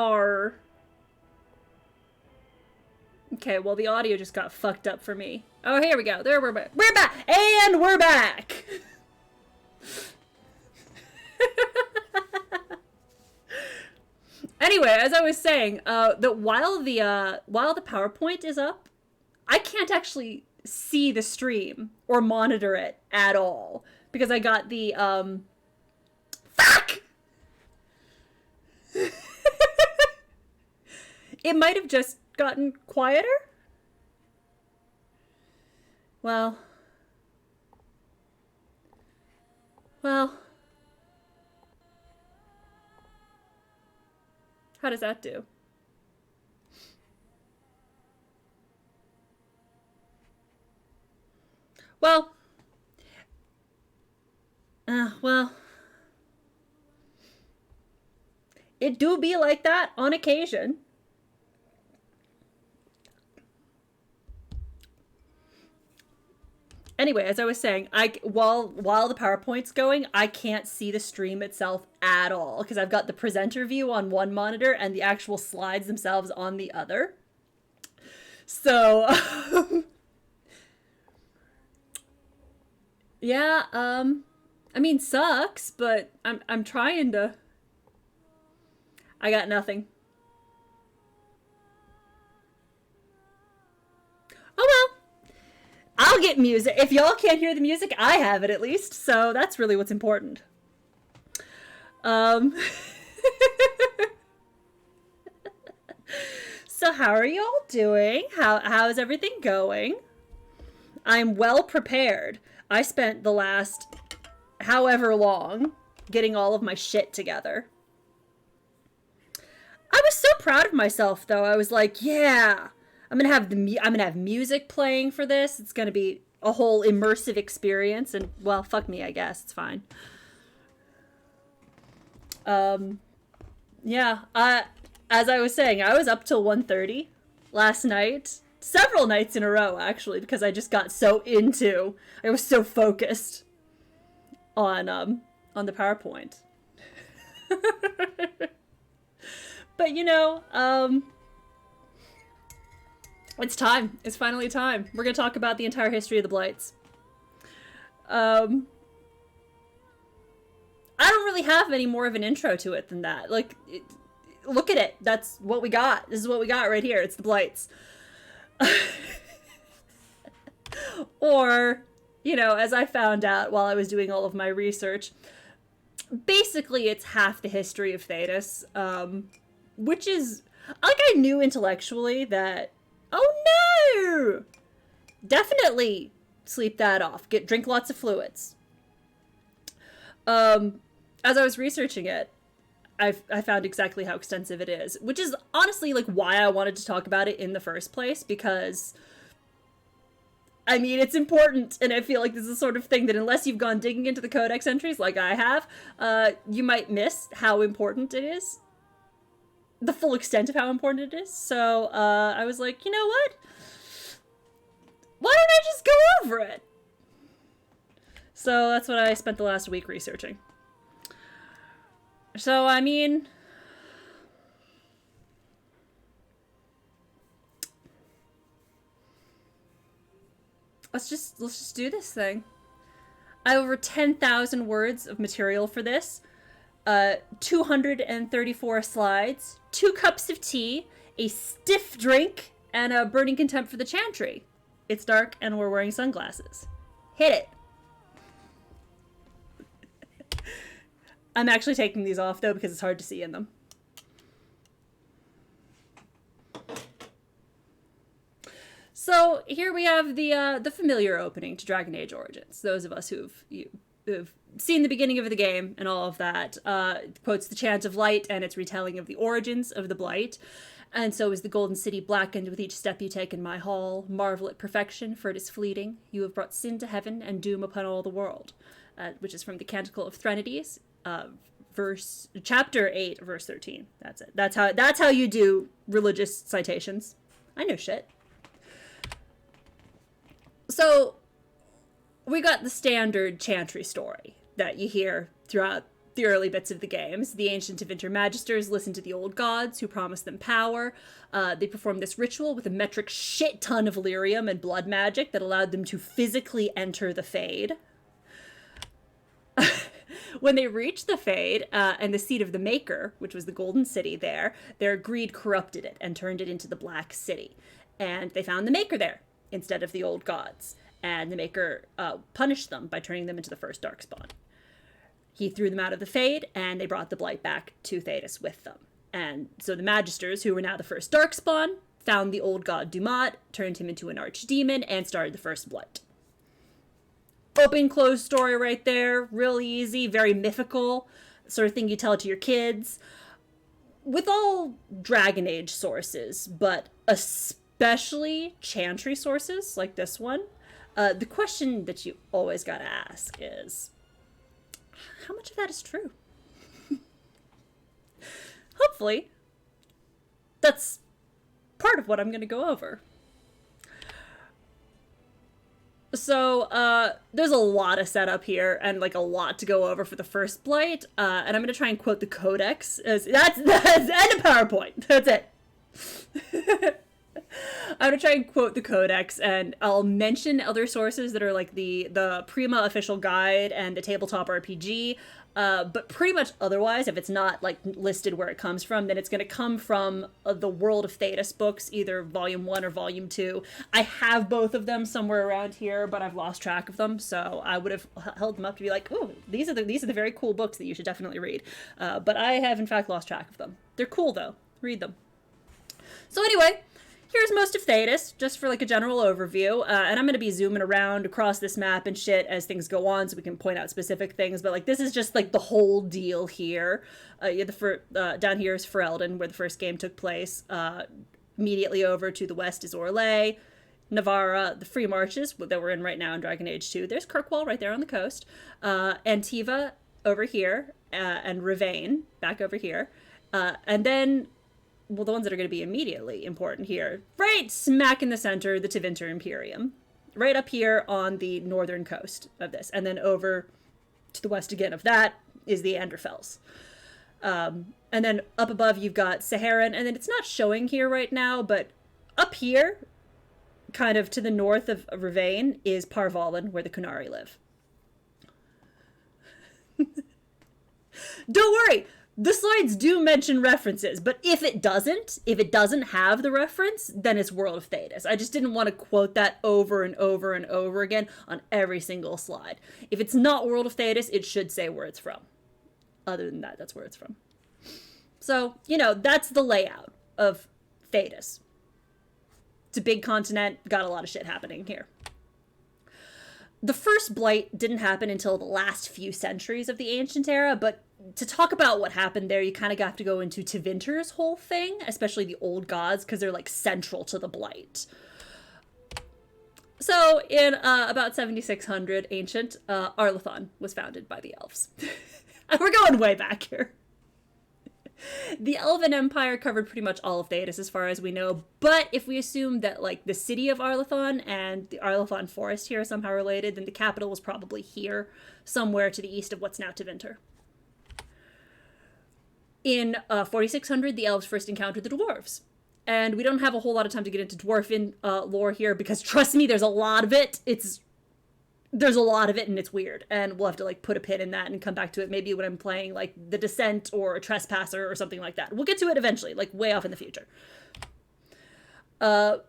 are. Okay, well, the audio just got fucked up for me. Oh, here we go. There, we're back. We're back! And we're back! Anyway, as I was saying, that while the PowerPoint is up, I can't actually see the stream or monitor it at all because I got the fuck. It might have just gotten quieter. Well, how does that do? Well, it do be like that on occasion. Anyway, as I was saying, while the PowerPoint's going, I can't see the stream itself at all because I've got the presenter view on one monitor and the actual slides themselves on the other. So, yeah, I mean, sucks, but I'm trying to. I got nothing. Oh well. I'll get music. If y'all can't hear the music, I have it at least. So that's really what's important. So how are y'all doing? How's everything going? I'm well prepared. I spent the last however long getting all of my shit together. I was so proud of myself though. I was like, yeah, I'm gonna have music playing for this. It's gonna be a whole immersive experience, and well, fuck me, I guess it's fine. Yeah. As I was saying, I was up till 1:30 last night, several nights in a row actually, because I just got so into. I was so focused on the PowerPoint. But you know, it's time. It's finally time. We're gonna talk about the entire history of the Blights. I don't really have any more of an intro to it than that. Like, look at it. That's what we got. This is what we got right here. It's the Blights. Or, you know, as I found out while I was doing all of my research, basically it's half the history of Thedas, which is, like, I knew intellectually that, oh no! Definitely sleep that off. Drink lots of fluids. As I was researching it, I found exactly how extensive it is, which is honestly like why I wanted to talk about it in the first place, because I mean, it's important, and I feel like this is the sort of thing that unless you've gone digging into the codex entries like I have, you might miss how important it is. The full extent of how important it is. So, I was like, you know what? Why don't I just go over it? So that's what I spent the last week researching. So, I mean, let's just do this thing. I have over 10,000 words of material for this. 234 slides, 2 cups of tea, a stiff drink, and a burning contempt for the chantry. It's dark and we're wearing sunglasses. Hit it. I'm actually taking these off though because it's hard to see in them. So here we have the familiar opening to Dragon Age Origins. Those of us who've seen the beginning of the game and all of that, quotes the Chant of Light and its retelling of the origins of the Blight. And so is the Golden City blackened with each step you take in my hall. Marvel at perfection, for it is fleeting. You have brought sin to heaven and doom upon all the world. Which is from the Canticle of Threnodies, chapter 8, verse 13. That's it. That's how you do religious citations. I know shit. So we got the standard chantry story that you hear throughout the early bits of the games. The ancient Tevinter Magisters listened to the old gods who promised them power. They performed this ritual with a metric shit ton of lyrium and blood magic that allowed them to physically enter the Fade. When they reached the Fade and the seat of the Maker, which was the Golden City there, their greed corrupted it and turned it into the Black City. And they found the Maker there instead of the old gods. And the Maker punished them by turning them into the first Darkspawn. He threw them out of the Fade, and they brought the Blight back to Thedas with them. And so the Magisters, who were now the first Darkspawn, found the old god Dumat, turned him into an archdemon, and started the first Blight. Open, closed story right there. Real easy, very mythical. Sort of thing you tell to your kids. With all Dragon Age sources, but especially Chantry sources like this one, the question that you always gotta ask is, how much of that is true? Hopefully, that's part of what I'm gonna go over. So, there's a lot of setup here, and, like, a lot to go over for the first Blight, and I'm gonna try and quote the Codex, as that's end of PowerPoint, that's it. I'm gonna try and quote the Codex, and I'll mention other sources that are, like, the Prima official guide and the tabletop RPG, but pretty much otherwise, if it's not, like, listed where it comes from, then it's gonna come from the World of Thedas books, either Volume 1 or Volume 2. I have both of them somewhere around here, but I've lost track of them, so I would have held them up to be like, oh, these are the very cool books that you should definitely read. But I have, in fact, lost track of them. They're cool, though. Read them. So anyway, here's most of Thedas, just for like a general overview, and I'm going to be zooming around across this map and shit as things go on so we can point out specific things, but like this is just like the whole deal here. Down here is Ferelden, where the first game took place. Immediately over to the west is Orlais, Navarra, the Free Marches that we're in right now in Dragon Age 2. There's Kirkwall right there on the coast. Antiva over here, and Rivain back over here. And then, well, the ones that are going to be immediately important here, right smack in the center, the Tevinter Imperium. Right up here on the northern coast of this. And then over to the west again of that is the Anderfels. And then up above you've got Saharan, and then it's not showing here right now, but up here, kind of to the north of Rivain, is Parvalen, where the Kunari live. Don't worry! The slides do mention references, but if it doesn't have the reference, then it's World of Thedas. I just didn't want to quote that over and over and over again on every single slide. If it's not World of Thedas, it should say where it's from. Other than that, that's where it's from. So, you know, that's the layout of Thedas. It's a big continent, got a lot of shit happening here. The first Blight didn't happen until the last few centuries of the Ancient Era, but to talk about what happened there, you kind of have to go into Tevinter's whole thing, especially the old gods, because they're, like, central to the Blight. So, in about 7600 Ancient, Arlathon was founded by the elves. We're going way back here. The Elven Empire covered pretty much all of Thedas as far as we know, but if we assume that, like, the city of Arlathon and the Arlathon Forest here are somehow related, then the capital was probably here, somewhere to the east of what's now Tevinter. In 4600, the elves first encountered the dwarves. And we don't have a whole lot of time to get into dwarven lore here, because trust me, there's a lot of it. There's a lot of it, and it's weird. And we'll have to, like, put a pin in that and come back to it maybe when I'm playing, like, The Descent or a Trespasser or something like that. We'll get to it eventually, like, way off in the future. Kal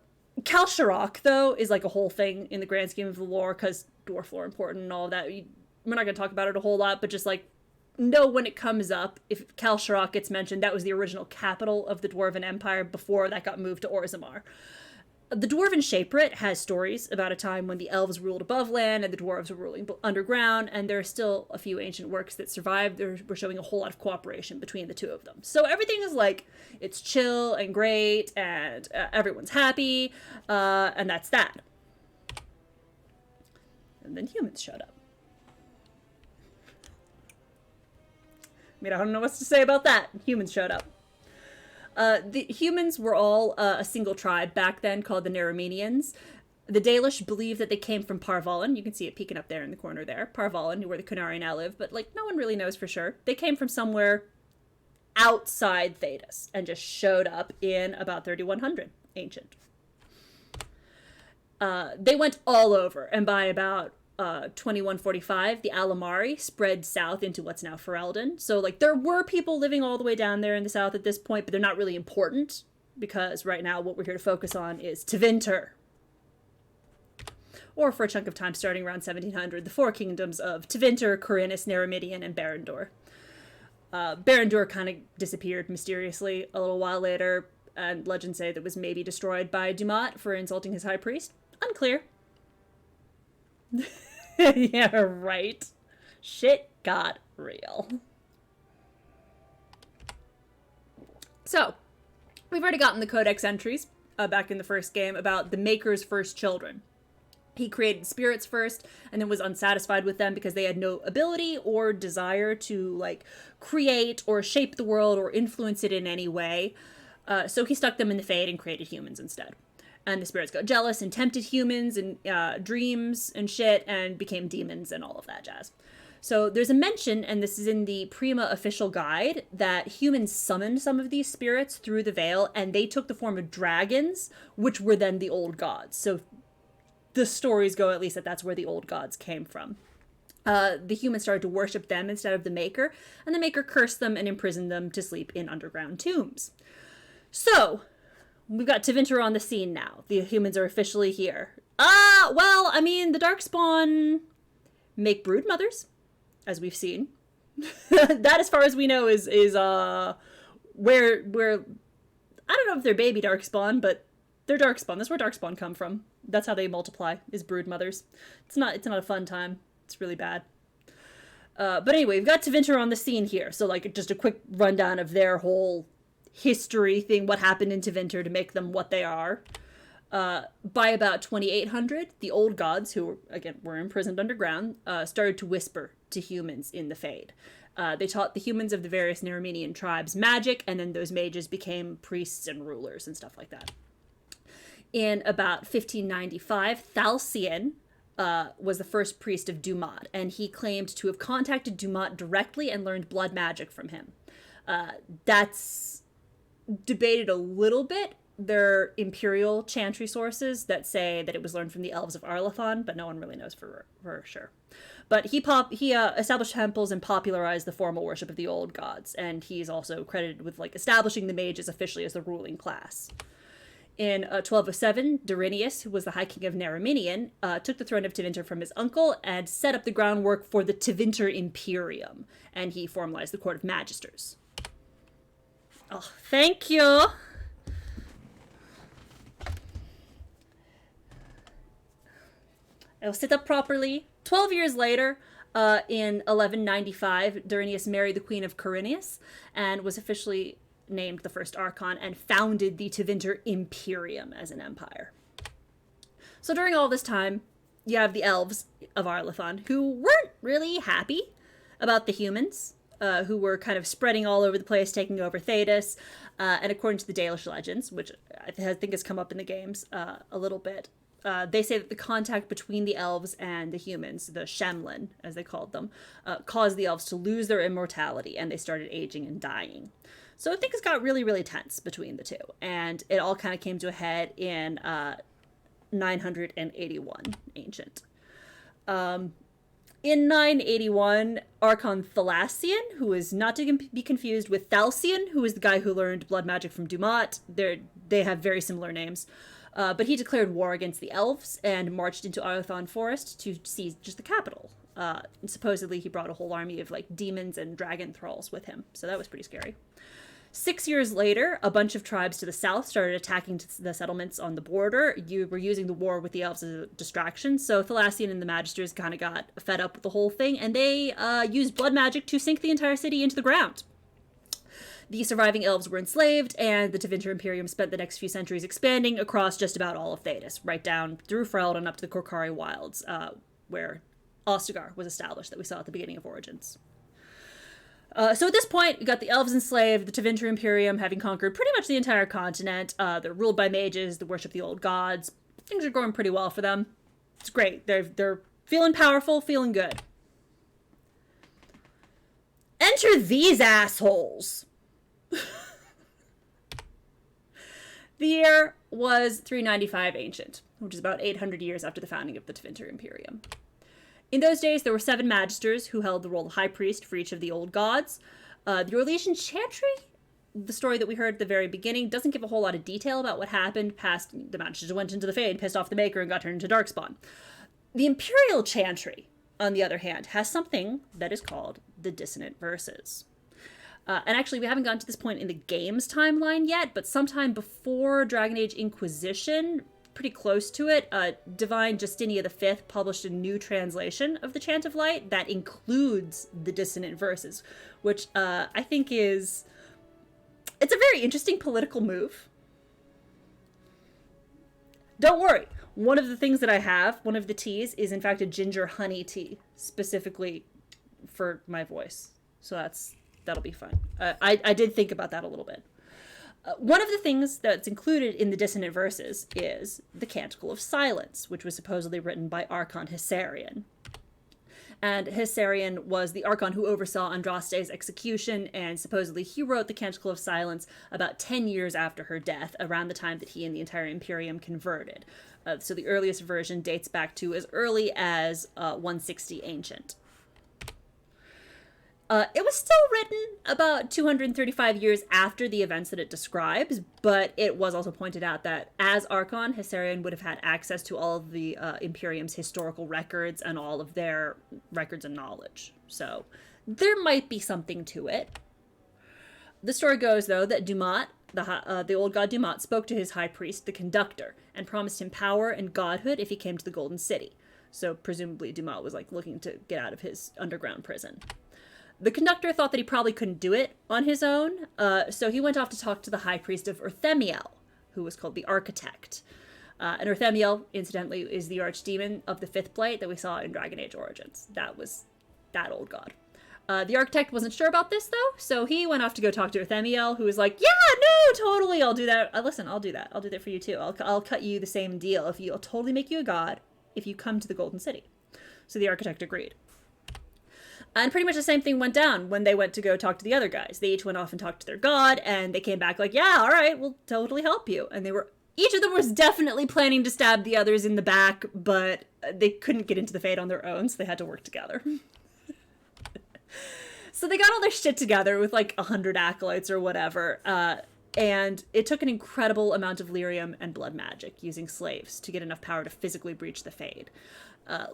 Sharok, though, is, like, a whole thing in the grand scheme of the lore, because dwarf lore important and all of that. We're not going to talk about it a whole lot, but just, like, know when it comes up, if Kal Sharok gets mentioned, that was the original capital of the Dwarven Empire before that got moved to Orzammar. The Dwarven Shaperate has stories about a time when the elves ruled above land and the dwarves were ruling underground, and there are still a few ancient works that survived. We're showing a whole lot of cooperation between the two of them. So everything is like, it's chill and great, and everyone's happy, and that's that. And then humans showed up. I mean, I don't know what to say about that. Humans showed up. The humans were all a single tribe back then called the Nerimenians. The Dalish believe that they came from Parvalan. You can see it peeking up there in the corner there. Parvalan, where the Kunari now live, but like no one really knows for sure. They came from somewhere outside Thedas and just showed up in about 3100 ancient. They went all over, and by about 2145, the Alamari spread south into what's now Ferelden. So like there were people living all the way down there in the south at this point, but they're not really important because right now what we're here to focus on is Tevinter. Or for a chunk of time starting around 1700, the four kingdoms of Tevinter, Corinis, Naramidian, and Barandor. Barandor kind of disappeared mysteriously a little while later, and legends say that it was maybe destroyed by Dumat for insulting his high priest. Unclear. Yeah, right. Shit got real. So, we've already gotten the codex entries back in the first game about the Maker's first children. He created spirits first and then was unsatisfied with them because they had no ability or desire to like create or shape the world or influence it in any way. So he stuck them in the Fade and created humans instead. And the spirits got jealous and tempted humans and dreams and shit and became demons and all of that jazz. So there's a mention, and this is in the Prima official guide, that humans summoned some of these spirits through the veil and they took the form of dragons, which were then the old gods. So the stories go at least that that's where the old gods came from. The humans started to worship them instead of the Maker, and the Maker cursed them and imprisoned them to sleep in underground tombs. So we've got Tevinter on the scene now. The humans are officially here. Well, I mean, the Darkspawn make brood mothers, as we've seen. That, as far as we know, is where I don't know if they're baby Darkspawn, but they're Darkspawn. That's where Darkspawn come from. That's how they multiply, is brood mothers. It's not a fun time. It's really bad. But anyway, we've got Tevinter on the scene here. So like just a quick rundown of their whole history thing, what happened in Tevinter to make them what they are. By about 2800, the old gods, who again were imprisoned underground, started to whisper to humans in the Fade. They taught the humans of the various Naramidian tribes magic, and then those mages became priests and rulers and stuff like that. In about 1595, Thalcian was the first priest of Dumat, and he claimed to have contacted Dumat directly and learned blood magic from him. That's debated a little bit. There are imperial chantry sources that say that it was learned from the elves of Arlathon, but no one really knows for sure. But he established temples and popularized the formal worship of the old gods, and he's also credited with like establishing the mages officially as the ruling class. In 1207, Durinius, who was the High King of Naramidian, took the throne of Tevinter from his uncle and set up the groundwork for the Tevinter Imperium, and he formalized the Court of Magisters. Oh, thank you! I'll sit up properly. 12 years later, in 1195, Durinius married the Queen of Corinis and was officially named the first Archon and founded the Tevinter Imperium as an empire. So during all this time, you have the elves of Arlathon who weren't really happy about the humans, who were kind of spreading all over the place, taking over Thedas, and according to the Dalish legends, which I think has come up in the games a little bit, they say that the contact between the elves and the humans, the Shemlin, as they called them, caused the elves to lose their immortality, and they started aging and dying. So things got really, really tense between the two, and it all kind of came to a head in 981 Ancient. In 981, Archon Thalassian, who is not to be confused with Thalcian, who is the guy who learned blood magic from Dumat. They have very similar names. But he declared war against the elves and marched into Arlathon Forest to seize just the capital. And supposedly he brought a whole army of like demons and dragon thralls with him, so that was pretty scary. 6 years later, a bunch of tribes to the south started attacking the settlements on the border. You were using the war with the elves as a distraction, so Thalassian and the Magisters kind of got fed up with the whole thing, and they used blood magic to sink the entire city into the ground. The surviving elves were enslaved, and the Tevinter Imperium spent the next few centuries expanding across just about all of Thedas, right down through Ferelden up to the Korkari Wilds, where Ostagar was established that we saw at the beginning of Origins. So at this point, you got the elves enslaved, the Tevinter Imperium having conquered pretty much the entire continent. They're ruled by mages, they worship the old gods. things are going pretty well for them. It's great. They're feeling powerful, feeling good. Enter these assholes. The year was 395 ancient, which is about 800 years after the founding of the Tevinter Imperium. In those days, there were 7 magisters who held the role of high priest for each of the old gods. The Orlesian Chantry, the story that we heard at the very beginning, doesn't give a whole lot of detail about what happened past the magisters went into the Fade, pissed off the Maker, and got turned into Darkspawn. The Imperial Chantry, on the other hand, has something that is called the Dissonant Verses. And actually, we haven't gotten to this point in the game's timeline yet, but sometime before Dragon Age Inquisition, pretty close to it, Divine Justinia V published a new translation of the Chant of Light that includes the Dissonant Verses, which I think is... It's a very interesting political move. Don't worry. One of the things that I have, one of the teas, is in fact a ginger honey tea, specifically for my voice. So that'll be fun. I did think about that a little bit. One of the things that's included in the Dissonant Verses is the Canticle of Silence, which was supposedly written by Archon Hessarian. And Hessarian was the Archon who oversaw Andraste's execution, and supposedly he wrote the Canticle of Silence about 10 years after her death, around the time that he and the entire Imperium converted. So the earliest version dates back to as early as 160 Ancient. It was still written about 235 years after the events that it describes, but it was also pointed out that as Archon, Hessarian would have had access to all of the Imperium's historical records and all of their records and knowledge. So there might be something to it. The story goes, though, that Dumat, the old god Dumat, spoke to his high priest, the Conductor, and promised him power and godhood if he came to the Golden City. So presumably Dumat was looking to get out of his underground prison. The Conductor thought that he probably couldn't do it on his own, so he went off to talk to the high priest of Urthemiel, who was called the Architect. And Urthemiel, incidentally, is the archdemon of the 5th Blight that we saw in Dragon Age Origins. That was that old god. The Architect wasn't sure about this, though, so he went off to go talk to Urthemiel, who was like, yeah, no, totally, I'll do that. Listen, I'll do that. I'll do that for you, too. I'll cut you the same deal. I'll totally make you a god if you come to the Golden City. So the Architect agreed. And pretty much the same thing went down when they went to go talk to the other guys. They each went off and talked to their god, and they came back like, yeah, all right, we'll totally help you. And each of them was definitely planning to stab the others in the back, but they couldn't get into the Fade on their own, so they had to work together. So they got all their shit together with 100 acolytes or whatever, and it took an incredible amount of lyrium and blood magic using slaves to get enough power to physically breach the Fade.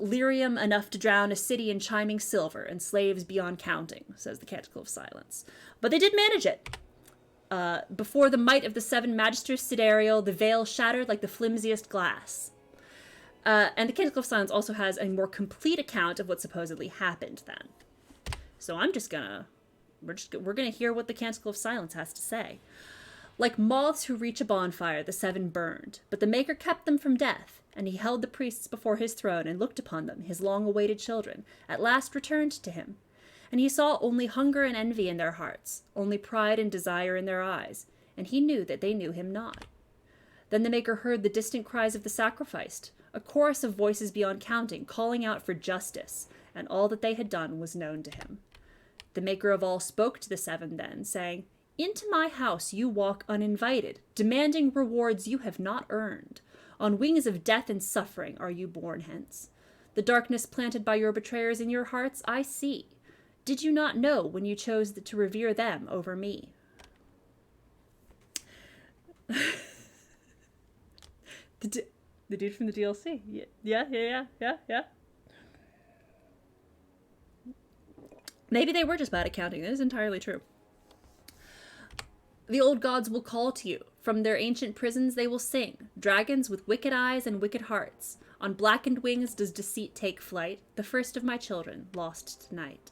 Lyrium enough to drown a city in chiming silver, and slaves beyond counting, says the Canticle of Silence. But they did manage it. Before the might of the 7 Magisters Sidereal, the veil shattered like the flimsiest glass. And the Canticle of Silence also has a more complete account of what supposedly happened then. So we're gonna hear what the Canticle of Silence has to say. Like moths who reach a bonfire, the 7 burned, but the Maker kept them from death, and he held the priests before his throne and looked upon them, his long-awaited children, at last returned to him. And he saw only hunger and envy in their hearts, only pride and desire in their eyes, and he knew that they knew him not. Then the Maker heard the distant cries of the sacrificed, a chorus of voices beyond counting, calling out for justice, and all that they had done was known to him. The Maker of all spoke to the 7 then, saying, "Into my house you walk uninvited, demanding rewards you have not earned. On wings of death and suffering are you borne hence. The darkness planted by your betrayers in your hearts I see. Did you not know when you chose to revere them over me?" The dude from the DLC. Yeah. Maybe they were just bad at counting. That is entirely true. The old gods will call to you. From their ancient prisons they will sing. Dragons with wicked eyes and wicked hearts. On blackened wings does deceit take flight. The first of my children, lost tonight.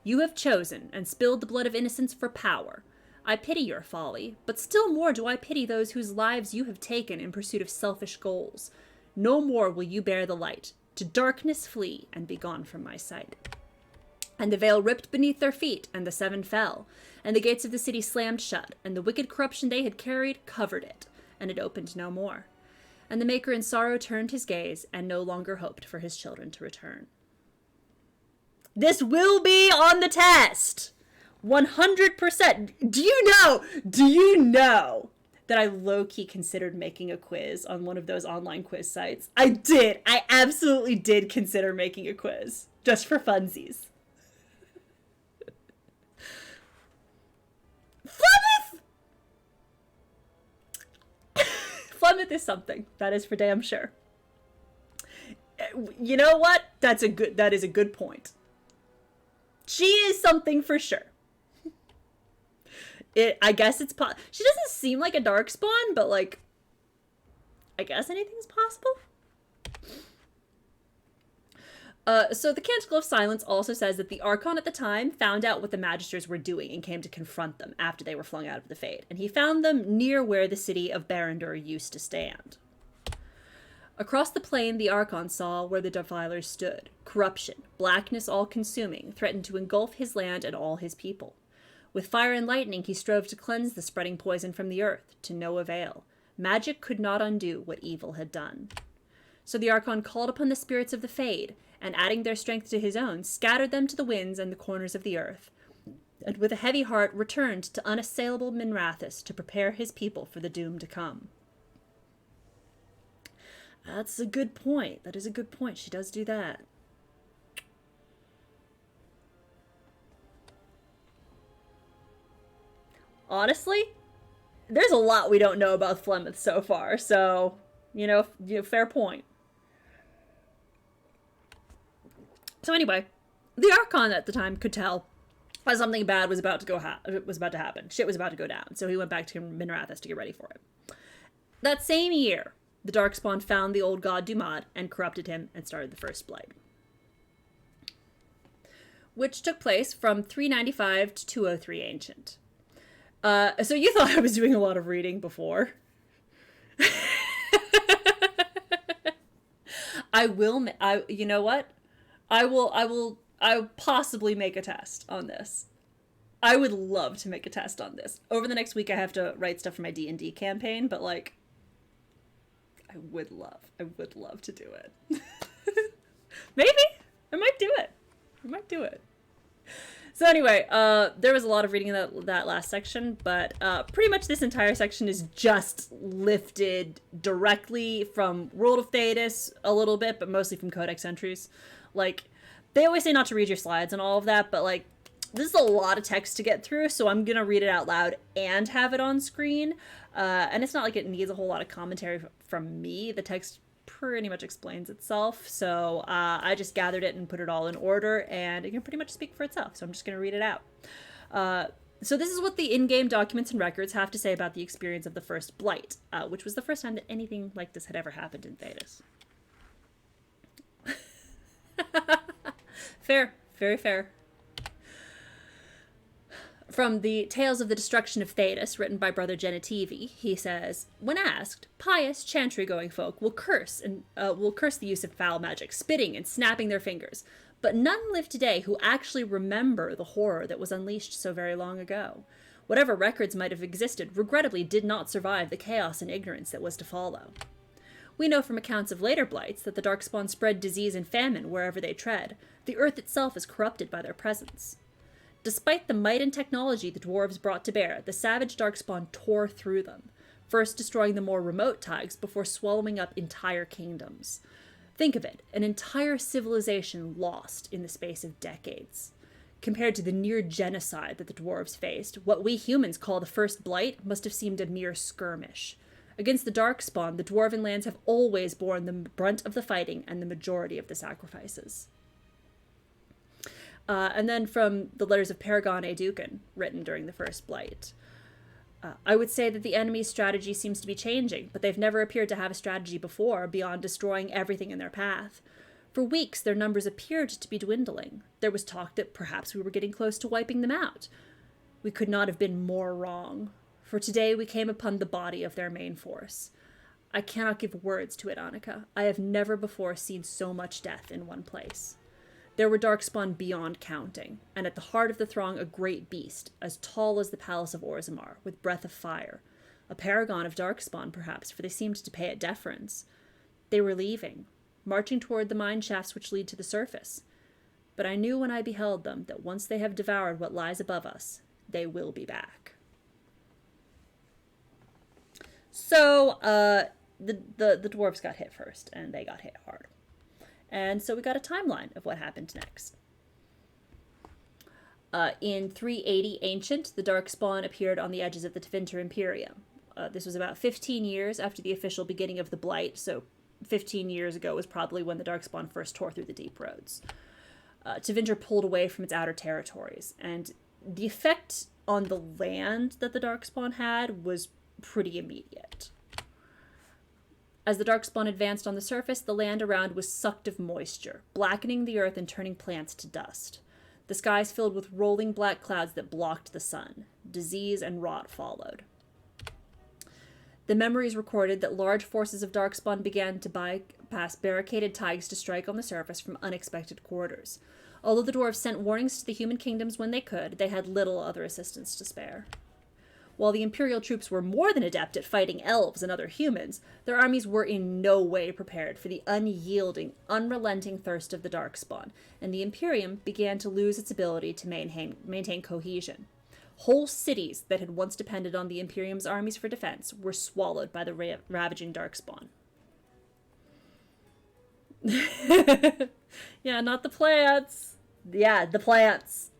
You have chosen and spilled the blood of innocence for power. I pity your folly, but still more do I pity those whose lives you have taken in pursuit of selfish goals. No more will you bear the light. To darkness flee and be gone from my sight. And the veil ripped beneath their feet, and the 7 fell, and the gates of the city slammed shut, and the wicked corruption they had carried covered it, and it opened no more. And the Maker in sorrow turned his gaze and no longer hoped for his children to return. This will be on the test! 100%. Do you know that I low-key considered making a quiz on one of those online quiz sites? I did. I absolutely did consider making a quiz. Just for funsies. Flemeth is something. That is for damn sure. You know what? That is a good point. She is something for sure. I guess it's she doesn't seem like a darkspawn, but like, I guess anything's possible. So the Canticle of Silence also says that the Archon at the time found out what the Magisters were doing and came to confront them after they were flung out of the Fade, and he found them near where the city of Barandor used to stand. Across the plain, the Archon saw where the Defilers stood. Corruption, blackness all-consuming, threatened to engulf his land and all his people. With fire and lightning, he strove to cleanse the spreading poison from the earth, to no avail. Magic could not undo what evil had done. So the Archon called upon the spirits of the Fade, and adding their strength to his own, scattered them to the winds and the corners of the earth, and with a heavy heart returned to unassailable Minrathous to prepare his people for the doom to come. That's a good point. That is a good point. She does do that. Honestly, there's a lot we don't know about Flemeth so far, so, fair point. So anyway, the Archon at the time could tell that something bad was about to happen. Shit was about to go down, so he went back to Minrathous to get ready for it. That same year, the Darkspawn found the old god Dumad and corrupted him and started the First Blight, which took place from 395 to 203 Ancient. So you thought I was doing a lot of reading before. You know what? I'll possibly make a test on this. I would love to make a test on this. Over the next week, I have to write stuff for my D&D campaign, but like, I would love to do it. Maybe I might do it. So anyway, there was a lot of reading in that last section, but pretty much this entire section is just lifted directly from World of Thedas a little bit, but mostly from Codex entries. Like, they always say not to read your slides and all of that, but like, this is a lot of text to get through, so I'm gonna read it out loud and have it on screen. And it's not like it needs a whole lot of commentary from me. The text pretty much explains itself, so I just gathered it and put it all in order, and it can pretty much speak for itself, so I'm just going to read it out. So this is what the in-game documents and records have to say about the experience of the First Blight, which was the first time that anything like this had ever happened in Thedas. Fair. Very fair. From the Tales of the Destruction of Thedas, written by Brother Genitivi, he says, when asked, pious chantry-going folk will curse the use of foul magic, spitting and snapping their fingers, but none live today who actually remember the horror that was unleashed so very long ago. Whatever records might have existed, regrettably did not survive the chaos and ignorance that was to follow. We know from accounts of later blights that the Darkspawn spread disease and famine wherever they tread. The earth itself is corrupted by their presence. Despite the might and technology the dwarves brought to bear, the savage Darkspawn tore through them, first destroying the more remote Tigers before swallowing up entire kingdoms. Think of it, an entire civilization lost in the space of decades. Compared to the near genocide that the dwarves faced, what we humans call the First Blight must have seemed a mere skirmish. Against the Darkspawn, the dwarven lands have always borne the brunt of the fighting and the majority of the sacrifices. And then from the letters of Paragon A. Ducan, written during the First Blight. I would say that the enemy's strategy seems to be changing, but they've never appeared to have a strategy before beyond destroying everything in their path. For weeks, their numbers appeared to be dwindling. There was talk that perhaps we were getting close to wiping them out. We could not have been more wrong, for today we came upon the body of their main force. I cannot give words to it, Annika. I have never before seen so much death in one place. There were Darkspawn beyond counting, and at the heart of the throng a great beast, as tall as the palace of Orzammar, with breath of fire. A paragon of darkspawn, perhaps, for they seemed to pay it deference. They were leaving, marching toward the mine shafts which lead to the surface. But I knew when I beheld them that once they have devoured what lies above us, they will be back. So, the dwarves got hit first, and they got hit hard. And so we got a timeline of what happened next. In 380 Ancient, the Darkspawn appeared on the edges of the Tevinter Imperium. This was about 15 years after the official beginning of the Blight, so 15 years ago was probably when the Darkspawn first tore through the Deep Roads. Tevinter pulled away from its outer territories, and the effect on the land that the Darkspawn had was pretty immediate. As the Darkspawn advanced on the surface, the land around was sucked of moisture, blackening the earth and turning plants to dust. The skies filled with rolling black clouds that blocked the sun. Disease and rot followed. The memories recorded that large forces of Darkspawn began to bypass barricaded tigers to strike on the surface from unexpected quarters. Although the dwarves sent warnings to the human kingdoms when they could, they had little other assistance to spare. While the Imperial troops were more than adept at fighting elves and other humans, their armies were in no way prepared for the unyielding, unrelenting thirst of the Darkspawn, and the Imperium began to lose its ability to maintain cohesion. Whole cities that had once depended on the Imperium's armies for defense were swallowed by the ravaging Darkspawn. Yeah, not the plants. Yeah, the plants.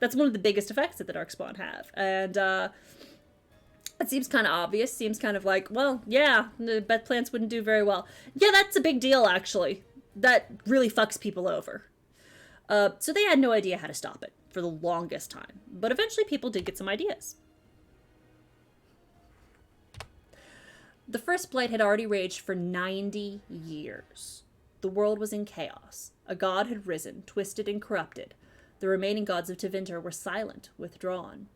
That's one of the biggest effects that the Darkspawn have. And it seems kind of obvious. Seems kind of like, well, yeah, the bet plants wouldn't do very well. Yeah, that's a big deal, actually. That really fucks people over. So they had no idea how to stop it for the longest time. But eventually people did get some ideas. The first Blight had already raged for 90 years. The world was in chaos. A god had risen, twisted and corrupted. The remaining gods of Tevinter were silent, withdrawn.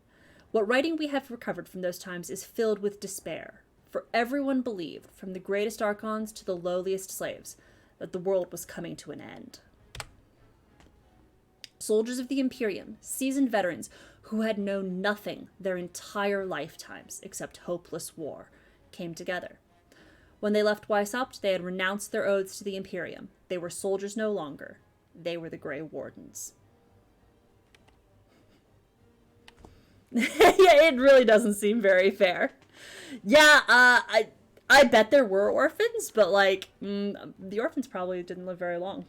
What writing we have recovered from those times is filled with despair, for everyone believed, from the greatest archons to the lowliest slaves, that the world was coming to an end. Soldiers of the Imperium, seasoned veterans who had known nothing their entire lifetimes except hopeless war, came together. When they left Weishaupt, they had renounced their oaths to the Imperium. They were soldiers no longer. They were the Grey Wardens. Yeah, it really doesn't seem very fair. Yeah, I bet there were orphans, but like, the orphans probably didn't live very long.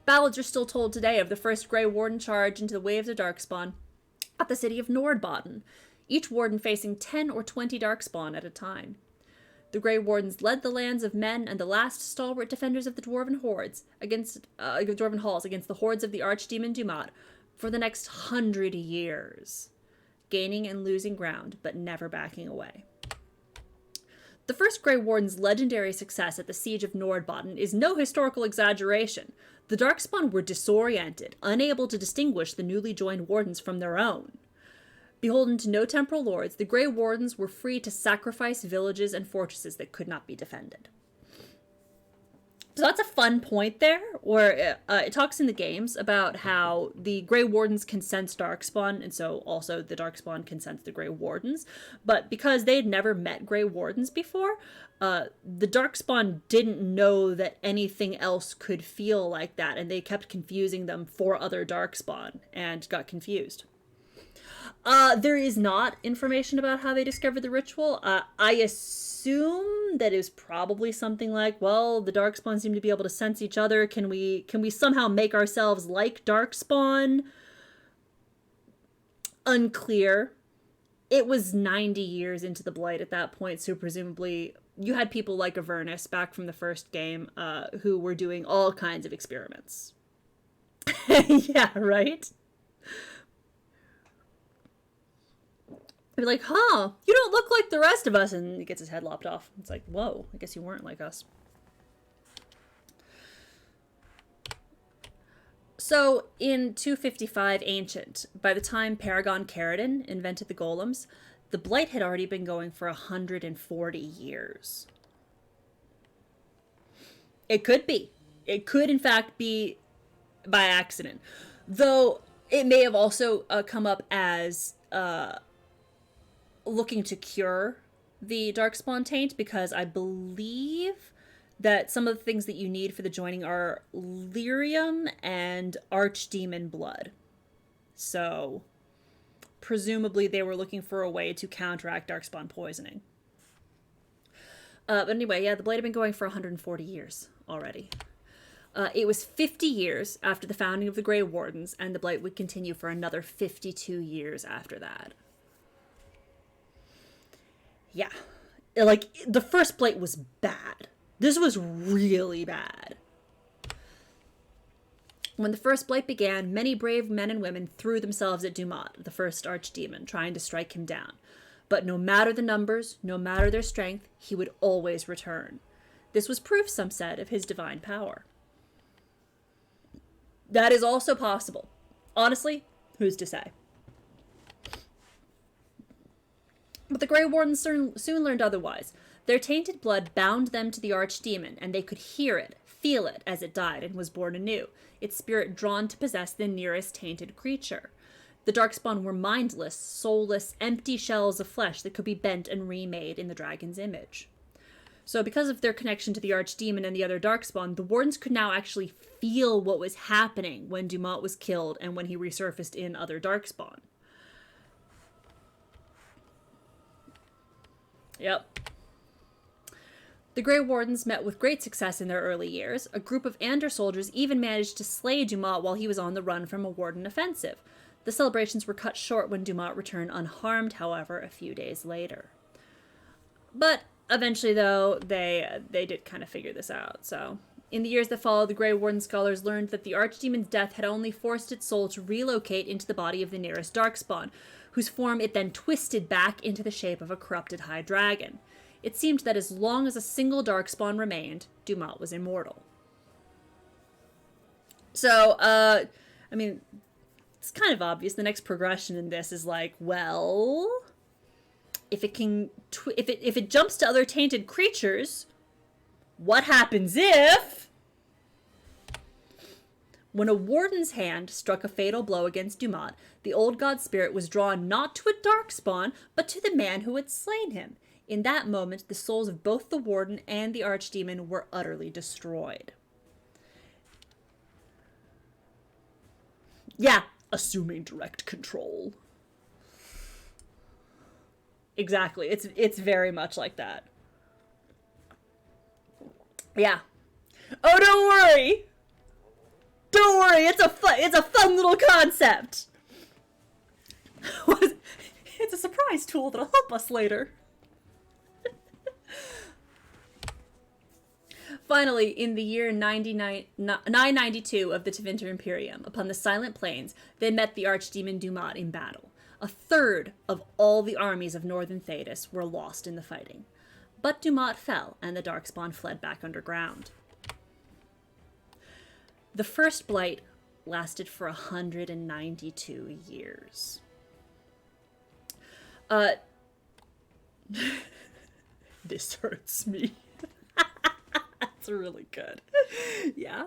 Ballads are still told today of the first Grey Warden charge into the waves of Darkspawn at the city of Nordbaden, each warden facing 10 or 20 Darkspawn at a time. The Grey Wardens led the lands of men and the last stalwart defenders of the Dwarven Halls against the hordes of the Archdemon Dumat for the next 100 years, gaining and losing ground, but never backing away. The first Grey Warden's legendary success at the Siege of Nordbaden is no historical exaggeration. The Darkspawn were disoriented, unable to distinguish the newly joined Wardens from their own. Beholden to no temporal lords, the Grey Wardens were free to sacrifice villages and fortresses that could not be defended. So that's a fun point there, where it talks in the games about how the Grey Wardens can sense Darkspawn, and so also the Darkspawn can sense the Grey Wardens. But because they had never met Grey Wardens before, the Darkspawn didn't know that anything else could feel like that, and they kept confusing them for other Darkspawn, and got confused. There is not information about how they discovered the ritual. I assume that it was probably something like, well, the Darkspawn seem to be able to sense each other. Can we somehow make ourselves like Darkspawn? Unclear. It was 90 years into the Blight at that point, so presumably you had people like Avernus back from the first game who were doing all kinds of experiments. Yeah, right? Be like, huh, you don't look like the rest of us, and he gets his head lopped off. It's like, whoa, I guess you weren't like us. So, in 255 Ancient, by the time Paragon Caridin invented the golems, the Blight had already been going for 140 years. It could be. It could, in fact, be by accident. Though, it may have also come up as looking to cure the Darkspawn taint, because I believe that some of the things that you need for the joining are lyrium and archdemon blood. So presumably they were looking for a way to counteract Darkspawn poisoning. But anyway, yeah, the Blight had been going for 140 years already. It was 50 years after the founding of the Grey Wardens, and the Blight would continue for another 52 years after that. Yeah. Like, the first Blight was bad. This was really bad. When the first Blight began, many brave men and women threw themselves at Dumat, the first archdemon, trying to strike him down. But no matter the numbers, no matter their strength, he would always return. This was proof, some said, of his divine power. That is also possible. Honestly, who's to say? But the Grey Wardens soon learned otherwise. Their tainted blood bound them to the archdemon, and they could hear it, feel it, as it died and was born anew, its spirit drawn to possess the nearest tainted creature. The Darkspawn were mindless, soulless, empty shells of flesh that could be bent and remade in the dragon's image. So because of their connection to the archdemon and the other Darkspawn, the Wardens could now actually feel what was happening when Dumat was killed and when he resurfaced in other Darkspawn. Yep. The Grey Wardens met with great success in their early years. A group of Ander soldiers even managed to slay Dumat while he was on the run from a Warden offensive. The celebrations were cut short when Dumat returned unharmed, however, a few days later. But eventually, though, they did kind of figure this out. So, in the years that followed, the Grey Warden scholars learned that the Archdemon's death had only forced its soul to relocate into the body of the nearest Darkspawn, whose form it then twisted back into the shape of a corrupted High Dragon. It seemed that as long as a single Darkspawn remained, Dumat was immortal. So, I mean, it's kind of obvious. The next progression in this is like, well, if it can, if it jumps to other tainted creatures, what happens if? When a warden's hand struck a fatal blow against Dumat, the old god spirit was drawn not to a Darkspawn, but to the man who had slain him. In that moment, the souls of both the warden and the archdemon were utterly destroyed. Yeah, assuming direct control. Exactly. It's very much like that. Yeah. Oh, don't worry. Don't worry. It's a fun little concept. It's a surprise tool that'll help us later. Finally, in the year 992 of the Tevinter Imperium, upon the Silent Plains, they met the archdemon Dumat in battle. A third of all the armies of northern Thedas were lost in the fighting. But Dumat fell, and the Darkspawn fled back underground. The first Blight lasted for 192 years. This hurts me. That's really good. Yeah.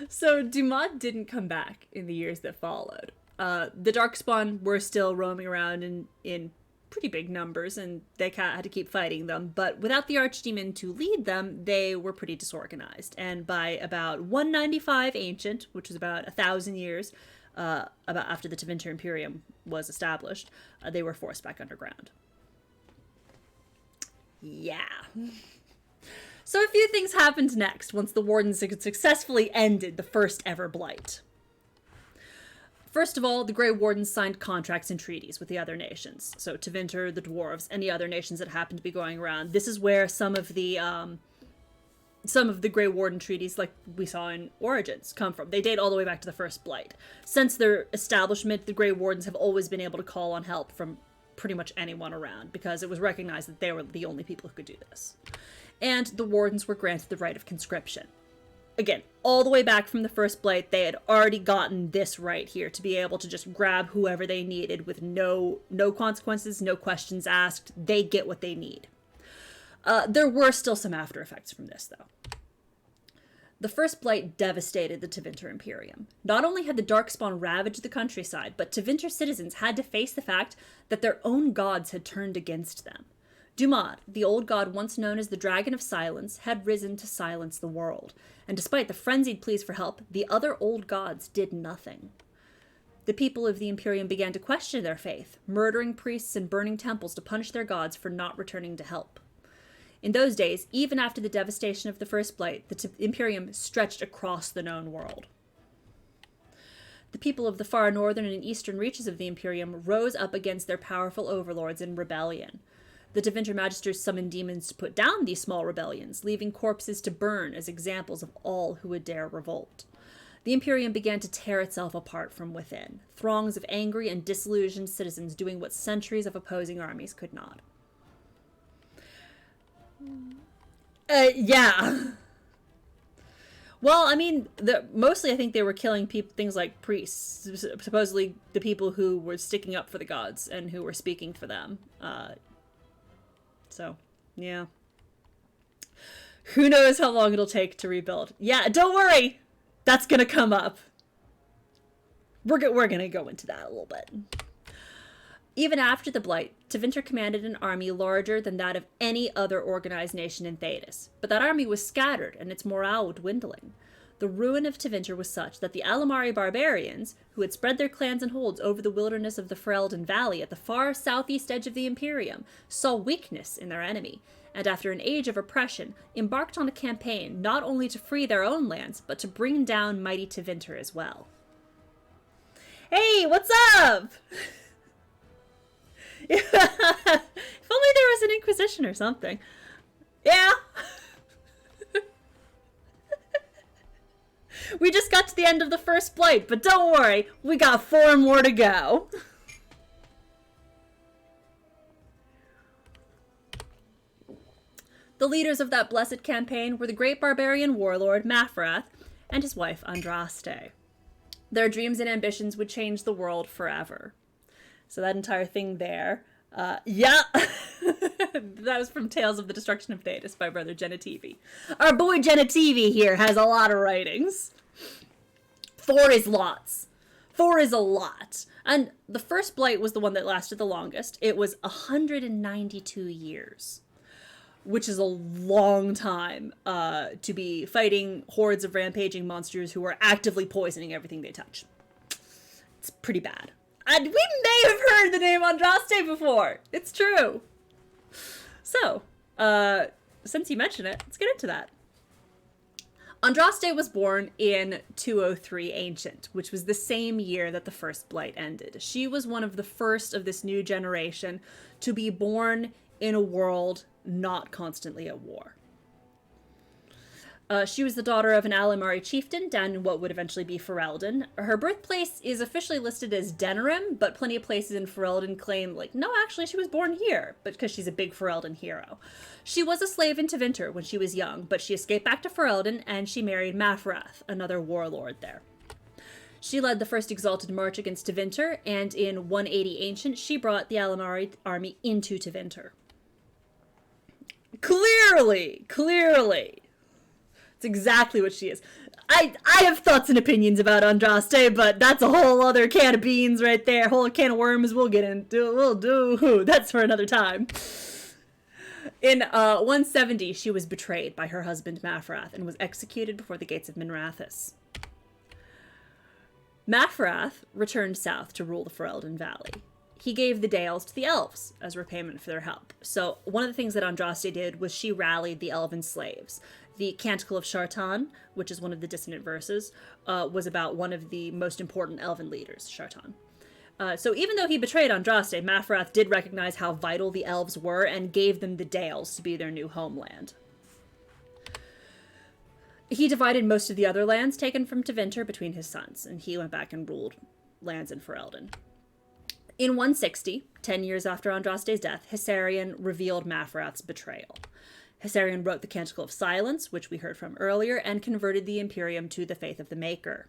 So Dumat didn't come back in the years that followed. The Darkspawn were still roaming around in pretty big numbers, and they had to keep fighting them. But without the Archdemon to lead them, they were pretty disorganized. And by about 195 Ancient, which was about 1,000 years about after the Tevinter Imperium was established, they were forced back underground. Yeah. So a few things happened next once the Wardens had successfully ended the first ever Blight. First of all, the Grey Wardens signed contracts and treaties with the other nations. So Tevinter, the Dwarves, any other nations that happened to be going around. This is where some of the Grey Warden treaties, like we saw in Origins, come from. They date all the way back to the first Blight. Since their establishment, the Grey Wardens have always been able to call on help from pretty much anyone around, because it was recognized that they were the only people who could do this. And the Wardens were granted the right of conscription. Again, all the way back from the first Blight, they had already gotten this right here, to be able to just grab whoever they needed with no consequences, no questions asked. They get what they need. There were still some after effects from this, though. The first blight devastated the Tevinter Imperium. Not only had the Darkspawn ravaged the countryside, but Tevinter citizens had to face the fact that their own gods had turned against them. Dumad, the old god once known as the Dragon of Silence, had risen to silence the world, and despite the frenzied pleas for help, the other old gods did nothing. The people of the Imperium began to question their faith, murdering priests and burning temples to punish their gods for not returning to help. In those days, even after the devastation of the First Blight, the Imperium stretched across the known world. The people of the far northern and eastern reaches of the Imperium rose up against their powerful overlords in rebellion. The Tevinter Magisters summoned demons to put down these small rebellions, leaving corpses to burn as examples of all who would dare revolt. The Imperium began to tear itself apart from within, throngs of angry and disillusioned citizens doing what centuries of opposing armies could not. Yeah. Well, I mean, mostly I think they were killing things like priests, supposedly the people who were sticking up for the gods and who were speaking for them. So, yeah. Who knows how long it'll take to rebuild. Yeah, don't worry. That's gonna come up. We're gonna go into that a little bit. Even after the Blight, Tevinter commanded an army larger than that of any other organized nation in Thedas, but that army was scattered and its morale dwindling. The ruin of Tevinter was such that the Alamari barbarians, who had spread their clans and holds over the wilderness of the Ferelden Valley at the far southeast edge of the Imperium, saw weakness in their enemy, and after an age of oppression, embarked on a campaign not only to free their own lands, but to bring down mighty Tevinter as well. Hey, what's up? If only there was an Inquisition or something. Yeah. We just got to the end of the First Blight, but don't worry, we got 4 more to go. The leaders of that blessed campaign were the great barbarian warlord Mafrath and his wife Andraste. Their dreams and ambitions would change the world forever. So that entire thing there, yeah, that was from Tales of the Destruction of Thedas by Brother Genitivi. Our boy Genitivi here has a lot of writings. 4 is lots. 4 is a lot. And the First Blight was the one that lasted the longest. It was 192 years, which is a long time to be fighting hordes of rampaging monsters who are actively poisoning everything they touch. It's pretty bad. And we may have heard the name Andraste before. It's true. So, since you mentioned it, let's get into that. Andraste was born in 203 Ancient, which was the same year that the First Blight ended. She was one of the first of this new generation to be born in a world not constantly at war. She was the daughter of an Alamari chieftain down in what would eventually be Ferelden. Her birthplace is officially listed as Denerim, but plenty of places in Ferelden claim, like, no, actually she was born here, but because she's a big Ferelden hero. She was a slave in Tevinter when she was young, but she escaped back to Ferelden and she married Mafrath, another warlord there. She led the first exalted march against Tevinter, and in 180 Ancient, she brought the Alamari army into Tevinter. Clearly! It's exactly what she is. I have thoughts and opinions about Andraste, but that's a whole other can of beans right there. A whole can of worms we'll get into. We'll do. That's for another time. In 170, she was betrayed by her husband Mafrath and was executed before the gates of Minrathous. Mafrath returned south to rule the Ferelden Valley. He gave the Dales to the elves as repayment for their help. So one of the things that Andraste did was she rallied the elven slaves. The Canticle of Shartan, which is one of the dissonant verses, was about one of the most important elven leaders, Shartan. So even though he betrayed Andraste, Mafrath did recognize how vital the elves were and gave them the Dales to be their new homeland. He divided most of the other lands taken from Tevinter between his sons, and he went back and ruled lands in Ferelden. In 160, 10 years after Andraste's death, Hissarion revealed Mafrath's betrayal. Hissarion wrote the Canticle of Silence, which we heard from earlier, and converted the Imperium to the faith of the Maker.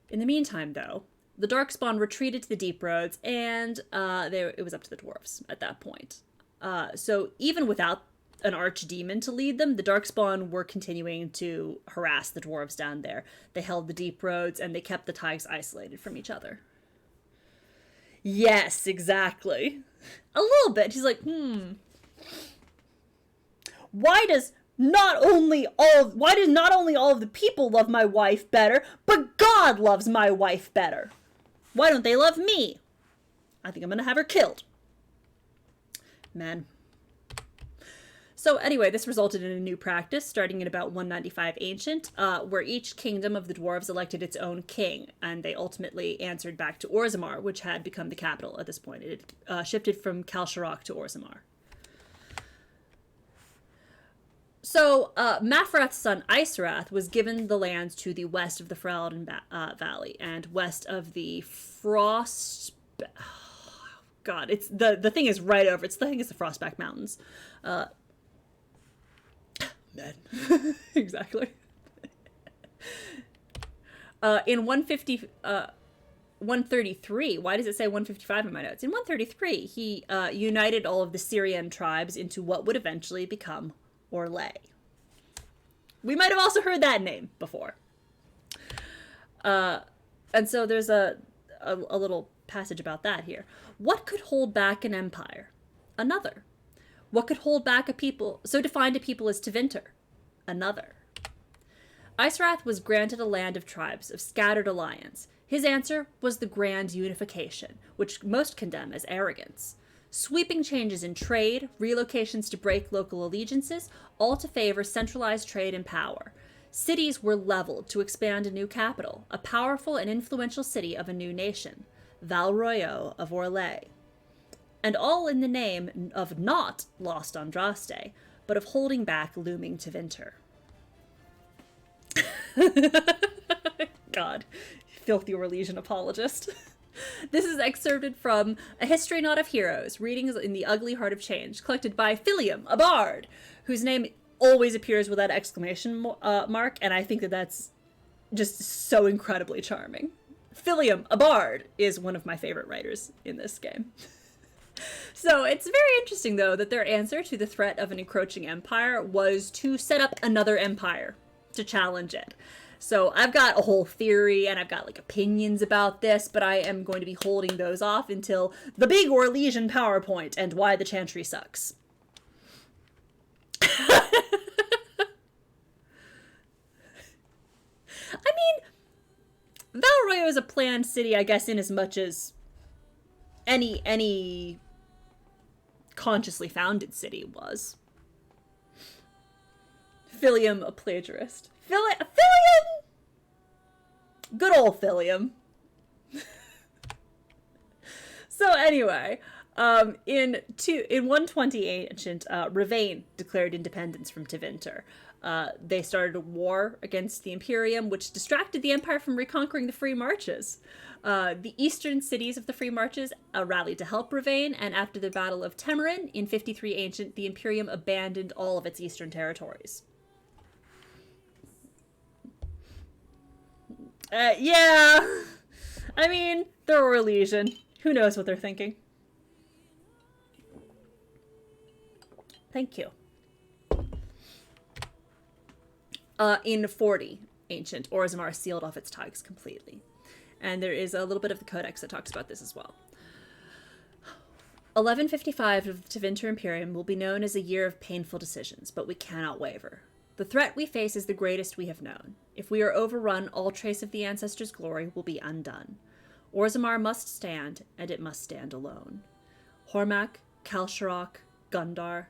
In the meantime, though, the Darkspawn retreated to the Deep Roads, and it was up to the dwarves at that point. So even without an archdemon to lead them, the Darkspawn were continuing to harass the dwarves down there. They held the deep roads, and they kept the Tigers isolated from each other. Yes, exactly. A little bit. He's like, why does not only all of the people love my wife better, but God loves my wife better? Why don't they love me? I think I'm gonna have her killed. Man. So anyway, this resulted in a new practice starting in about 195 Ancient, where each kingdom of the dwarves elected its own king, and they ultimately answered back to Orzammar, which had become the capital at this point. It shifted from Kalsharok to Orzammar. So Mafrath's son Icerath was given the lands to the west of the Ferelden Valley and west of the Frost... God, it's the thing is right over. It's the thing is the Frostback Mountains. Men. Exactly. In 133, why does it say 155 in my notes? In 133, he united all of the Syrian tribes into what would eventually become Orlais. We might have also heard that name before. And so there's a little passage about that here. What could hold back an empire? Another. What could hold back a people? So defined a people as Tevinter. Another. Icerath was granted a land of tribes of scattered alliance. His answer was the grand unification, which most condemn as arrogance. Sweeping changes in trade, relocations to break local allegiances, all to favor centralized trade and power. Cities were leveled to expand a new capital, a powerful and influential city of a new nation, Val Royeaux of Orlais. And all in the name of not lost Andraste, but of holding back looming Tevinter. God, filthy Orlesian apologist. This is excerpted from A History Not of Heroes, Readings in the Ugly Heart of Change, collected by Philium, a bard, whose name always appears with that exclamation mark, and I think that that's just so incredibly charming. Philium, a bard, is one of my favorite writers in this game. So it's very interesting, though, that their answer to the threat of an encroaching empire was to set up another empire to challenge it. So I've got a whole theory and I've got like opinions about this, but I am going to be holding those off until the big Orlesian PowerPoint and why the Chantry sucks. I mean, Val Royeaux is a planned city, I guess, in as much as any consciously founded city was. Philium, a plagiarist. Philium! Good old Philium. So anyway, in 120 Ancient, Ravain declared independence from Tevinter. They started a war against the Imperium, which distracted the Empire from reconquering the Free Marches. The eastern cities of the Free Marches rallied to help Ravain, and after the Battle of Temerin in 53 Ancient, the Imperium abandoned all of its eastern territories. Yeah. I mean, they're Orlesian. Who knows what they're thinking? Thank you. In 40 Ancient, Orzammar sealed off its ties completely. And there is a little bit of the Codex that talks about this as well. 1155 of the Tevinter Imperium will be known as a year of painful decisions, but we cannot waver. The threat we face is the greatest we have known. If we are overrun, all trace of the ancestors' glory will be undone. Orzammar must stand, and it must stand alone. Hormak, Kalsharok, Gundar,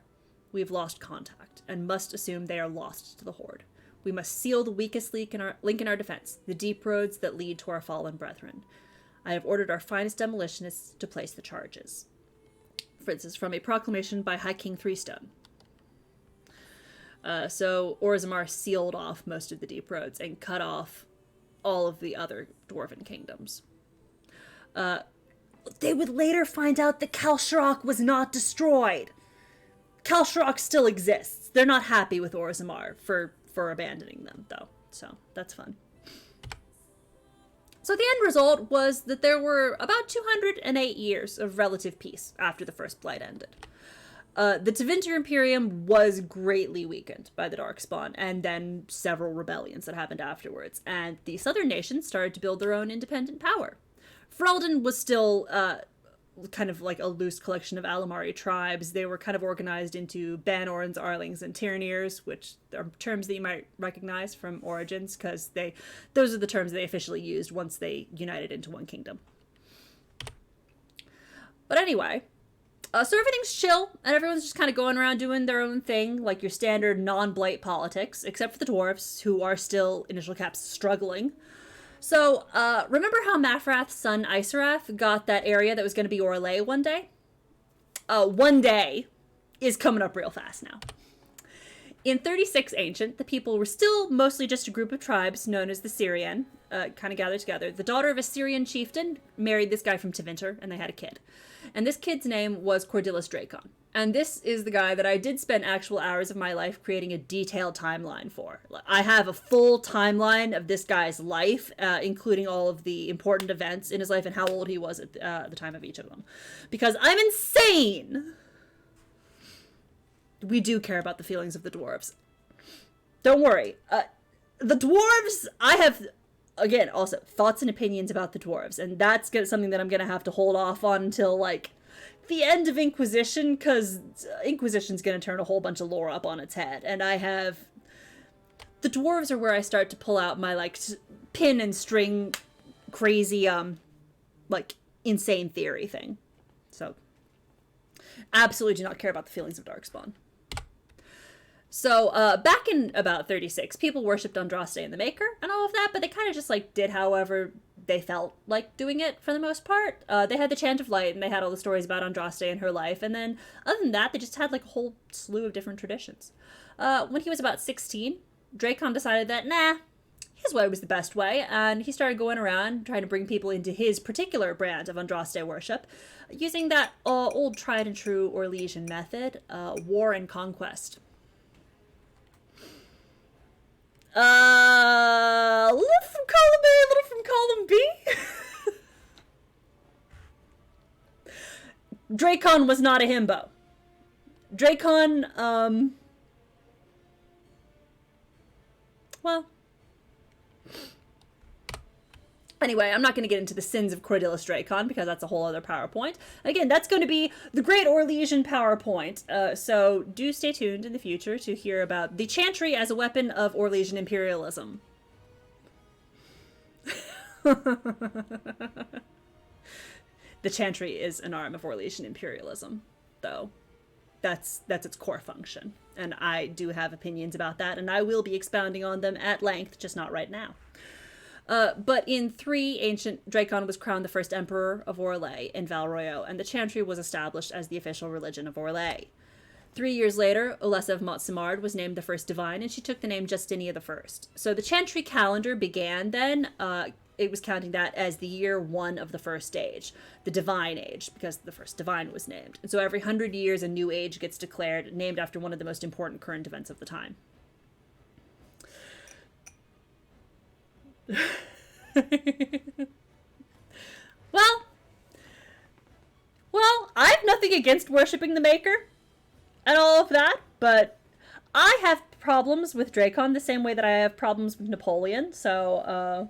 we have lost contact, and must assume they are lost to the Horde. We must seal the weakest link in our defense, the deep roads that lead to our fallen brethren. I have ordered our finest demolitionists to place the charges. For instance, from a proclamation by High King Threestone. So Orzammar sealed off most of the deep roads and cut off all of the other dwarven kingdoms. They would later find out that Kalsharok was not destroyed. Kalsharok still exists. They're not happy with Orzammar for abandoning them, though. So that's fun. So the end result was that there were about 208 years of relative peace after the First Blight ended. The Tevinter Imperium was greatly weakened by the Darkspawn, and then several rebellions that happened afterwards, and the southern nations started to build their own independent power. Ferelden was still kind of like a loose collection of Alamari tribes. They were kind of organized into Banorns, Arlings, and Tyranneers, which are terms that you might recognize from Origins, because those are the terms they officially used once they united into one kingdom. But anyway, so everything's chill, and everyone's just kind of going around doing their own thing, like your standard non-blight politics, except for the dwarves, who are still, initial caps, struggling. So, remember how Mafrath's son Isarath got that area that was going to be Orlais one day? One day is coming up real fast now. In 36 Ancient, the people were still mostly just a group of tribes known as the Syrian, kind of gathered together. The daughter of a Syrian chieftain married this guy from Tevinter, and they had a kid. And this kid's name was Cordelis Dracon. And this is the guy that I did spend actual hours of my life creating a detailed timeline for. I have a full timeline of this guy's life, including all of the important events in his life and how old he was at the time of each of them. Because I'm insane! We do care about the feelings of the dwarves. Don't worry. The dwarves, I have, again, also thoughts and opinions about the dwarves. And that's something that I'm going to have to hold off on until, like, the end of Inquisition, because Inquisition's going to turn a whole bunch of lore up on its head. And I have... The dwarves are where I start to pull out my, like, pin and string crazy, like, insane theory thing. So, absolutely do not care about the feelings of Darkspawn. So, back in about 36, people worshipped Andraste and the Maker and all of that, but they kind of just, like, did however they felt like doing it for the most part. They had the Chant of Light, and they had all the stories about Andraste and her life, and then, other than that, they just had, like, a whole slew of different traditions. When he was about 16, Dracon decided that, nah, his way was the best way, and he started going around trying to bring people into his particular brand of Andraste worship, using that old tried-and-true Orlesian method, war and conquest. A little from column A, a little from column B. Dracon was not a himbo. Dracon, well, anyway, I'm not going to get into the sins of Cordelis Dracon, because that's a whole other PowerPoint. Again, that's going to be the Great Orlesian PowerPoint, so do stay tuned in the future to hear about the Chantry as a weapon of Orlesian imperialism. The Chantry is an arm of Orlesian imperialism, though. That's its core function, and I do have opinions about that, and I will be expounding on them at length, just not right now. But in 3 Ancient, Dracon was crowned the first emperor of Orlais in Val Royeaux, and the Chantry was established as the official religion of Orlais. 3 years later, Olessa of Mont-Simard was named the first divine, and she took the name Justinia I. So the Chantry calendar began then. It was counting that as the year 1 of the first age, the divine age, because the first divine was named. And so every 100 years, a new age gets declared, named after one of the most important current events of the time. Well, I have nothing against worshipping the Maker and all of that, but I have problems with Dracon the same way that I have problems with Napoleon, so,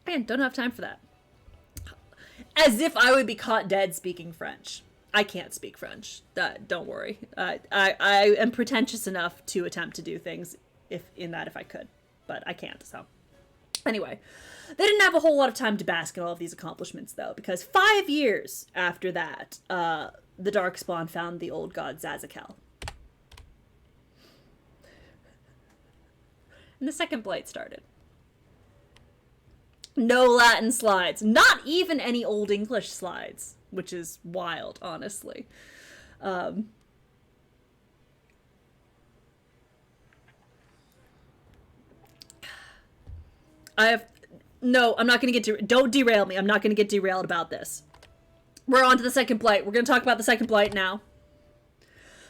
man, don't have time for that. As if I would be caught dead speaking French. I can't speak French. Don't worry. I am pretentious enough to attempt to do things if I could, but I can't, so. Anyway, they didn't have a whole lot of time to bask in all of these accomplishments, though, because 5 years after that, the Darkspawn found the old god Zazakel. And the second Blight started. No Latin slides. Not even any Old English slides, which is wild, honestly. No, I'm not going to get don't derail me. I'm not going to get derailed about this. We're on to the second Blight. We're going to talk about the second Blight now.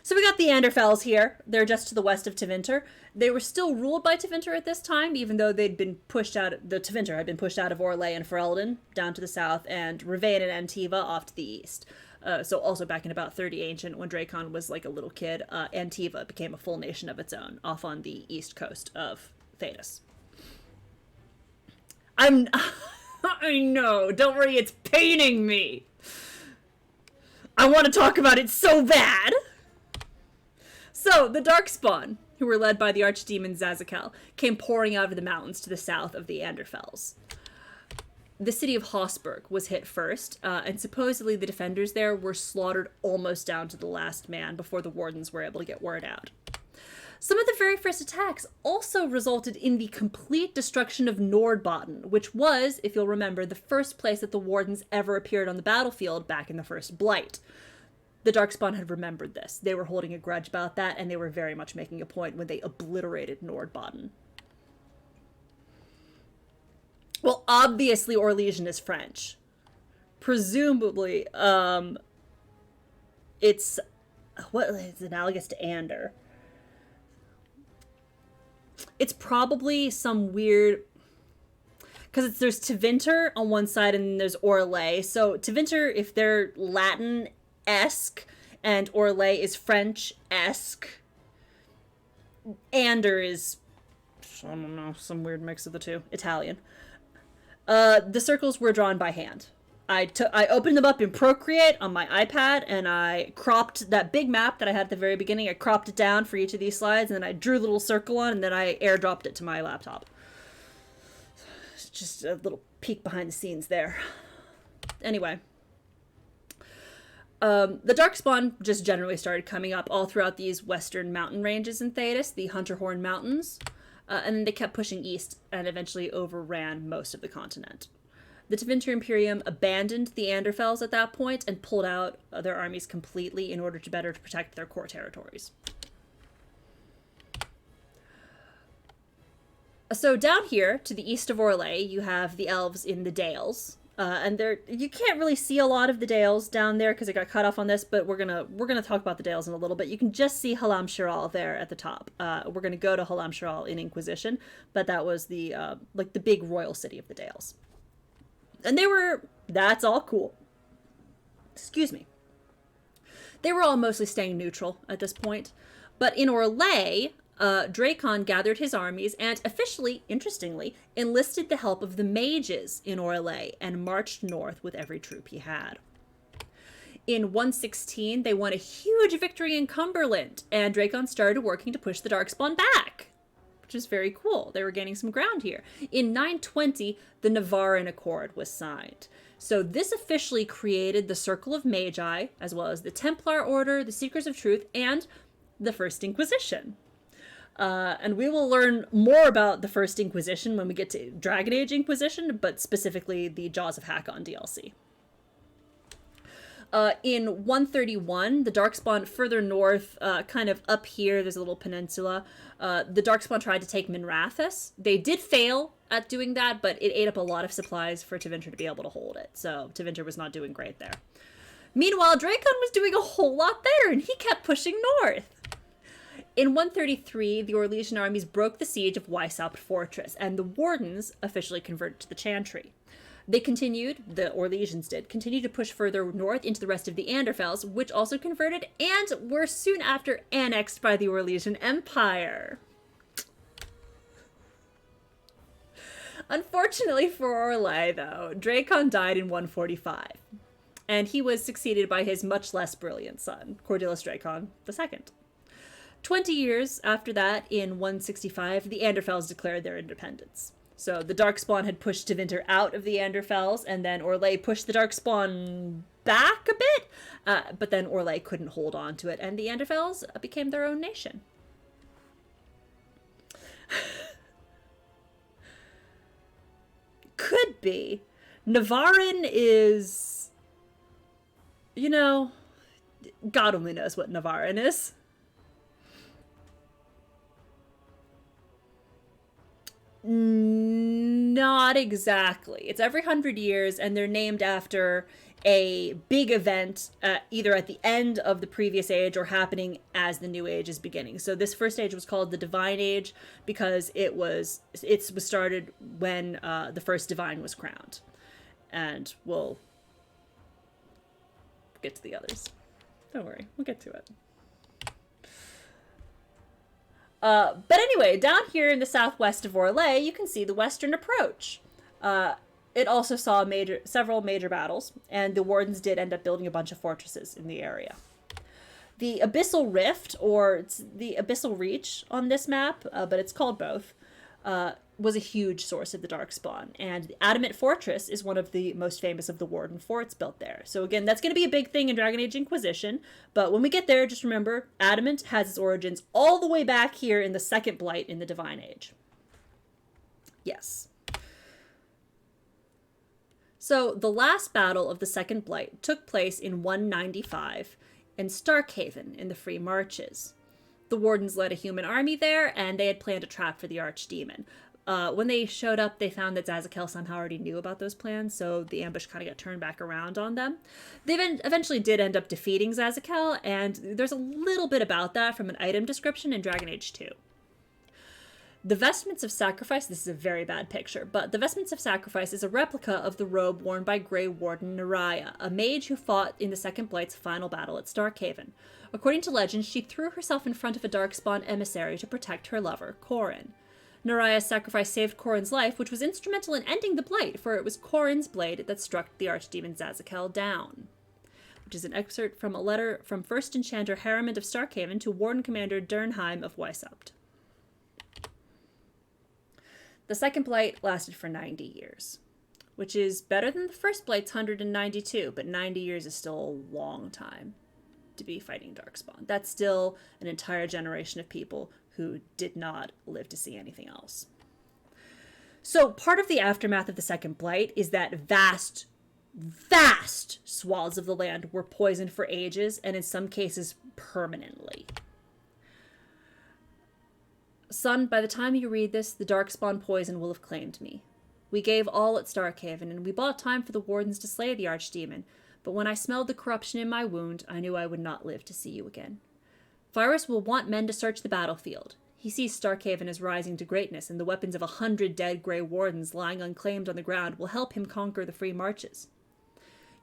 So we got the Anderfels here. They're just to the west of Tevinter. They were still ruled by Tevinter at this time, even though they'd been pushed out. The Tevinter had been pushed out of Orlais and Ferelden down to the south, and Rivain and Antiva off to the east. So also back in about 30 Ancient, when Dracon was like a little kid, Antiva became a full nation of its own, off on the east coast of Thedas. I know, don't worry, it's paining me. I want to talk about it so bad. So, the Darkspawn, who were led by the archdemon Zazakel, came pouring out of the mountains to the south of the Anderfels. The city of Hossberg was hit first, and supposedly the defenders there were slaughtered almost down to the last man before the wardens were able to get word out. Some of the very first attacks also resulted in the complete destruction of Nordbotten, which was, if you'll remember, the first place that the wardens ever appeared on the battlefield back in the first Blight. The Darkspawn had remembered this. They were holding a grudge about that, and they were very much making a point when they obliterated Nordbotten. Well, obviously Orlesian is French. Presumably, it's analogous to Ander. It's probably some weird, because there's Tevinter on one side and then there's Orlais. So Tevinter, if they're Latin-esque, and Orlais is French-esque, Ander is, I don't know, some weird mix of the two. Italian. The circles were drawn by hand. I opened them up in Procreate on my iPad, and I cropped that big map that I had at the very beginning. I cropped it down for each of these slides, and then I drew a little circle on, and then I airdropped it to my laptop. Just a little peek behind the scenes there. Anyway. The Darkspawn just generally started coming up all throughout these western mountain ranges in Thedas, the Hunterhorn Mountains, and then they kept pushing east and eventually overran most of the continent. The Tevinter Imperium abandoned the Anderfels at that point and pulled out their armies completely in order to better protect their core territories. So down here, to the east of Orlais, you have the elves in the Dales. And you can't really see a lot of the Dales down there because it got cut off on this, but we're gonna talk about the Dales in a little bit. You can just see Halam Shiral there at the top. We're gonna go to Halam Shiral in Inquisition, but that was the the big royal city of the Dales. And that's all cool. Excuse me. They were all mostly staying neutral at this point. But in Orlais, Dracon gathered his armies and officially, interestingly, enlisted the help of the mages in Orlais and marched north with every troop he had. In 116, they won a huge victory in Cumberland, and Dracon started working to push the Darkspawn back, which is very cool. They were gaining some ground here. In 920, the Navarin Accord was signed. So this officially created the Circle of Magi, as well as the Templar Order, the Seekers of Truth, and the First Inquisition. And we will learn more about the First Inquisition when we get to Dragon Age Inquisition, but specifically the Jaws of Hakon DLC. In 131, the Darkspawn further north, kind of up here, there's a little peninsula, the Darkspawn tried to take Minrathous. They did fail at doing that, but it ate up a lot of supplies for Tevinter to be able to hold it, so Tevinter was not doing great there. Meanwhile, Dracon was doing a whole lot better, and he kept pushing north. In 133, the Orlesian armies broke the siege of Weishaupt Fortress, and the Wardens officially converted to the Chantry. They continued, the Orlesians did, continued to push further north into the rest of the Anderfels, which also converted and were soon after annexed by the Orlesian Empire. Unfortunately for Orlais, though, Dracon died in 145, and he was succeeded by his much less brilliant son, Cordillus Dracon II. 20 years after that, in 165, the Anderfels declared their independence. So the Darkspawn had pushed Tevinter out of the Anderfels, and then Orlais pushed the Darkspawn back a bit, but then Orlais couldn't hold on to it, and the Anderfels became their own nation. Could be. Navarin is, God only knows what Navarin is. Not exactly. It's every 100 years, and they're named after a big event either at the end of the previous age or happening as the new age is beginning. So this first age was called the Divine Age because it was started when the first divine was crowned. And we'll get to the others. Don't worry, we'll get to it. But anyway, down here in the southwest of Orlais, you can see the Western Approach. It also saw several major battles, and the Wardens did end up building a bunch of fortresses in the area. The Abyssal Rift, or it's the Abyssal Reach on this map, but it's called both, was a huge source of the Darkspawn, and the Adamant Fortress is one of the most famous of the Warden forts built there. So again, that's going to be a big thing in Dragon Age Inquisition, but when we get there, just remember, Adamant has its origins all the way back here in the second Blight in the Divine Age. Yes. So the last battle of the second Blight took place in 195 in Starkhaven in the Free Marches. The Wardens led a human army there, and they had planned a trap for the Archdemon. When they showed up, they found that Zazakel somehow already knew about those plans, so the ambush kind of got turned back around on them. They eventually did end up defeating Zazakel, and there's a little bit about that from an item description in Dragon Age 2. The Vestments of Sacrifice, this is a very bad picture, but the Vestments of Sacrifice is a replica of the robe worn by Grey Warden Naraya, a mage who fought in the Second Blight's final battle at Starkhaven. According to legend, she threw herself in front of a Darkspawn emissary to protect her lover, Corrin. Naraya's sacrifice saved Corrin's life, which was instrumental in ending the Blight, for it was Corrin's blade that struck the Archdemon Zazakel down. Which is an excerpt from a letter from First Enchanter Harriman of Starkhaven to Warden Commander Dernheim of Weishaupt. The second Blight lasted for 90 years, which is better than the first Blight's 192, but 90 years is still a long time to be fighting Darkspawn. That's still an entire generation of people who did not live to see anything else. So part of the aftermath of the second Blight is that vast swaths of the land were poisoned for ages, and in some cases permanently. Son, by the time you read this, the Darkspawn poison will have claimed me. We gave all at Starkhaven, and we bought time for the Wardens to slay the Archdemon, but when I smelled the corruption in my wound, I knew I would not live to see you again. Virus will want men to search the battlefield. He sees Starkhaven as rising to greatness, and the weapons of 100 dead Grey Wardens lying unclaimed on the ground will help him conquer the Free Marches.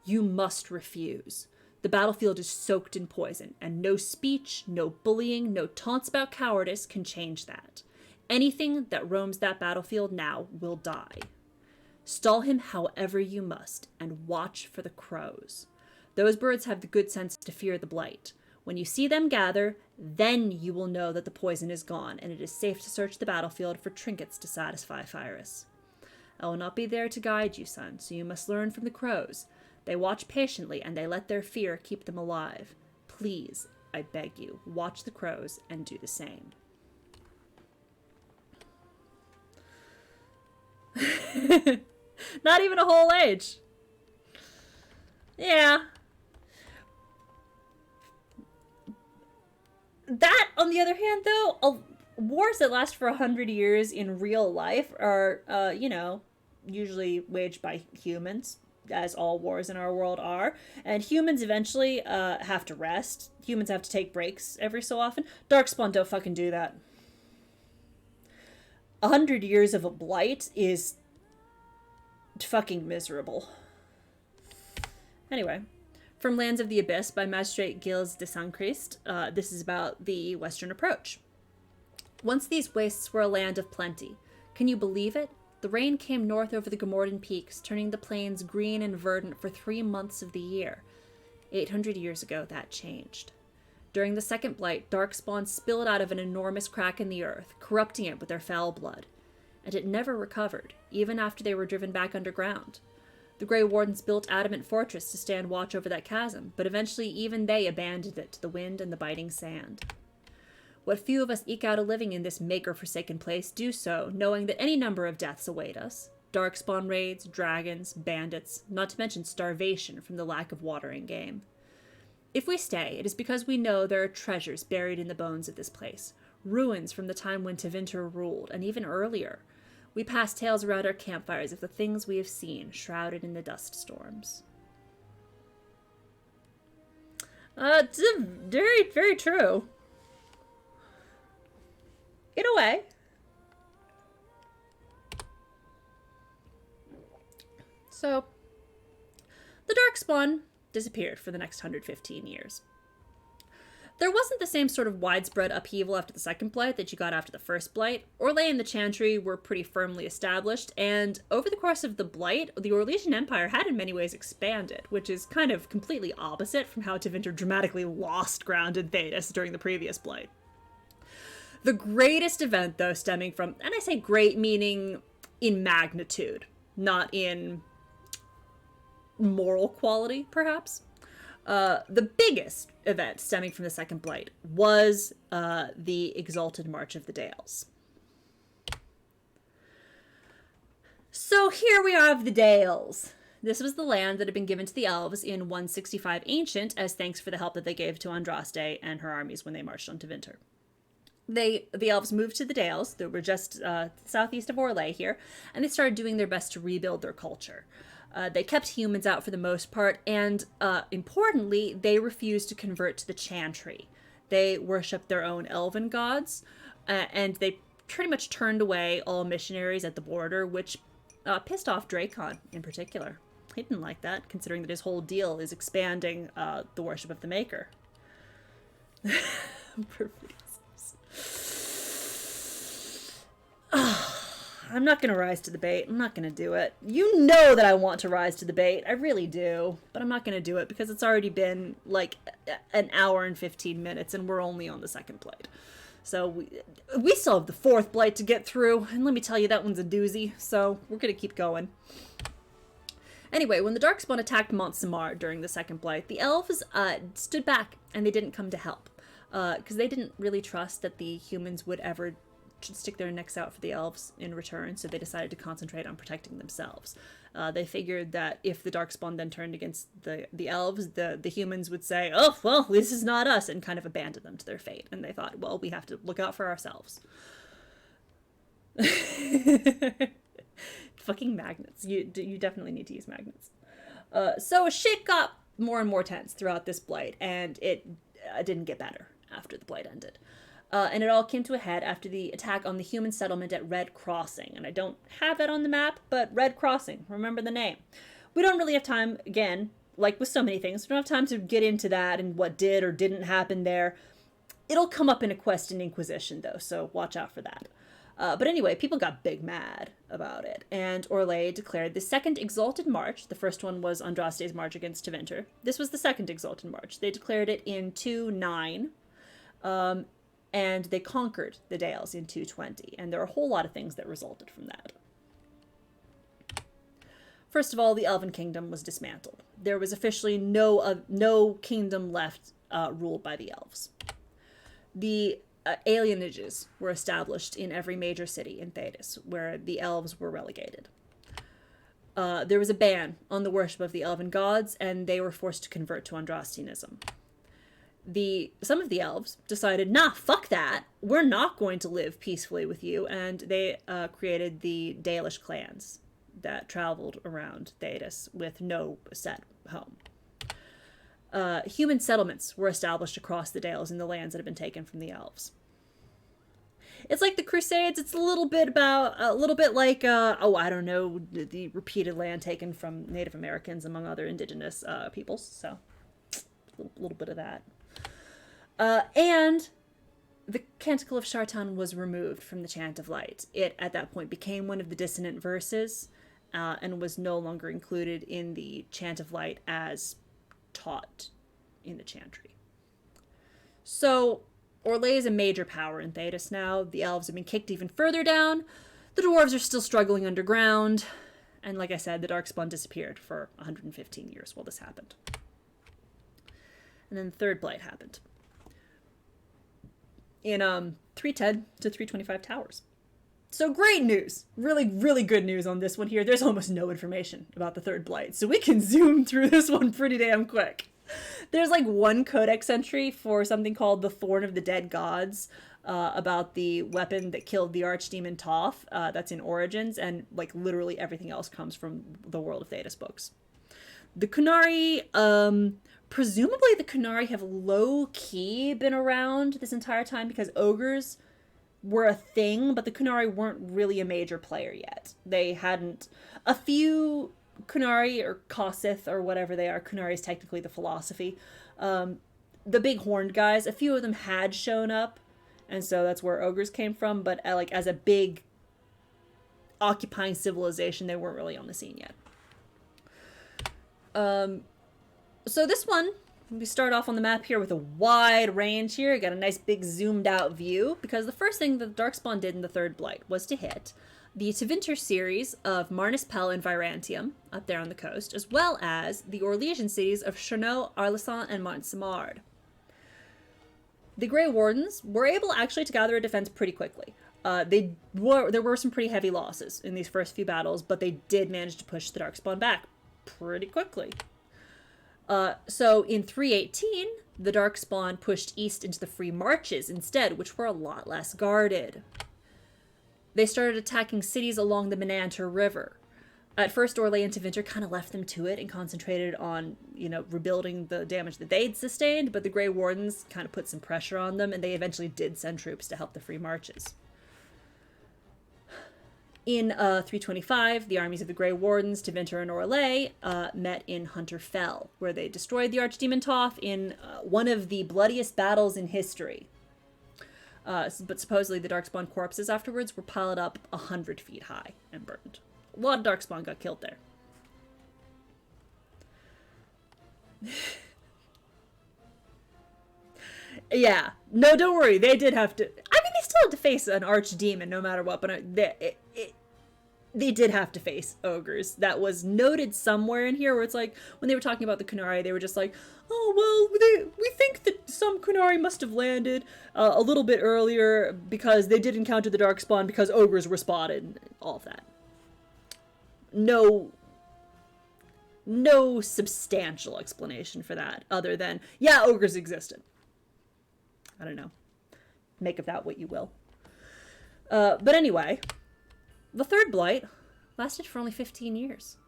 You must refuse. The battlefield is soaked in poison, and no speech, no bullying, no taunts about cowardice can change that. Anything that roams that battlefield now will die. Stall him however you must, and watch for the crows. Those birds have the good sense to fear the Blight. When you see them gather, then you will know that the poison is gone, and it is safe to search the battlefield for trinkets to satisfy Phyrus. I will not be there to guide you, son, so you must learn from the crows. They watch patiently, and they let their fear keep them alive. Please, I beg you, watch the crows and do the same. Not even a whole age. Yeah. That, on the other hand, though, wars that last for 100 years in real life are, usually waged by humans, as all wars in our world are. And humans eventually have to rest. Humans have to take breaks every so often. Darkspawn don't fucking do that. 100 years of a Blight is fucking miserable. Anyway. From Lands of the Abyss by Magistrate Gilles de Saint-Christ, this is about the Western Approach. Once these wastes were a land of plenty. Can you believe it? The rain came north over the Gomorrhan peaks, turning the plains green and verdant for 3 months of the year. 800 years ago, that changed. During the Second Blight, Darkspawn spilled out of an enormous crack in the earth, corrupting it with their foul blood. And it never recovered, even after they were driven back underground. The Grey Wardens built Adamant Fortress to stand watch over that chasm, but eventually even they abandoned it to the wind and the biting sand. What few of us eke out a living in this maker-forsaken place do so, knowing that any number of deaths await us. Darkspawn raids, dragons, bandits, not to mention starvation from the lack of watering game. If we stay, it is because we know there are treasures buried in the bones of this place, ruins from the time when Tevinter ruled, and even earlier. We pass tales around our campfires of the things we have seen, shrouded in the dust storms. It's very, very true. In a way. So, the Darkspawn disappeared for the next 115 years. There wasn't the same sort of widespread upheaval after the second Blight that you got after the first Blight. Orlais and the Chantry were pretty firmly established, and over the course of the Blight, the Orlesian Empire had in many ways expanded, which is kind of completely opposite from how Tevinter dramatically lost ground in Thedas during the previous Blight. The greatest event, though, stemming from, and I say great meaning in magnitude, not in moral quality, perhaps. The biggest event stemming from the Second Blight was the Exalted March of the Dales. So here we have the Dales. This was the land that had been given to the elves in 165 Ancient as thanks for the help that they gave to Andraste and her armies when they marched on Tevinter. The elves moved to the Dales, that were just southeast of Orlais here, and they started doing their best to rebuild their culture. They kept humans out for the most part, and importantly, they refused to convert to the Chantry. They worshipped their own elven gods, and they pretty much turned away all missionaries at the border, which pissed off Dracon in particular. He didn't like that, considering that his whole deal is expanding the worship of the Maker. I'm not going to rise to the bait. I'm not going to do it. You know that I want to rise to the bait. I really do. But I'm not going to do it because it's already been like an hour and 15 minutes and we're only on the second Blight. So we still have the fourth Blight to get through. And let me tell you, that one's a doozy. So we're going to keep going. Anyway, when the Darkspawn attacked Mont Samar during the second Blight, the elves stood back and they didn't come to help. Because they didn't really trust that the humans would ever stick their necks out for the elves in return, so they decided to concentrate on protecting themselves. They figured that if the Darkspawn then turned against the elves, the humans would say, oh, well, this is not us, and kind of abandon them to their fate. And they thought, well, we have to look out for ourselves. Fucking magnets. You definitely need to use magnets. So shit got more and more tense throughout this Blight, and it didn't get better after the Blight ended. And it all came to a head after the attack on the human settlement at Red Crossing. And I don't have it on the map, but Red Crossing, remember the name. We don't really have time, again, like with so many things, we don't have time to get into that and what did or didn't happen there. It'll come up in a quest in Inquisition, though, so watch out for that. But anyway, people got big mad about it, and Orlais declared the second Exalted March. The first one was Andraste's march against Tevinter. This was the second Exalted March. They declared it in 2.9. And they conquered the Dales in 220, and there are a whole lot of things that resulted from that. First of all, the Elven Kingdom was dismantled. There was officially no kingdom left ruled by the elves. The alienages were established in every major city in Thedas, where the elves were relegated. There was a ban on the worship of the elven gods, and they were forced to convert to Andrastianism. Some of the elves decided, nah, fuck that. We're not going to live peacefully with you. And they created the Dalish clans that traveled around Thedas with no set home. Human settlements were established across the Dales in the lands that had been taken from the elves. It's like the Crusades. It's a little bit like, the repeated land taken from Native Americans, among other indigenous peoples. So, a little bit of that. And the Canticle of Shartan was removed from the Chant of Light. It, at that point, became one of the dissonant verses, and was no longer included in the Chant of Light as taught in the Chantry. So, Orlais is a major power in Thedas now. The elves have been kicked even further down. The dwarves are still struggling underground. And like I said, the Darkspawn disappeared for 115 years while this happened. And then the third Blight happened. In 310 to 325 towers. So great news. Really, really good news on this one here. There's almost no information about the third Blight, so we can zoom through this one pretty damn quick. There's like one codex entry for something called the Thorn of the Dead Gods, about the weapon that killed the Archdemon Toph, that's in Origins, and like literally everything else comes from the World of Thedas books. The Kunari presumably the Kunari have low-key been around this entire time because ogres were a thing, but the Kunari weren't really a major player yet. They hadn't... A few Kunari, or Kossith, or whatever they are, Kunari is technically the philosophy, the big horned guys, a few of them had shown up, and so that's where ogres came from, but like as a big occupying civilization, they weren't really on the scene yet. So this one, we start off on the map here with a wide range here. Got a nice big zoomed out view, because the first thing that Darkspawn did in the third Blight was to hit the Tevinter series of Marnispel and Virantium, up there on the coast, as well as the Orlesian cities of Cherneau, Arlesan, and Montsamard. The Grey Wardens were able actually to gather a defense pretty quickly. There were some pretty heavy losses in these first few battles, but they did manage to push the Darkspawn back pretty quickly. So in 318, the Darkspawn pushed east into the Free Marches instead, which were a lot less guarded. They started attacking cities along the Menanter River. At first, Orlais and Tevinter kind of left them to it and concentrated on, rebuilding the damage that they'd sustained, but the Grey Wardens kind of put some pressure on them, and they eventually did send troops to help the Free Marches. In 325, the armies of the Grey Wardens, Tevinter and Orlais, met in Hunter Fell, where they destroyed the Archdemon Toff in one of the bloodiest battles in history. But supposedly the Darkspawn corpses afterwards were piled up 100 feet high and burned. A lot of Darkspawn got killed there. Yeah. No, don't worry. They did have to... I mean, they still had to face an archdemon no matter what, but they did have to face ogres. That was noted somewhere in here where it's like, when they were talking about the Kunari, they were just like, oh, well, we think that some Kunari must have landed a little bit earlier because they did encounter the Darkspawn because ogres were spotted and all of that. No substantial explanation for that other than, yeah, ogres existed. I don't know. Make of that what you will. But anyway, the third Blight lasted for only 15 years.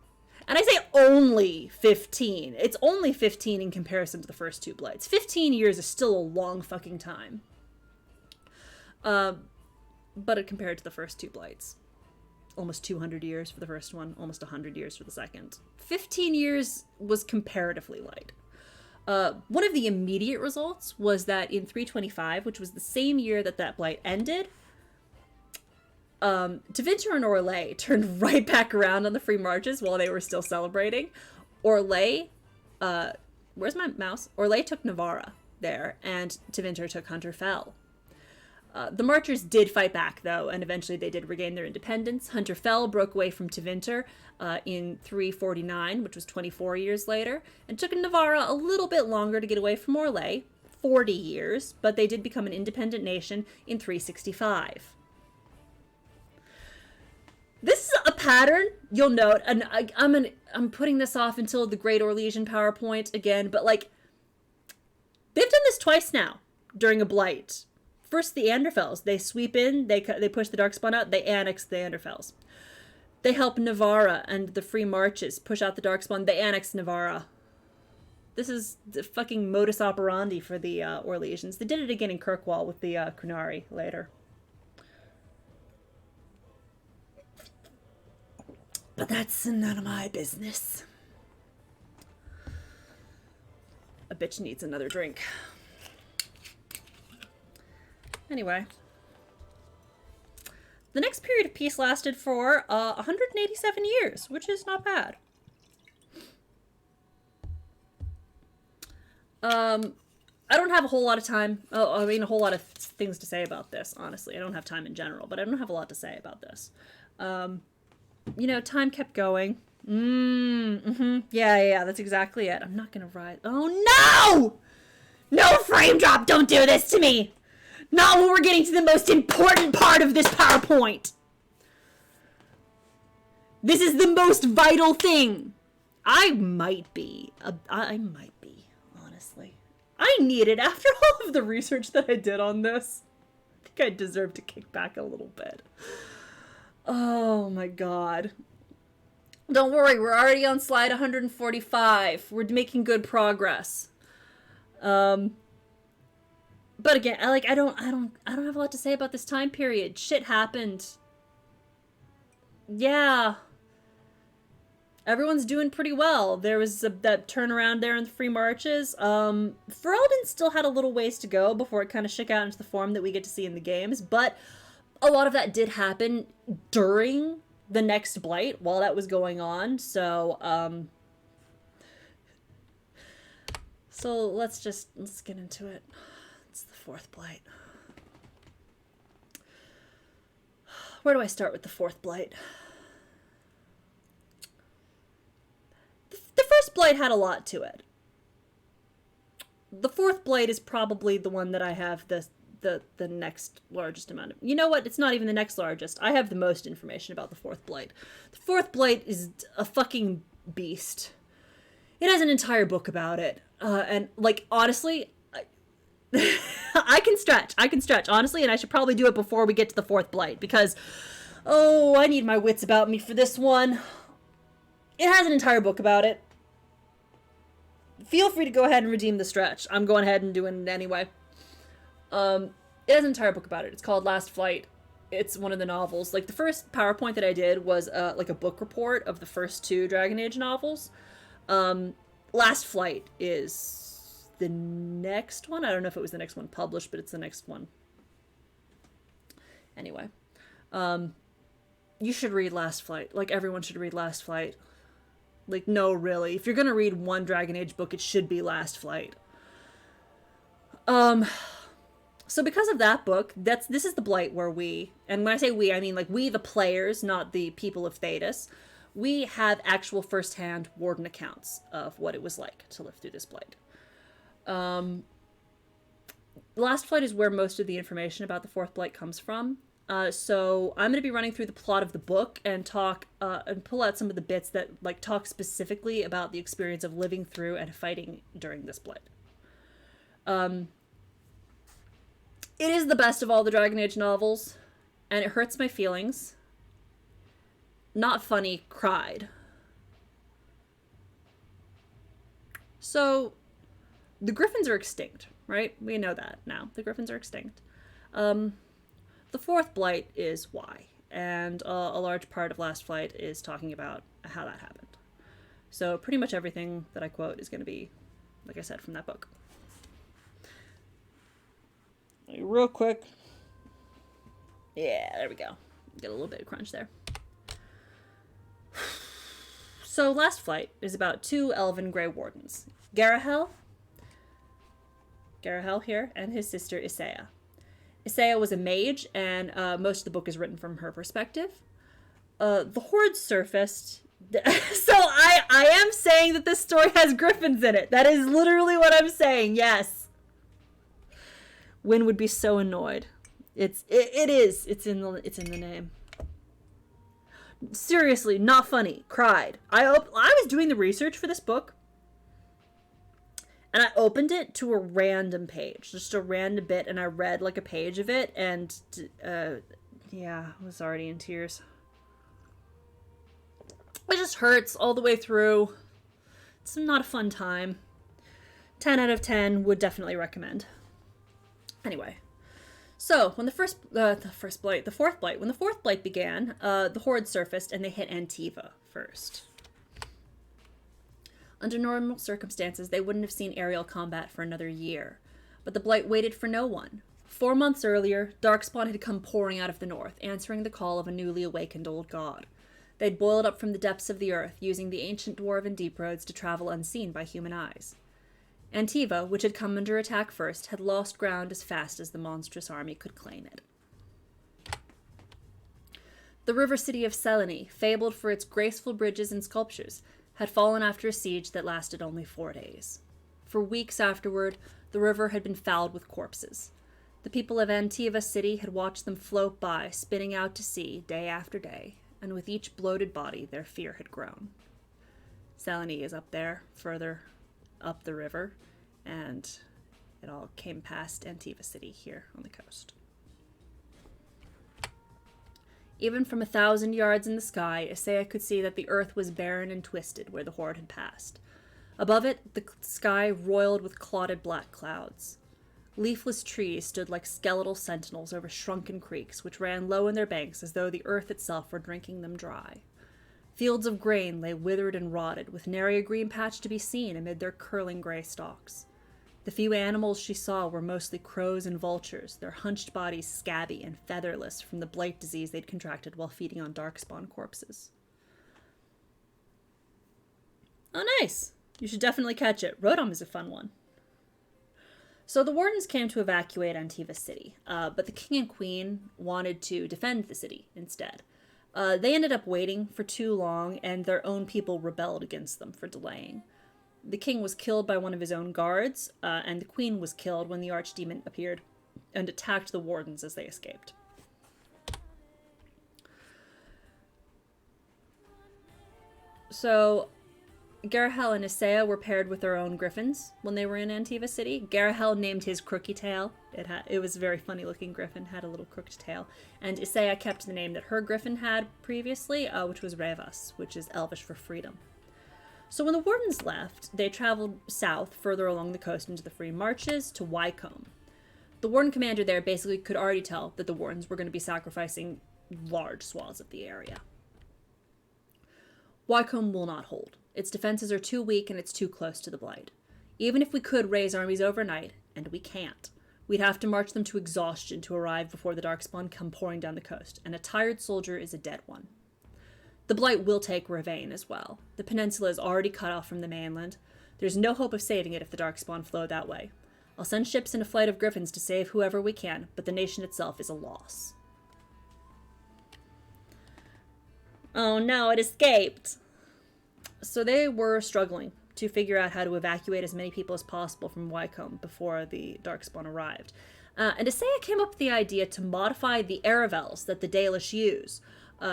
And I say only 15. It's only 15 in comparison to the first two Blights. 15 years is still a long fucking time. But compared to the first two Blights. Almost 200 years for the first one, almost 100 years for the second. 15 years was comparatively light. One of the immediate results was that in 325, which was the same year that that Blight ended, Tevinter and Orlais turned right back around on the Free Marches while they were still celebrating. Orlais, where's my mouse? Orlais took Navarra there, and Tevinter took Hunter Fell. The Marchers did fight back, though, and eventually they did regain their independence. Hunter Fell broke away from Tevinter in 349, which was 24 years later, and took Navarra a little bit longer to get away from Orlais, 40 years, but they did become an independent nation in 365. This is a pattern you'll note, and I'm putting this off until the Great Orlesian PowerPoint again, but like, they've done this twice now during a Blight. First, the Anderfels. They sweep in, they push the Darkspawn out, they annex the Anderfels. They help Navarra and the Free Marches push out the Darkspawn, they annex Navarra. This is the fucking modus operandi for the Orlesians. They did it again in Kirkwall with the Kunari later. But that's none of my business. A bitch needs another drink. Anyway. The next period of peace lasted for 187 years, which is not bad. I don't have a whole lot of time. I mean, a whole lot of things to say about this, honestly. I don't have time in general, but I don't have a lot to say about this. Time kept going. Yeah, that's exactly it. I'm not gonna write. Oh, no! No frame drop! Don't do this to me! Not when we're getting to the most important part of this PowerPoint! This is the most vital thing! I might be, honestly. I need it after all of the research that I did on this. I think I deserve to kick back a little bit. Oh my god. Don't worry, we're already on slide 145. We're making good progress. But again, I don't have a lot to say about this time period. Shit happened. Yeah. Everyone's doing pretty well. There was that turnaround there in the Free Marches. Ferelden still had a little ways to go before it kind of shook out into the form that we get to see in the games, but a lot of that did happen during the next Blight while that was going on. So let's get into it. It's the fourth Blight. Where do I start with the fourth Blight? The first Blight had a lot to it. The fourth Blight is probably the one that I have the next largest amount of. You know what? It's not even the next largest. I have the most information about the fourth Blight. The fourth Blight is a fucking beast. It has an entire book about it. And, like, honestly, I can stretch, honestly, and I should probably do it before we get to the fourth Blight, because, I need my wits about me for this one. It has an entire book about it. Feel free to go ahead and redeem the stretch. I'm going ahead and doing it anyway. It has an entire book about it. It's called Last Flight. It's one of the novels. Like, the first PowerPoint that I did was, like, a book report of the first two Dragon Age novels. Last Flight is the next one. I don't know if it was the next one published, but it's the next one. Anyway. You should read Last Flight. Like, everyone should read Last Flight. Like, no, really. If you're gonna read one Dragon Age book, it should be Last Flight. So because of that book, this is the Blight where we, and when I say we, I mean, like, we the players, not the people of Thedas, we have actual first-hand Warden accounts of what it was like to live through this Blight. Last Flight is where most of the information about the fourth Blight comes from. So I'm going to be running through the plot of the book and talk and pull out some of the bits that, like, talk specifically about the experience of living through and fighting during this Blight. It is the best of all the Dragon Age novels, and it hurts my feelings. Not funny, cried. So, the Griffins are extinct, right? We know that now. The Griffins are extinct. The fourth Blight is why, and a large part of Last Flight is talking about how that happened. So pretty much everything that I quote is going to be, like I said, from that book. Real quick. Yeah, there we go. Get a little bit of crunch there. So Last Flight is about two elven Grey Wardens. Garahel here, and his sister Isaiah. Isaiah was a mage, and most of the book is written from her perspective. The Horde surfaced. So I am saying that this story has griffins in it. That is literally what I'm saying. Yes. Wynn would be so annoyed. It is. It's in the name. Seriously, not funny. Cried. I was doing the research for this book, and I opened it to a random page, just a random bit, and I read like a page of it, and yeah, I was already in tears. It just hurts all the way through. It's not a fun time. 10 out of 10 would definitely recommend. Anyway, so when the fourth Blight began, the Horde surfaced and they hit Antiva first. Under normal circumstances, they wouldn't have seen aerial combat for another year, but the Blight waited for no one. 4 months earlier, Darkspawn had come pouring out of the north, answering the call of a newly awakened old god. They'd boiled up from the depths of the earth, using the ancient dwarven deep roads to travel unseen by human eyes. Antiva, which had come under attack first, had lost ground as fast as the monstrous army could claim it. The river city of Selene, fabled for its graceful bridges and sculptures, had fallen after a siege that lasted only 4 days. For weeks afterward, the river had been fouled with corpses. The people of Antiva City had watched them float by, spinning out to sea day after day, and with each bloated body, their fear had grown. Selene is up there, further up the river, and it all came past Antiva City here on the coast. Even from 1,000 yards in the sky, Isaiah could see that the earth was barren and twisted where the Horde had passed. Above it, the sky roiled with clotted black clouds. Leafless trees stood like skeletal sentinels over shrunken creeks, which ran low in their banks as though the earth itself were drinking them dry. Fields of grain lay withered and rotted, with nary a green patch to be seen amid their curling gray stalks. The few animals she saw were mostly crows and vultures, their hunched bodies scabby and featherless from the blight disease they'd contracted while feeding on darkspawn corpses. Oh, nice! You should definitely catch it. Rodom is a fun one. So the Wardens came to evacuate Antiva City, but the king and queen wanted to defend the city instead. They ended up waiting for too long, and their own people rebelled against them for delaying. The king was killed by one of his own guards, and the queen was killed when the archdemon appeared and attacked the Wardens as they escaped. So Garahel and Isaiah were paired with their own griffins when they were in Antiva City. Garahel named his crooky tail. It was a very funny looking griffin, had a little crooked tail. And Isaiah kept the name that her griffin had previously, which was Revas, which is Elvish for freedom. So when the Wardens left, they traveled south further along the coast into the Free Marches to Wycombe. The Warden commander there basically could already tell that the Wardens were going to be sacrificing large swaths of the area. Wycombe will not hold. Its defenses are too weak and it's too close to the Blight. Even if we could raise armies overnight, and we can't, we'd have to march them to exhaustion to arrive before the Darkspawn come pouring down the coast, and a tired soldier is a dead one. The Blight will take Ravain as well. The peninsula is already cut off from the mainland. There's no hope of saving it if the Darkspawn flow that way. I'll send ships and a flight of griffins to save whoever we can, but the nation itself is a loss. Oh no, it escaped! So they were struggling to figure out how to evacuate as many people as possible from Wycombe before the Darkspawn arrived. And Isaiah came up with the idea to modify the Aravels that the Dalish use,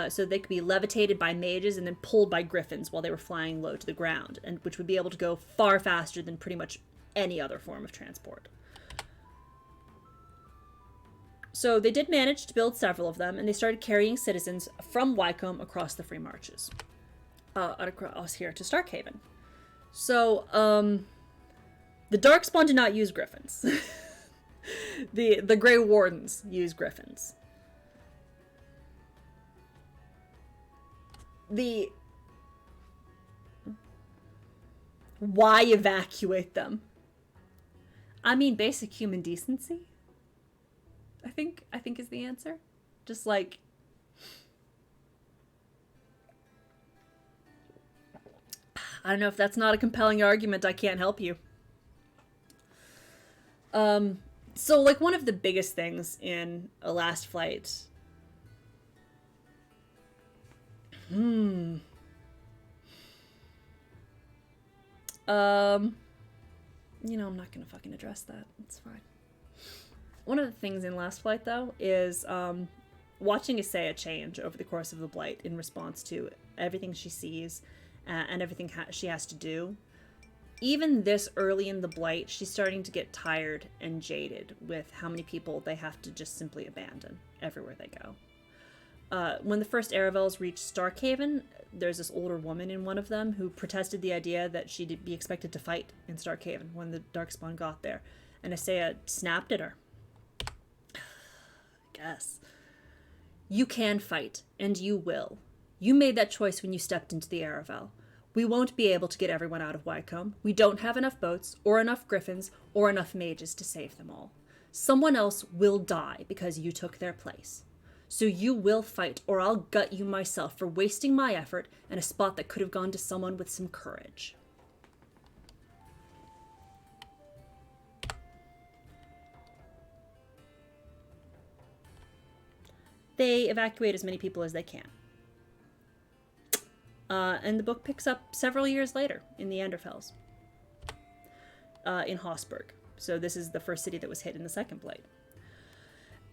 so they could be levitated by mages and then pulled by griffins while they were flying low to the ground, and which would be able to go far faster than pretty much any other form of transport. So they did manage to build several of them, and they started carrying citizens from Wycombe across the Free Marches. Across here to Starkhaven. So, the Darkspawn did not use griffins. the Grey Wardens use griffins. Why evacuate them? I mean, basic human decency. I think is the answer. Just like, I don't know, if that's not a compelling argument, I can't help you. So like one of the biggest things in A Last Flight. You know, I'm not gonna fucking address that. It's fine. One of the things in Last Flight, though, is watching Isaiah change over the course of the Blight in response to everything she sees and everything she has to do. Even this early in the Blight, she's starting to get tired and jaded with how many people they have to just simply abandon everywhere they go. When the first Aravels reached Starkhaven, there's this older woman in one of them who protested the idea that she'd be expected to fight in Starkhaven when the Darkspawn got there, and Isaiah snapped at her. Guess. You can fight, and you will. You made that choice when you stepped into the Aravel. We won't be able to get everyone out of Wycombe. We don't have enough boats, or enough griffins, or enough mages to save them all. Someone else will die because you took their place. So you will fight, or I'll gut you myself for wasting my effort and a spot that could have gone to someone with some courage. They evacuate as many people as they can. And the book picks up several years later in the Anderfells, in Haussburg. So this is the first city that was hit in the Second Blight.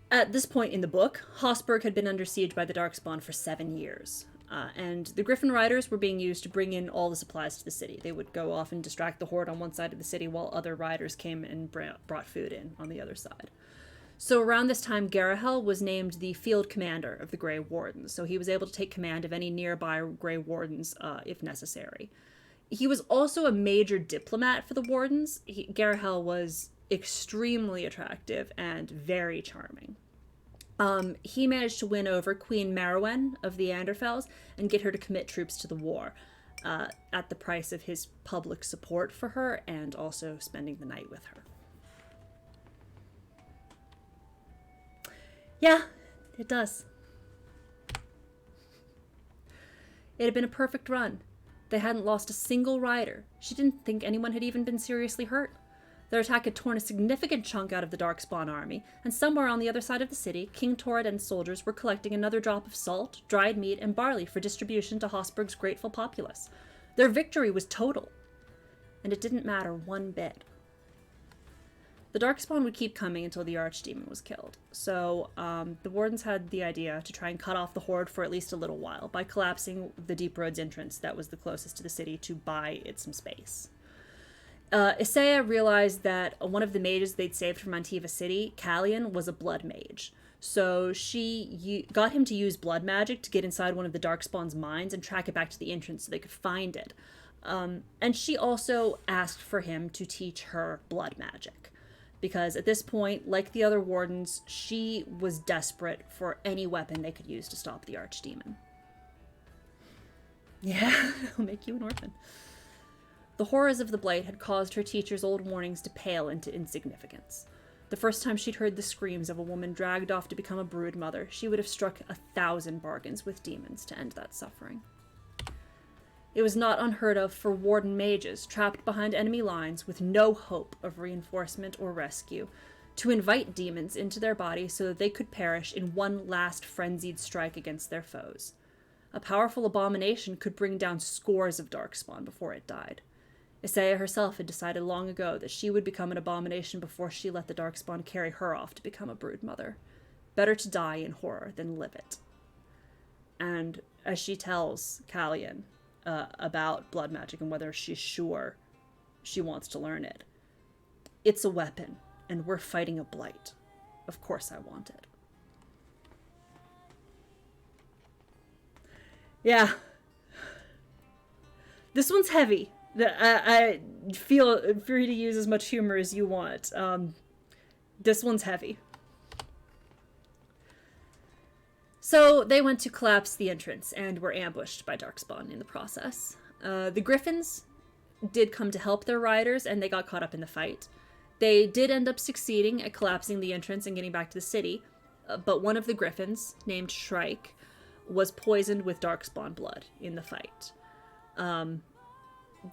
At this point in the book, Haussburg had been under siege by the Darkspawn for 7 years. And the Griffin Riders were being used to bring in all the supplies to the city. They would go off and distract the Horde on one side of the city while other riders came and brought food in on the other side. So around this time, Garahel was named the field commander of the Grey Wardens, so he was able to take command of any nearby Grey Wardens if necessary. He was also a major diplomat for the Wardens. Garahel was extremely attractive and very charming. He managed to win over Queen Merwen of the Anderfels and get her to commit troops to the war, at the price of his public support for her and also spending the night with her. Yeah, it does. It had been a perfect run. They hadn't lost a single rider. She didn't think anyone had even been seriously hurt. Their attack had torn a significant chunk out of the Darkspawn army, and somewhere on the other side of the city, King Torrid's soldiers were collecting another drop of salt, dried meat, and barley for distribution to Hosburg's grateful populace. Their victory was total, and it didn't matter one bit. The Darkspawn would keep coming until the Archdemon was killed, so the Wardens had the idea to try and cut off the Horde for at least a little while by collapsing the Deep Roads entrance that was the closest to the city to buy it some space. Isaiah realized that one of the mages they'd saved from Antiva City, Callian, was a blood mage. So she got him to use blood magic to get inside one of the Darkspawn's minds and track it back to the entrance so they could find it. And she also asked for him to teach her blood magic. Because at this point, like the other Wardens, she was desperate for any weapon they could use to stop the Archdemon. Yeah, it'll make you an orphan. The horrors of the Blight had caused her teacher's old warnings to pale into insignificance. The first time she'd heard the screams of a woman dragged off to become a brood mother, she would have struck 1,000 bargains with demons to end that suffering. It was not unheard of for warden mages trapped behind enemy lines with no hope of reinforcement or rescue to invite demons into their bodies so that they could perish in one last frenzied strike against their foes. A powerful abomination could bring down scores of Darkspawn before it died. Isaiah herself had decided long ago that she would become an abomination before she let the Darkspawn carry her off to become a brood mother. Better to die in horror than live it. And as she tells Callian about blood magic and whether she's sure she wants to learn it, it's a weapon, and we're fighting a blight. Of course I want it. Yeah. This one's heavy. I feel free to use as much humor as you want. This one's heavy. So they went to collapse the entrance and were ambushed by Darkspawn in the process. The Griffins did come to help their riders, and they got caught up in the fight. They did end up succeeding at collapsing the entrance and getting back to the city, but one of the Griffins, named Shrike, was poisoned with Darkspawn blood in the fight.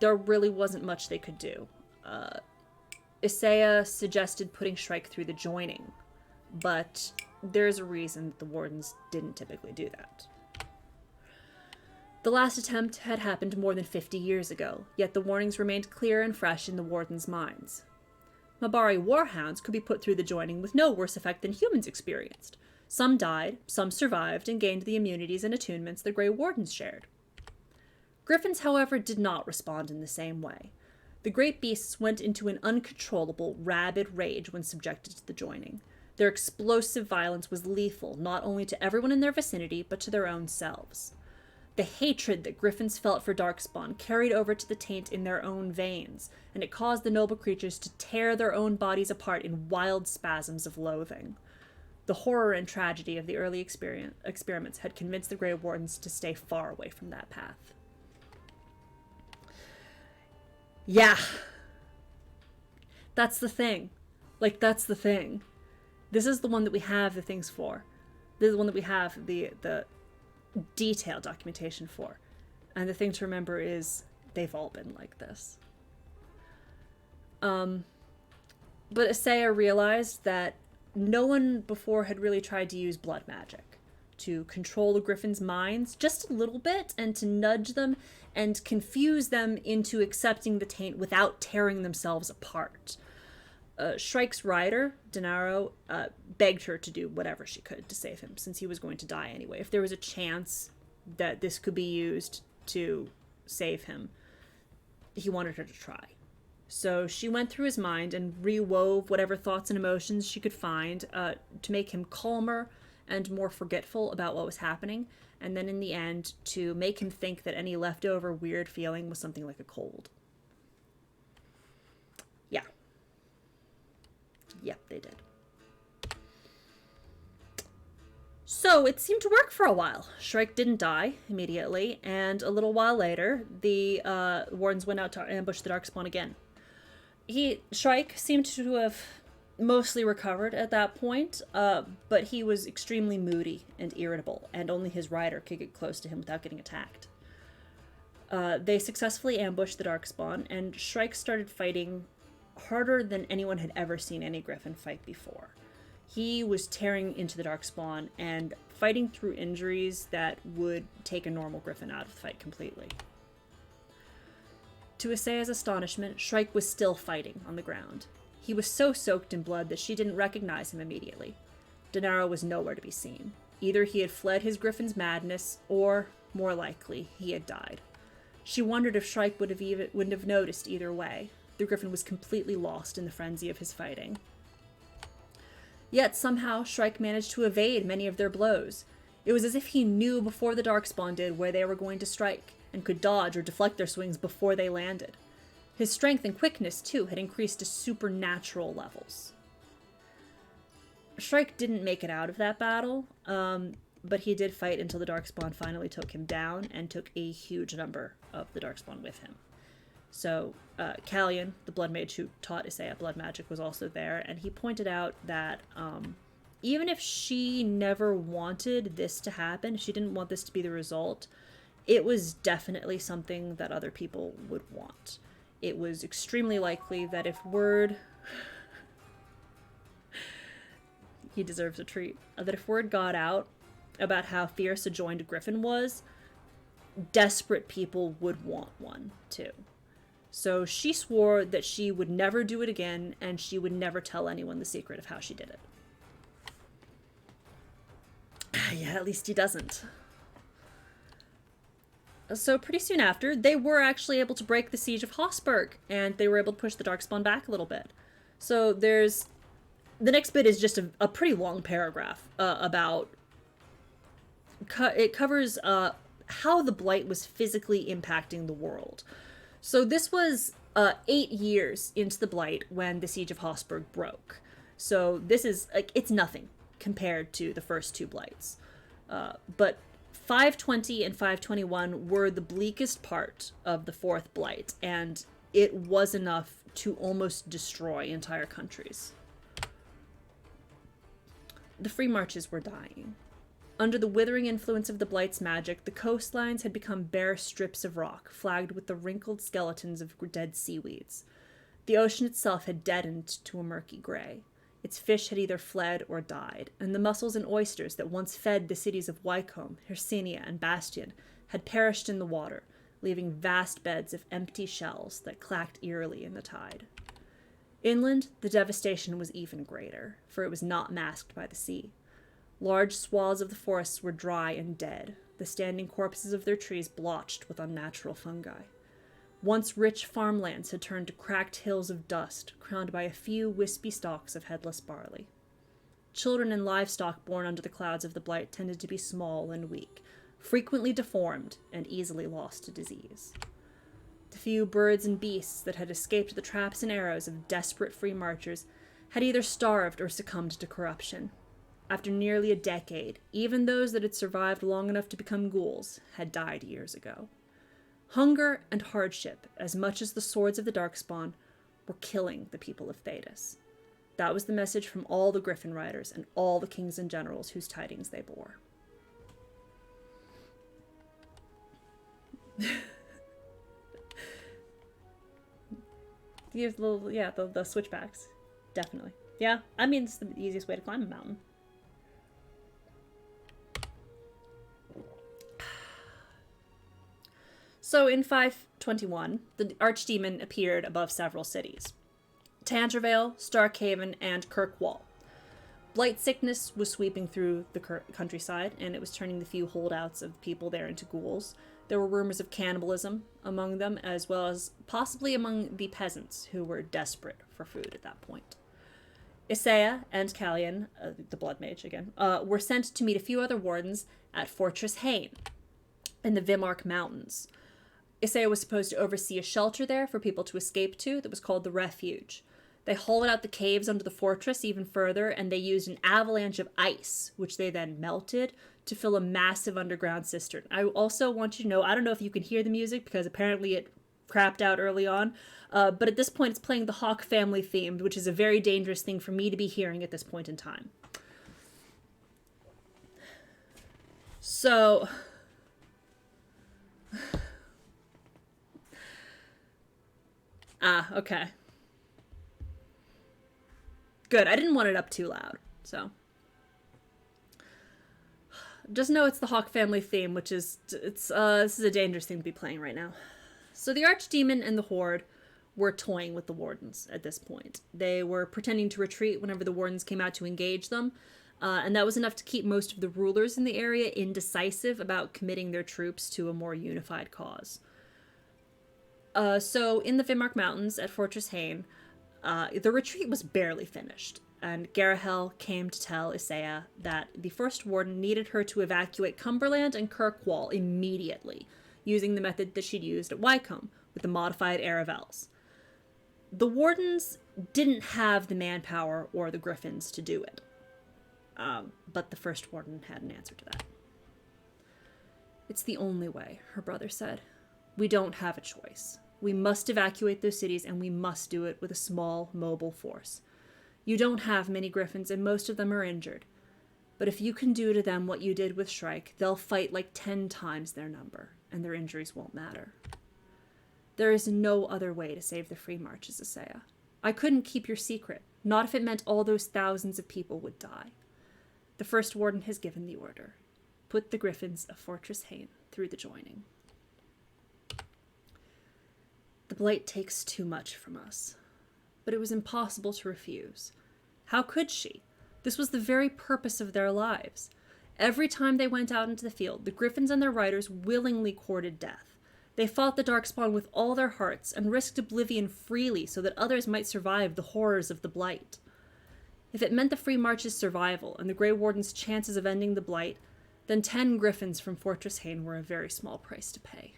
There really wasn't much they could do. Isaiah suggested putting Shrike through the joining, but there's a reason that the Wardens didn't typically do that. The last attempt had happened more than 50 years ago, yet the warnings remained clear and fresh in the Wardens' minds. Mabari warhounds could be put through the joining with no worse effect than humans experienced. Some died, some survived, and gained the immunities and attunements the Grey Wardens shared. Griffins, however, did not respond in the same way. The great beasts went into an uncontrollable, rabid rage when subjected to the joining. Their explosive violence was lethal not only to everyone in their vicinity, but to their own selves. The hatred that Griffins felt for Darkspawn carried over to the taint in their own veins, and it caused the noble creatures to tear their own bodies apart in wild spasms of loathing. The horror and tragedy of the early experiments had convinced the Grey Wardens to stay far away from that path. Yeah. That's the thing. That's the thing. This is the one that we have the things for. This is the one that we have the detailed documentation for. And the thing to remember is they've all been like this. But Isaiah realized that no one before had really tried to use blood magic to control the Griffins' minds just a little bit and to nudge them and confuse them into accepting the taint without tearing themselves apart. Shrike's rider, Denaro, begged her to do whatever she could to save him, since he was going to die anyway. If there was a chance that this could be used to save him, he wanted her to try. So she went through his mind and rewove whatever thoughts and emotions she could find to make him calmer and more forgetful about what was happening, and then in the end to make him think that any leftover weird feeling was something like a cold. Yeah. Yep, they did. So it seemed to work for a while. Shrike didn't die immediately, and a little while later, the wardens went out to ambush the Darkspawn again. Shrike seemed to have mostly recovered at that point, but he was extremely moody and irritable, and only his rider could get close to him without getting attacked. They successfully ambushed the Darkspawn, and Shrike started fighting harder than anyone had ever seen any griffin fight before. He was tearing into the Darkspawn and fighting through injuries that would take a normal griffin out of the fight completely. To Asaya's astonishment, Shrike was still fighting on the ground. He was so soaked in blood that she didn't recognize him immediately. Denaro was nowhere to be seen. Either he had fled his griffin's madness, or, more likely, he had died. She wondered if Shrike wouldn't have noticed either way. The griffin was completely lost in the frenzy of his fighting. Yet somehow Shrike managed to evade many of their blows. It was as if he knew before the Darkspawn did where they were going to strike, and could dodge or deflect their swings before they landed. His strength and quickness, too, had increased to supernatural levels. Shrike didn't make it out of that battle, but he did fight until the Darkspawn finally took him down, and took a huge number of the Darkspawn with him. So, Callion, the blood mage who taught Isaiah blood magic, was also there, and he pointed out that even if she never wanted this to happen, if she didn't want this to be the result, it was definitely something that other people would want. It was extremely likely that if word... he deserves a treat. That if word got out about how fierce a joined griffin was, desperate people would want one, too. So she swore that she would never do it again, and she would never tell anyone the secret of how she did it. Yeah, at least he doesn't. So pretty soon after, they were actually able to break the siege of Hossberg, and they were able to push the Darkspawn back a little bit. So the next bit is just a pretty long paragraph about... It covers how the Blight was physically impacting the world. So this was 8 years into the Blight when the siege of Hossberg broke. So this is, like, it's nothing compared to the first two Blights. But 520 and 521 were the bleakest part of the fourth Blight, and it was enough to almost destroy entire countries. The Free Marches were dying. Under the withering influence of the Blight's magic, the coastlines had become bare strips of rock, flagged with the wrinkled skeletons of dead seaweeds. The ocean itself had deadened to a murky gray. Its fish had either fled or died, and the mussels and oysters that once fed the cities of Wycombe, Hercynia, and Bastion had perished in the water, leaving vast beds of empty shells that clacked eerily in the tide. Inland, the devastation was even greater, for it was not masked by the sea. Large swaths of the forests were dry and dead, the standing corpses of their trees blotched with unnatural fungi. Once rich farmlands had turned to cracked hills of dust, crowned by a few wispy stalks of headless barley. Children and livestock born under the clouds of the Blight tended to be small and weak, frequently deformed and easily lost to disease. The few birds and beasts that had escaped the traps and arrows of desperate free marchers had either starved or succumbed to corruption. After nearly a decade, even those that had survived long enough to become ghouls had died years ago. Hunger and hardship, as much as the swords of the Darkspawn, were killing the people of Thedas. That was the message from all the Griffin Riders and all the kings and generals whose tidings they bore. The switchbacks. Definitely. Yeah, I mean, it's the easiest way to climb a mountain. So in 521, the archdemon appeared above several cities. Tangervale, Starkhaven, and Kirkwall. Blight sickness was sweeping through the countryside, and it was turning the few holdouts of people there into ghouls. There were rumors of cannibalism among them, as well as possibly among the peasants, who were desperate for food at that point. Isaiah and Callion, the Blood Mage again, were sent to meet a few other wardens at Fortress Hain in the Vimark Mountains. Isaiah was supposed to oversee a shelter there for people to escape to that was called the Refuge. They hollowed out the caves under the fortress even further, and they used an avalanche of ice, which they then melted, to fill a massive underground cistern. I also want you to know, I don't know if you can hear the music, because apparently it crapped out early on, but at this point it's playing the Hawk family theme, which is a very dangerous thing for me to be hearing at this point in time. So... okay. Good, I didn't want it up too loud, so. Just know it's the Hawk family theme, which is, this is a dangerous thing to be playing right now. So the Archdemon and the Horde were toying with the Wardens at this point. They were pretending to retreat whenever the Wardens came out to engage them, and that was enough to keep most of the rulers in the area indecisive about committing their troops to a more unified cause. So in the Vimark Mountains at Fortress Hain, the retreat was barely finished, and Garahel came to tell Isaiah that the First Warden needed her to evacuate Cumberland and Kirkwall immediately, using the method that she'd used at Wycombe, with the modified Aravels. The Wardens didn't have the manpower or the Griffins to do it, but the First Warden had an answer to that. "It's the only way," her brother said. "We don't have a choice. We must evacuate those cities, and we must do it with a small, mobile force. You don't have many Griffins, and most of them are injured. But if you can do to them what you did with Shrike, they'll fight like 10 times their number, and their injuries won't matter. There is no other way to save the Free Marches, Isaiah. I couldn't keep your secret, not if it meant all those thousands of people would die. The First Warden has given the order. Put the Griffins of Fortress Hain through the joining. The Blight takes too much from us. But it was impossible to refuse. How could she? This was the very purpose of their lives. Every time they went out into the field, the Griffins and their riders willingly courted death. They fought the Darkspawn with all their hearts and risked oblivion freely so that others might survive the horrors of the Blight. If it meant the Free March's survival and the Grey Warden's chances of ending the Blight, then 10 Griffins from Fortress Hain were a very small price to pay.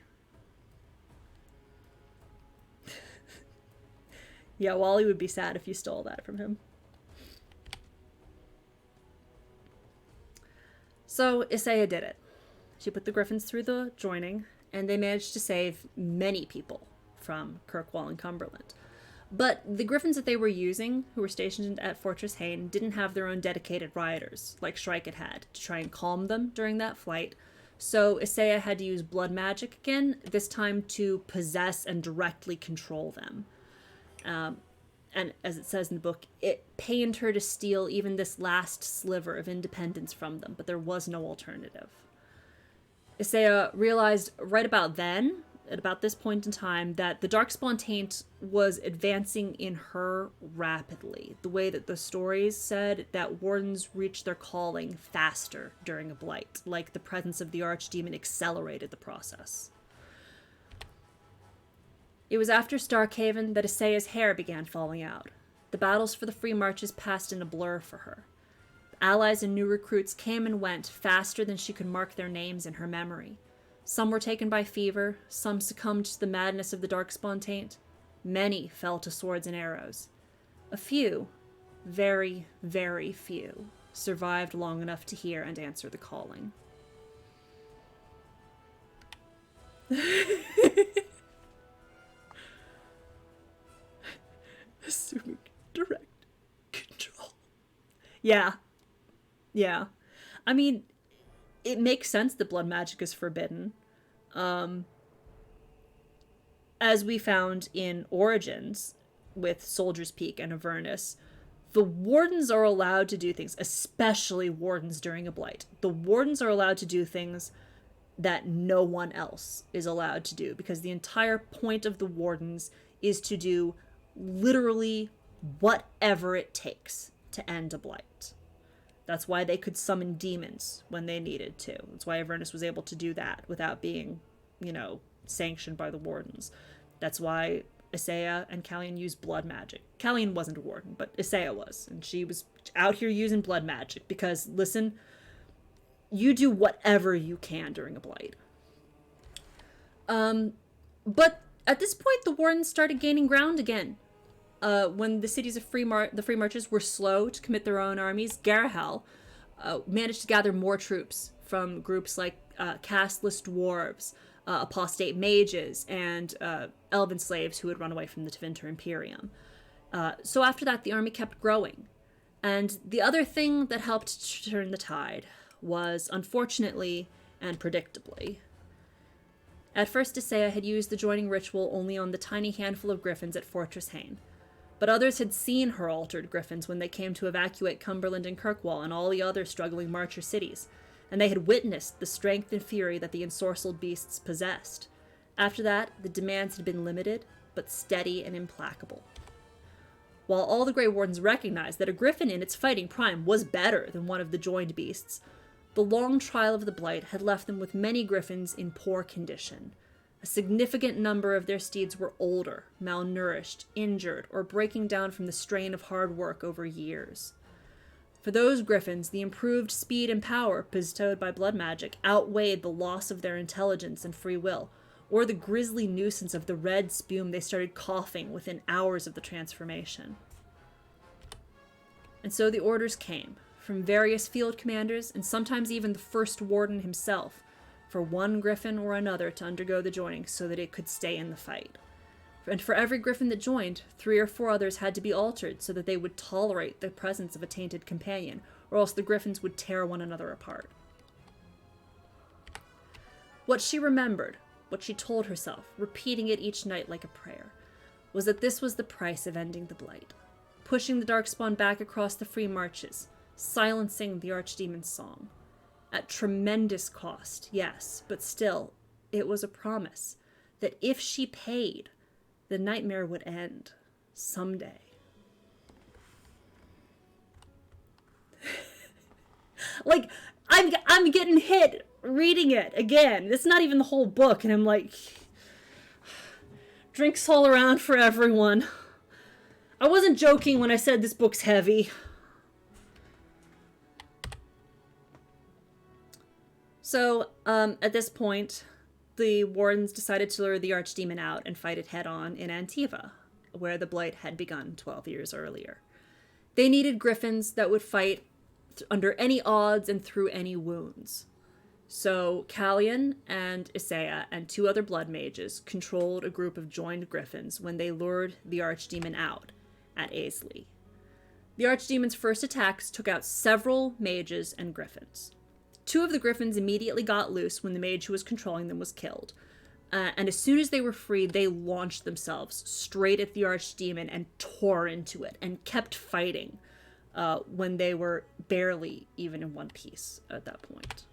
Yeah, Wally would be sad if you stole that from him. So Isaiah did it. She put the Griffins through the joining, and they managed to save many people from Kirkwall and Cumberland. But the Griffins that they were using, who were stationed at Fortress Hain, didn't have their own dedicated riders, like Shrike had to try and calm them during that flight. So Isaiah had to use blood magic again, this time to possess and directly control them. And as it says in the book, it pained her to steal even this last sliver of independence from them, but there was no alternative. Isaiah realized right about then, at about this point in time, that the Darkspawn taint was advancing in her rapidly. The way that the stories said that wardens reached their calling faster during a blight, like the presence of the Archdemon accelerated the process. It was after Starkhaven that Isaiah's hair began falling out. The battles for the Free Marches passed in a blur for her. Allies and new recruits came and went faster than she could mark their names in her memory. Some were taken by fever, some succumbed to the madness of the Darkspawn taint. Many fell to swords and arrows. A few, very, very few, survived long enough to hear and answer the calling. Assuming direct control. Yeah. Yeah. I mean, it makes sense that blood magic is forbidden. As we found in Origins with Soldier's Peak and Avernus, the wardens are allowed to do things, especially wardens during a blight. The wardens are allowed to do things that no one else is allowed to do, because the entire point of the wardens is to do literally whatever it takes to end a blight. That's why they could summon demons when they needed to. That's why Avernus was able to do that without being, sanctioned by the wardens. That's why Isaiah and Callian used blood magic. Callian wasn't a warden, but Isaiah was, and she was out here using blood magic because, listen, you do whatever you can during a blight. But at this point, the wardens started gaining ground again. When the cities of the Free Marches were slow to commit their own armies, Garahel managed to gather more troops from groups like casteless dwarves, apostate mages, and elven slaves who had run away from the Tevinter Imperium. So after that, the army kept growing. And the other thing that helped to turn the tide was, unfortunately and predictably, at first Isaiah had used the joining ritual only on the tiny handful of griffins at Fortress Hayne, but others had seen her altered griffins when they came to evacuate Cumberland and Kirkwall and all the other struggling Marcher cities, and they had witnessed the strength and fury that the ensorcelled beasts possessed. After that, the demands had been limited, but steady and implacable. While all the Grey Wardens recognized that a griffin in its fighting prime was better than one of the joined beasts, the long trial of the Blight had left them with many griffins in poor condition. A significant number of their steeds were older, malnourished, injured, or breaking down from the strain of hard work over years. For those griffins, the improved speed and power bestowed by blood magic outweighed the loss of their intelligence and free will, or the grisly nuisance of the red spume they started coughing within hours of the transformation. And so the orders came, from various field commanders, and sometimes even the first warden himself, for one griffin or another to undergo the joining so that it could stay in the fight. And for every griffin that joined, 3 or 4 others had to be altered so that they would tolerate the presence of a tainted companion, or else the griffins would tear one another apart. What she remembered, what she told herself, repeating it each night like a prayer, was that this was the price of ending the Blight, pushing the Darkspawn back across the Free Marches, silencing the Archdemon's song. At tremendous cost, yes, but still, it was a promise that if she paid, the nightmare would end someday. Like, I'm getting hit reading it again. It's not even the whole book, and I'm like, drinks all around for everyone. I wasn't joking when I said this book's heavy. So, at this point, the Wardens decided to lure the Archdemon out and fight it head-on in Antiva, where the Blight had begun 12 years earlier. They needed griffins that would fight under any odds and through any wounds. So, Callian and Isaiah and 2 other blood mages controlled a group of joined griffins when they lured the Archdemon out at Aisley. The Archdemon's first attacks took out several mages and griffins. 2 of the griffins immediately got loose when the mage who was controlling them was killed. And as soon as they were free, they launched themselves straight at the Archdemon and tore into it and kept fighting when they were barely even in one piece at that point.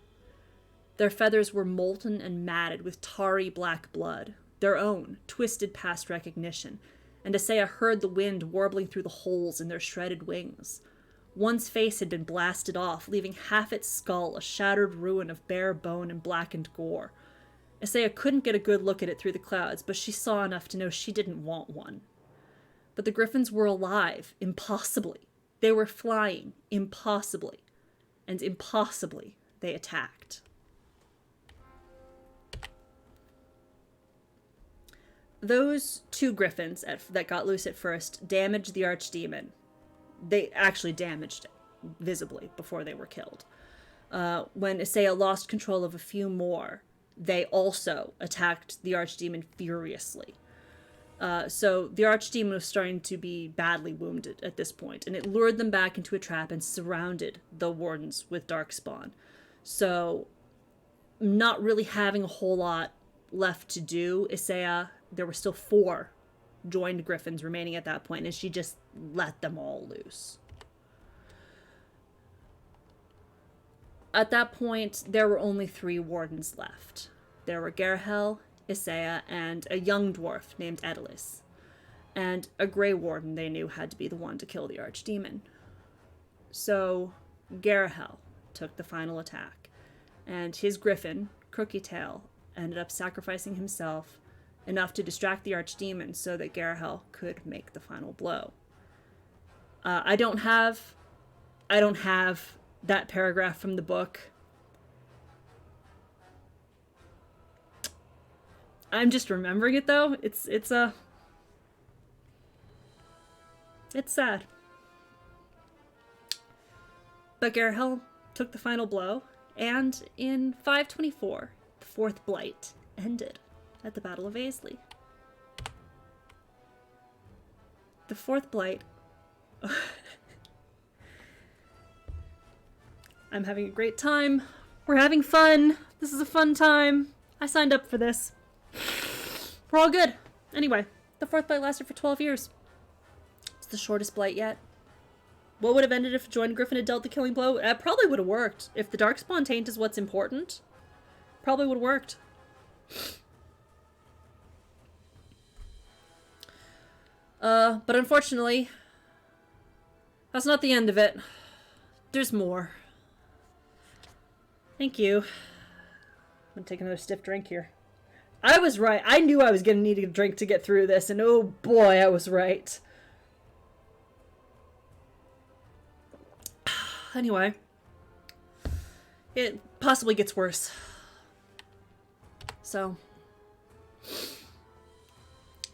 Their feathers were molten and matted with tarry black blood, their own, twisted past recognition, and Isaiah heard the wind warbling through the holes in their shredded wings. One's face had been blasted off, leaving half its skull a shattered ruin of bare bone and blackened gore. Isaiah couldn't get a good look at it through the clouds, but she saw enough to know she didn't want one. But the griffins were alive, impossibly. They were flying, impossibly. And impossibly, they attacked. Those 2 griffins that got loose at first damaged the Archdemon. They actually damaged it visibly before they were killed. When Isaiah lost control of a few more, they also attacked the Archdemon furiously. So the Archdemon was starting to be badly wounded at this point, and it lured them back into a trap and surrounded the Wardens with Darkspawn. So, not really having a whole lot left to do, Isaiah, there were still 4 joined griffins remaining at that point, and she just let them all loose. At that point, there were only 3 wardens left. There were Garahel, Isaiah, and a young dwarf named Edelis. And a grey warden they knew had to be the one to kill the Archdemon. So, Garahel took the final attack, and his griffin, Crookytail, ended up sacrificing himself enough to distract the archdemon so that Garahel could make the final blow. I don't have that paragraph from the book. I'm just remembering it though. It's sad. But Garahel took the final blow, and in 524, the fourth Blight ended at the Battle of Aisley. The fourth Blight. I'm having a great time. We're having fun. This is a fun time. I signed up for this. We're all good. Anyway, the fourth Blight lasted for 12 years. It's the shortest Blight yet. What would have ended if Joined Griffin had dealt the killing blow? It probably would have worked. If the Darkspawn taint is what's important, probably would have worked. But unfortunately, that's not the end of it. There's more. Thank you. I'm gonna take another stiff drink here. I was right. I knew I was gonna need a drink to get through this, and oh boy, I was right. Anyway, it possibly gets worse. So,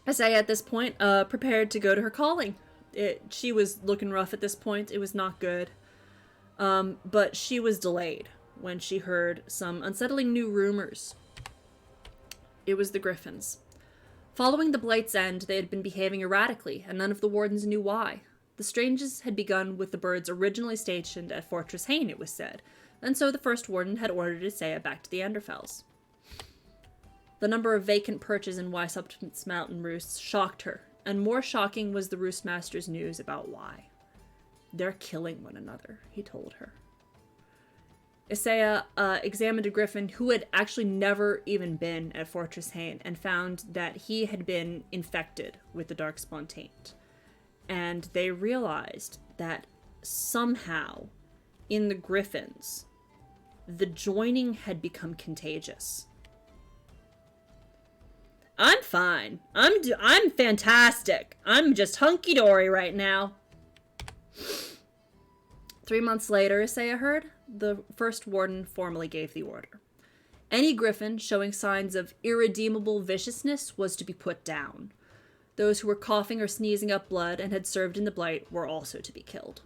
Isaiah at this point, prepared to go to her calling. She was looking rough at this point. It was not good. But she was delayed when she heard some unsettling new rumors. It was the Griffins. Following the Blight's end, they had been behaving erratically, and none of the wardens knew why. The stranges had begun with the birds originally stationed at Fortress Hayne, it was said, and so the first warden had ordered Isaiah back to the Enderfells. The number of vacant perches in Weissup's mountain roosts shocked her, and more shocking was the roostmaster's news about why. They're killing one another, he told her. Isaiah examined a griffin who had actually never even been at Fortress Hayne and found that he had been infected with the Darkspawn taint. And they realized that somehow, in the griffins, the joining had become contagious. I'm fine. I'm fantastic. I'm just hunky-dory right now. 3 months later, Isaiah heard, the first warden formally gave the order. Any griffin showing signs of irredeemable viciousness was to be put down. Those who were coughing or sneezing up blood and had served in the Blight were also to be killed.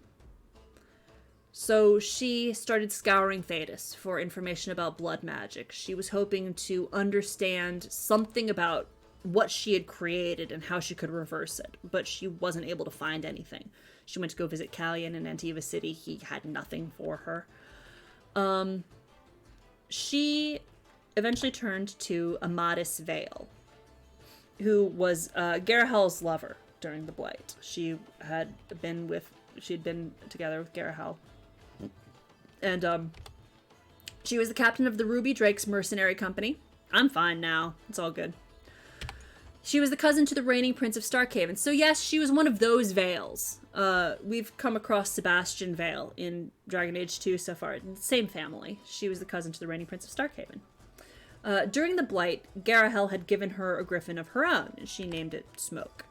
So she started scouring Thedas for information about blood magic. She was hoping to understand something about what she had created and how she could reverse it, but she wasn't able to find anything. She went to go visit Callion in Antiva City. He had nothing for her. She eventually turned to Amadis Vale, who was Garahel's lover during the Blight. She had been together with Garahel. And she was the captain of the Ruby Drake's mercenary company. I'm fine now. It's all good. She was the cousin to the reigning Prince of Starkhaven. So yes, she was one of those Vales. We've come across Sebastian Vale in Dragon Age 2 so far. Same family. She was the cousin to the reigning Prince of Starkhaven. During the Blight, Garahel had given her a griffin of her own, and she named it Smoke.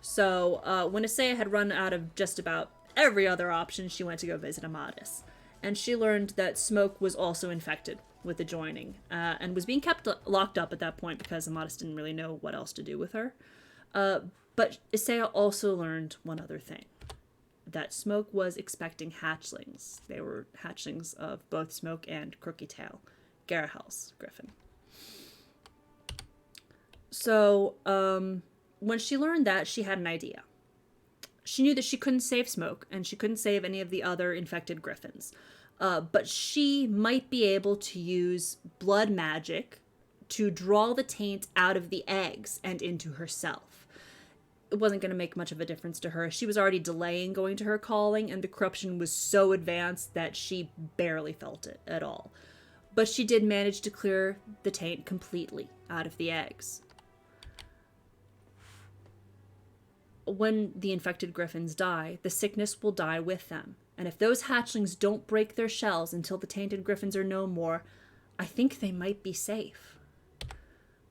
So when Isaiah had run out of just about every other option, she went to go visit Amadis. And she learned that Smoke was also infected with the joining, and was being kept locked up at that point because Amadis didn't really know what else to do with her. But Isaiah also learned one other thing, that Smoke was expecting hatchlings. They were hatchlings of both Smoke and Crooky Tail, Garahel's griffin. So, when she learned that, she had an idea. She knew that she couldn't save Smoke, and she couldn't save any of the other infected griffins. But she might be able to use blood magic to draw the taint out of the eggs and into herself. It wasn't going to make much of a difference to her. She was already delaying going to her calling, and the corruption was so advanced that she barely felt it at all. But she did manage to clear the taint completely out of the eggs. When the infected griffins die, the sickness will die with them. And if those hatchlings don't break their shells until the tainted griffins are no more, I think they might be safe.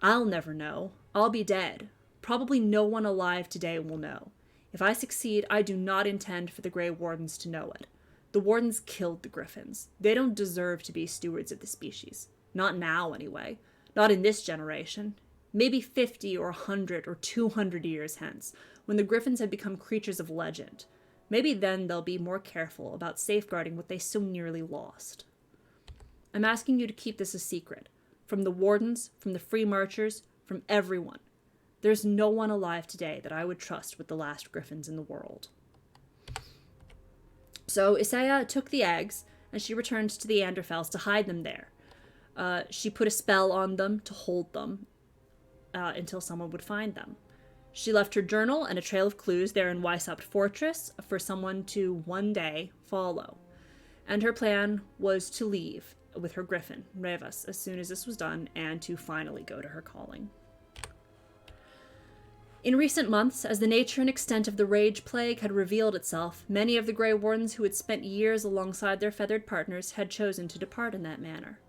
I'll never know, I'll be dead. Probably no one alive today will know. If I succeed, I do not intend for the Grey Wardens to know it. The Wardens killed the Griffins. They don't deserve to be stewards of the species. Not now, anyway. Not in this generation. Maybe 50 or 100 or 200 years hence, when the Griffins have become creatures of legend. Maybe then they'll be more careful about safeguarding what they so nearly lost. I'm asking you to keep this a secret. From the Wardens, from the Free Marchers, from everyone. There's no one alive today that I would trust with the last Griffins in the world. So Isaiah took the eggs, and she returned to the Anderfels to hide them there. She put a spell on them to hold them until someone would find them. She left her journal and a trail of clues there in Weishaupt Fortress for someone to one day follow. And her plan was to leave with her griffin, Revas, as soon as this was done, and to finally go to her calling. In recent months, as the nature and extent of the Rage Plague had revealed itself, many of the Grey Wardens who had spent years alongside their feathered partners had chosen to depart in that manner.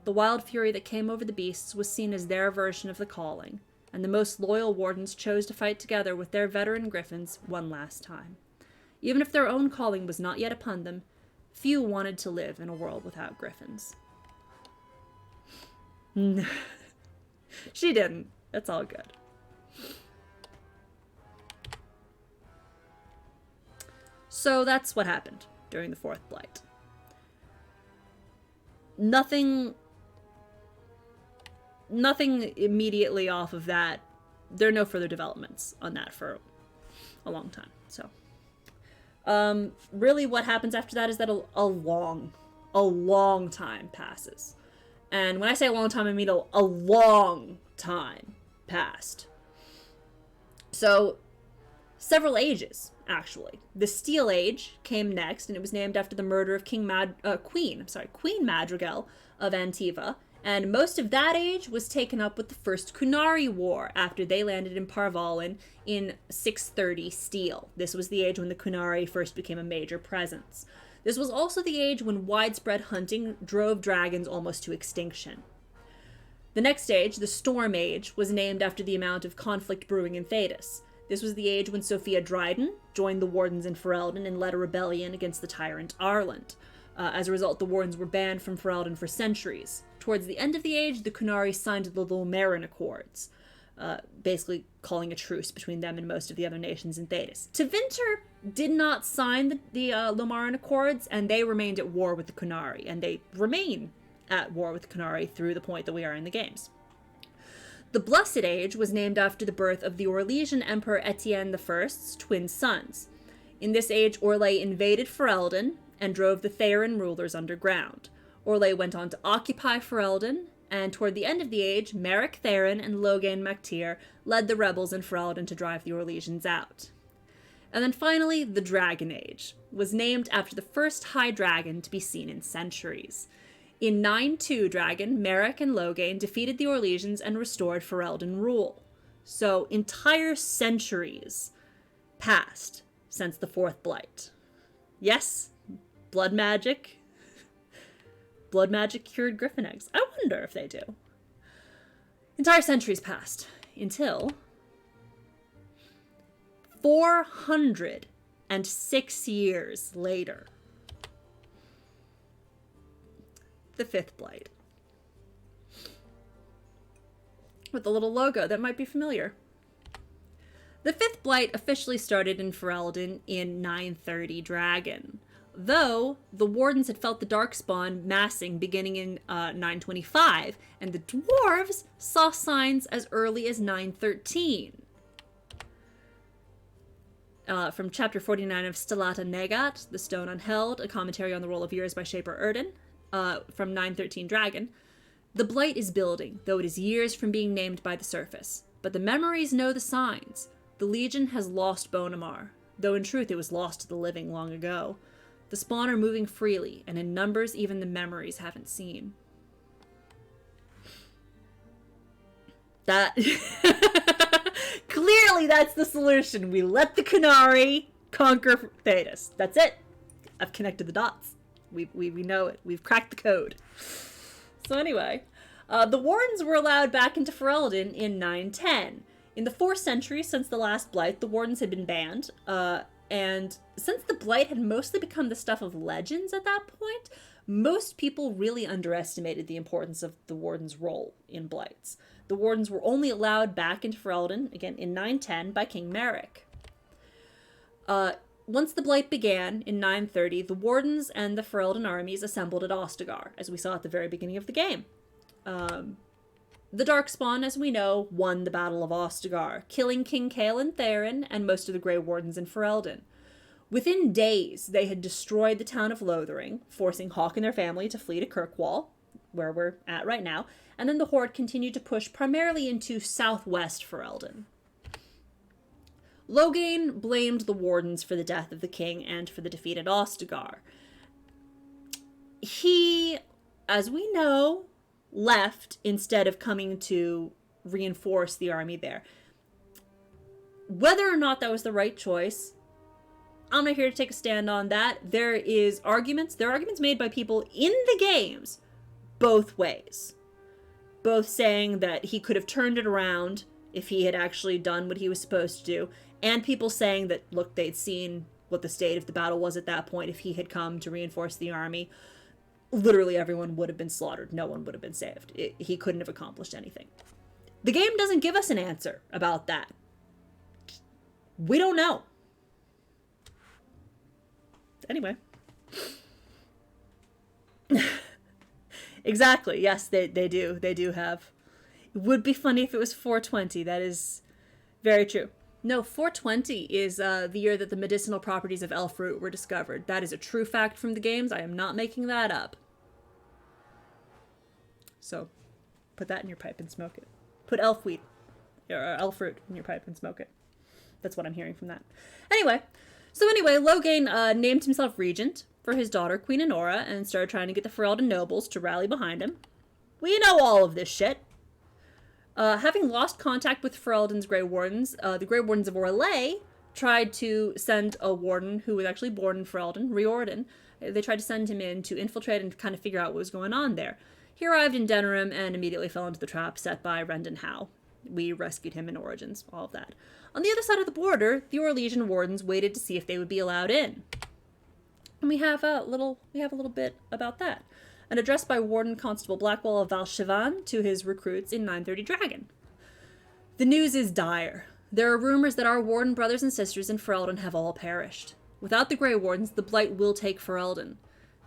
The wild fury that came over the beasts was seen as their version of the calling, and the most loyal Wardens chose to fight together with their veteran griffins one last time. Even if their own calling was not yet upon them, few wanted to live in a world without griffins. She didn't. It's all good. So that's what happened during the Fourth Blight. Nothing immediately off of that. There are no further developments on that for a long time. So, really what happens after that is that a long time passes. And when I say a long time, I mean a long time passed. So, several ages, actually. The Steel Age came next, and it was named after the murder of Queen Madrigal of Antiva, and most of that age was taken up with the First Kunari War after they landed in Parvalin in 630 Steel. This was the age when the Kunari first became a major presence. This was also the age when widespread hunting drove dragons almost to extinction. The next age, the Storm Age, was named after the amount of conflict brewing in Thedas. This was the age when Sophia Dryden joined the Wardens in Ferelden and led a rebellion against the tyrant Arland. As a result, the Wardens were banned from Ferelden for centuries. Towards the end of the age, the Kunari signed the Lomarin Accords, basically calling a truce between them and most of the other nations in Thedas. Tevinter did not sign the Lomarin Accords, and they remained at war with the Kunari, and they remain at war with the Kunari through the point that we are in the games. The Blessed Age was named after the birth of the Orlesian Emperor Etienne I's twin sons. In this age, Orlais invaded Ferelden and drove the Theron rulers underground. Orlais went on to occupy Ferelden, and toward the end of the age, Merrick Theron and Logain MacTyr led the rebels in Ferelden to drive the Orlesians out. And then finally, the Dragon Age was named after the first high dragon to be seen in centuries. In 9-2 Dragon, Merrick and Logain defeated the Orlesians and restored Ferelden rule. So entire centuries passed since the Fourth Blight. Yes, blood magic. Blood magic cured griffin eggs. I wonder if they do. Entire centuries passed until 406 years later. The Fifth Blight. With a little logo that might be familiar. The Fifth Blight officially started in Ferelden in 930 Dragon, though the Wardens had felt the Darkspawn massing beginning in 925, and the Dwarves saw signs as early as 913. From chapter 49 of Stellata Negat, The Stone Unheld, a commentary on the Roll of Years by Shaper Erden, from 913 Dragon, the Blight is building, though it is years from being named by the surface. But the memories know the signs. The Legion has lost Bonamar, though in truth it was lost to the living long ago. The spawn are moving freely, and in numbers even the memories haven't seen. That... Clearly that's the solution. We let the Kunari conquer Thedas. That's it. I've connected the dots. We know it. We've cracked the code. So anyway, The Wardens were allowed back into Ferelden in 910. In the 4th century, since the last Blight, the Wardens had been banned, and since the Blight had mostly become the stuff of legends at that point, most people really underestimated the importance of the Warden's role in Blights. The Wardens were only allowed back into Ferelden, again, in 910 by King Merrick. Once the Blight began, in 930, the Wardens and the Ferelden armies assembled at Ostagar, as we saw at the very beginning of the game. The Darkspawn, as we know, won the Battle of Ostagar, killing King Kaelin Therin and most of the Grey Wardens in Ferelden. Within days, they had destroyed the town of Lothering, forcing Hawke and their family to flee to Kirkwall, where we're at right now, and then the Horde continued to push primarily into southwest Ferelden. Loghain blamed the Wardens for the death of the king and for the defeat at Ostagar. He, as we know, left instead of coming to reinforce the army there. Whether or not that was the right choice, I'm not here to take a stand on that. There are arguments made by people in the games both ways. Both saying that he could have turned it around if he had actually done what he was supposed to do, and people saying that, look, they'd seen what the state of the battle was at that point. If he had come to reinforce the army, literally everyone would have been slaughtered. No one would have been saved. He couldn't have accomplished anything. The game doesn't give us an answer about that. We don't know. Anyway. Exactly. Yes, they do. They do have. It would be funny if it was 420. That is very true. No, 420 is the year that the medicinal properties of elf root were discovered. That is a true fact from the games. I am not making that up. So, put that in your pipe and smoke it. Put elf wheat, or elf root in your pipe and smoke it. That's what I'm hearing from that. Anyway, Loghain named himself regent for his daughter, Queen Honora, and started trying to get the Ferelden nobles to rally behind him. We know all of this shit. Having lost contact with Ferelden's Grey Wardens, the Grey Wardens of Orlais tried to send a warden who was actually born in Ferelden, Riordan. They tried to send him in to infiltrate and kind of figure out what was going on there. He arrived in Denerim and immediately fell into the trap set by Rendon Howe. We rescued him in Origins, all of that. On the other side of the border, the Orlesian wardens waited to see if they would be allowed in. And we have a little bit about that. An address by Warden Constable Blackwell of Valshivan to his recruits in 930 Dragon. The news is dire. There are rumors that our warden brothers and sisters in Ferelden have all perished. Without the Grey Wardens, the Blight will take Ferelden.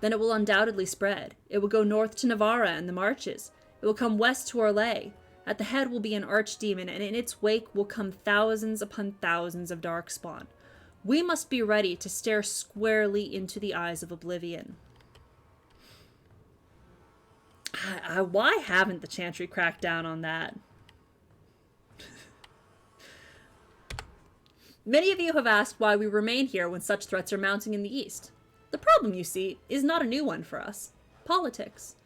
Then it will undoubtedly spread. It will go north to Navarra and the Marches. It will come west to Orlais. At the head will be an archdemon, and in its wake will come thousands upon thousands of Darkspawn. We must be ready to stare squarely into the eyes of oblivion. Why haven't the Chantry cracked down on that? Many of you have asked why we remain here when such threats are mounting in the east. The problem, you see, is not a new one for us. Politics.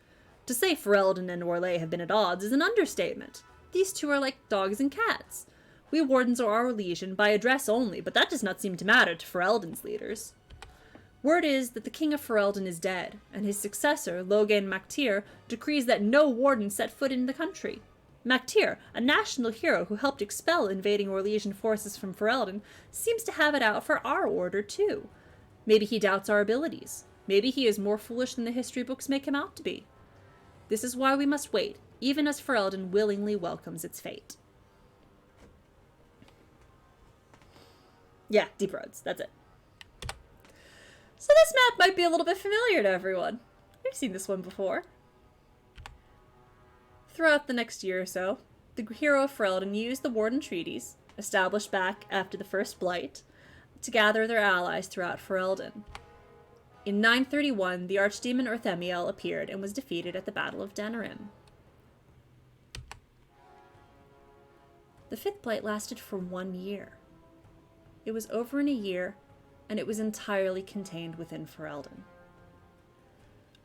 To say Ferelden and Orlais have been at odds is an understatement. These two are like dogs and cats. We wardens are our legion by address only, but that does not seem to matter to Ferelden's leaders. Word is that the king of Ferelden is dead, and his successor, Loghain Mactyr, decrees that no warden set foot in the country. Mactyr, a national hero who helped expel invading Orlesian forces from Ferelden, seems to have it out for our order too. Maybe he doubts our abilities. Maybe he is more foolish than the history books make him out to be. This is why we must wait, even as Ferelden willingly welcomes its fate. Yeah, Deep Roads, that's it. So this map might be a little bit familiar to everyone. We've seen this one before. Throughout the next year or so, the hero of Ferelden used the Warden Treaties, established back after the First Blight, to gather their allies throughout Ferelden. In 931, the Archdemon Urthemiel appeared and was defeated at the Battle of Denerim. The Fifth Blight lasted for 1 year. It was over in a year, and it was entirely contained within Ferelden.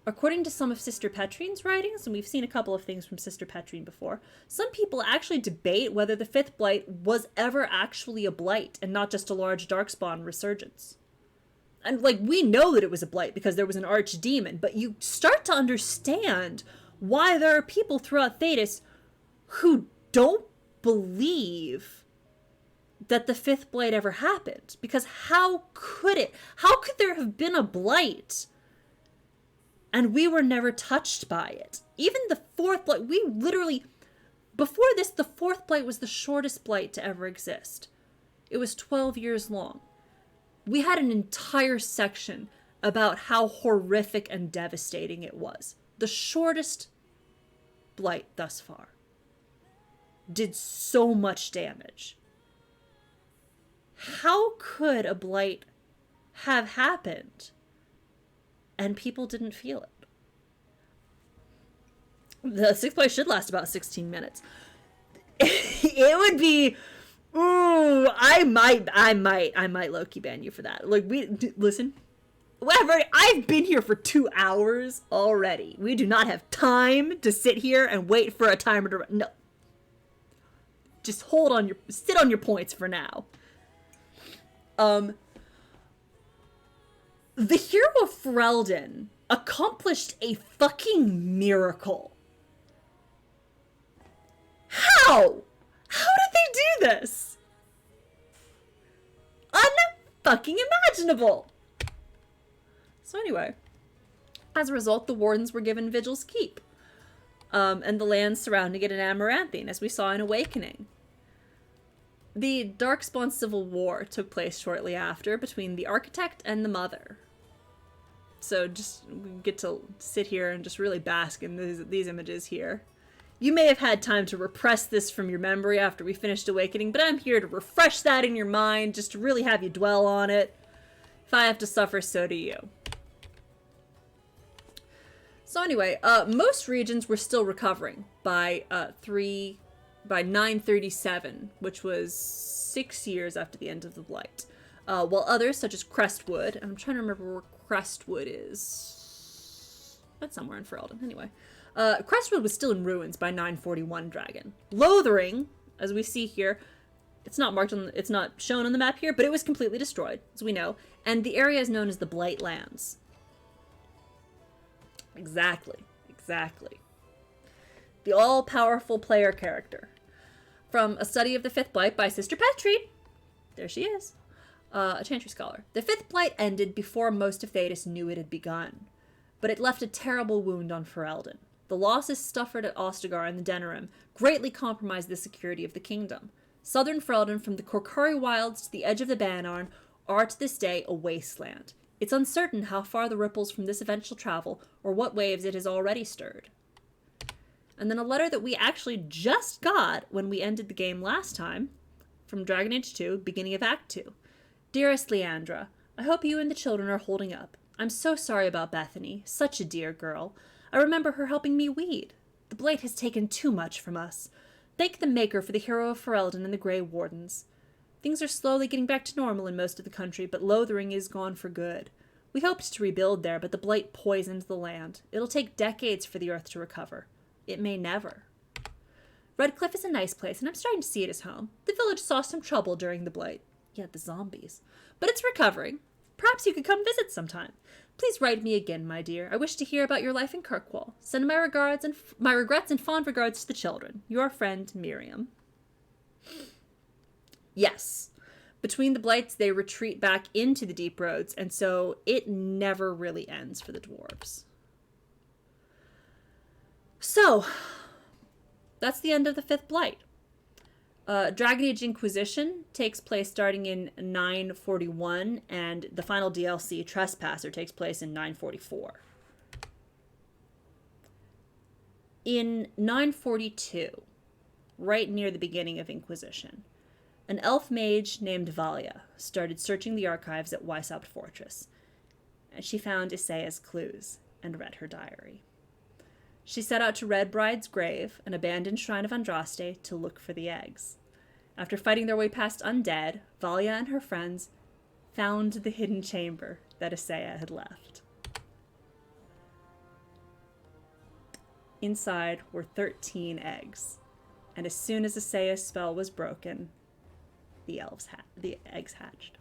According to some of Sister Petrine's writings, and we've seen a couple of things from Sister Petrine before, some people actually debate whether the Fifth Blight was ever actually a blight and not just a large Darkspawn resurgence. And, we know that it was a blight because there was an archdemon, but you start to understand why there are people throughout Thedas who don't believe that the fifth blight ever happened. Because how could it? How could there have been a blight and we were never touched by it? Even the fourth blight, we literally, before this, the fourth blight was the shortest blight to ever exist. It was 12 years long. We had an entire section about how horrific and devastating it was. The shortest blight thus far did so much damage. How could a blight have happened and people didn't feel it? The sixth blight should last about 16 minutes. It would be, ooh, I might low-key ban you for that. Like, listen, whatever, I've been here for 2 hours already. We do not have time to sit here and wait for a timer to, no. Just sit on your points for now. The hero of Ferelden accomplished a fucking miracle. How? How did they do this? Unfucking imaginable. So anyway, as a result, the wardens were given Vigil's Keep, and the lands surrounding it in Amaranthine, as we saw in Awakening. The Darkspawn Civil War took place shortly after between the Architect and the Mother. So just we get to sit here and just really bask in these images here. You may have had time to repress this from your memory after we finished Awakening, but I'm here to refresh that in your mind, just to really have you dwell on it. If I have to suffer, so do you. So anyway, most regions were still recovering by 937, which was 6 years after the end of the Blight. While others, such as Crestwood, and I'm trying to remember where Crestwood is. That's somewhere in Ferelden, anyway. Crestwood was still in ruins by 941 Dragon. Lothering, as we see here, it's not shown on the map here, but it was completely destroyed, as we know, and the area is known as the Blight Lands. Exactly. The all-powerful player character. From A Study of the Fifth Blight by Sister Petrie. There she is. A Chantry scholar. The Fifth Blight ended before most of Thedas knew it had begun, but it left a terrible wound on Ferelden. The losses suffered at Ostagar and the Denerim greatly compromised the security of the kingdom. Southern Ferelden, from the Korkari Wilds to the edge of the Banarn, are to this day a wasteland. It's uncertain how far the ripples from this event shall travel, or what waves it has already stirred. And then a letter that we actually just got when we ended the game last time, from Dragon Age 2, beginning of Act 2. Dearest Leandra, I hope you and the children are holding up. I'm so sorry about Bethany, such a dear girl. I remember her helping me weed. The Blight has taken too much from us. Thank the Maker for the hero of Ferelden and the Grey Wardens. Things are slowly getting back to normal in most of the country, but Lothering is gone for good. We hoped to rebuild there, but the Blight poisoned the land. It'll take decades for the Earth to recover. It may never. Redcliffe is a nice place, and I'm starting to see it as home. The village saw some trouble during the Blight. Yeah, the zombies. But it's recovering. Perhaps you could come visit sometime. Please write me again, my dear. I wish to hear about your life in Kirkwall. Send my regrets and fond regards to the children. Your friend, Miriam. Yes. Between the Blights, they retreat back into the deep roads, and so it never really ends for the dwarves. So, that's the end of the Fifth Blight. Dragon Age Inquisition takes place starting in 941, and the final DLC, Trespasser, takes place in 944. In 942, right near the beginning of Inquisition, an elf mage named Valia started searching the archives at Weishaupt Fortress, and she found Isaea's clues and read her diary. She set out to Redbride's grave, an abandoned shrine of Andraste, to look for the eggs. After fighting their way past undead, Valia and her friends found the hidden chamber that Isaea had left. Inside were 13 eggs, and as soon as Isaea's spell was broken, the eggs hatched.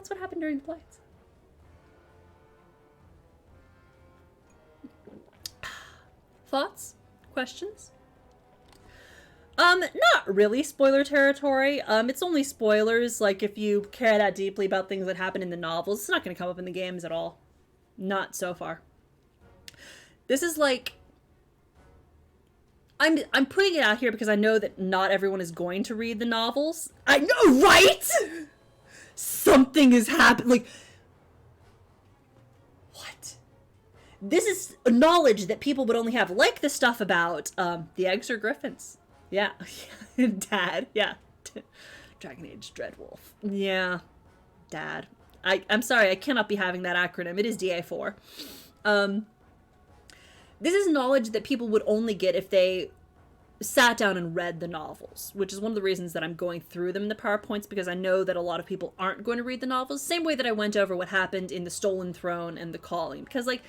That's what happened during the Blights. Thoughts? Questions? Not really spoiler territory. It's only spoilers, like, if you care that deeply about things that happen in the novels. It's not going to come up in the games at all. Not so far. This is like... I'm putting it out here because I know that not everyone is going to read the novels. I know, right? Something is happening. Like, what? This is knowledge that people would only have, like the stuff about the eggs are griffins. Yeah. Dad. Yeah. Dragon Age Dreadwolf. Yeah. Dad. I'm sorry, I cannot be having that acronym. It is DA4. This is knowledge that people would only get if they sat down and read the novels, which is one of the reasons that I'm going through them in the PowerPoints, because I know that a lot of people aren't going to read the novels, same way that I went over what happened in The Stolen Throne and The Calling, because, like,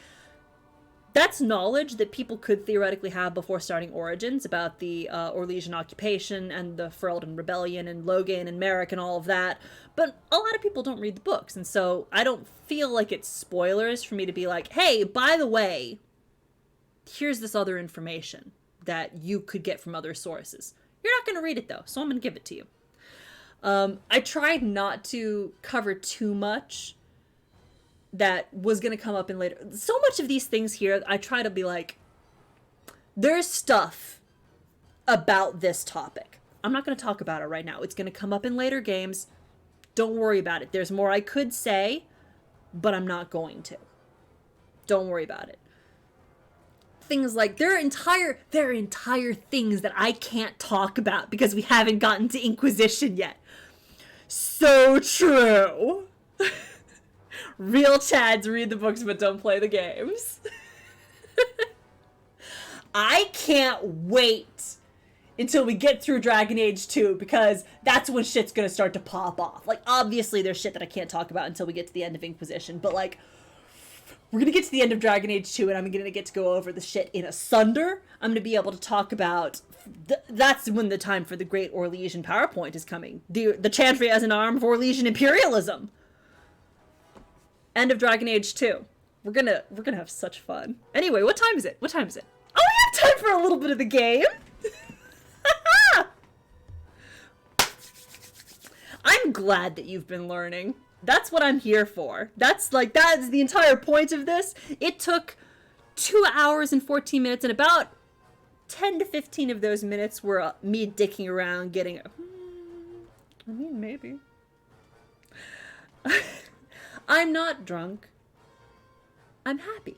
that's knowledge that people could theoretically have before starting Origins about the Orlesian occupation and the Ferelden Rebellion and Logain and Merrick and all of that, but a lot of people don't read the books, and so I don't feel like it's spoilers for me to be like, hey, by the way, here's this other information that you could get from other sources. You're not going to read it, though, so I'm going to give it to you. I tried not to cover too much that was going to come up in later. So much of these things here, I try to be like, there's stuff about this topic. I'm not going to talk about it right now. It's going to come up in later games. Don't worry about it. There's more I could say, but I'm not going to. Don't worry about it. Things like, there are entire things that I can't talk about because we haven't gotten to Inquisition yet. So true. Real Chads read the books but don't play the games. I can't wait until we get through Dragon Age 2, because that's when shit's gonna start to pop off. Like, obviously there's shit that I can't talk about until we get to the end of Inquisition, but, like, we're gonna get to the end of Dragon Age 2 and I'm gonna get to go over the shit in Asunder. I'm gonna be able to talk about... that's when the time for the Great Orlesian PowerPoint is coming. The Chantry as an arm of Orlesian imperialism. End of Dragon Age 2. We're gonna have such fun. Anyway, what time is it? What time is it? Oh, we have time for a little bit of the game! I'm glad that you've been learning. That's what I'm here for. That's the entire point of this. It took 2 hours and 14 minutes, and about 10 to 15 of those minutes were me dicking around getting I mean, maybe. I'm not drunk. I'm happy.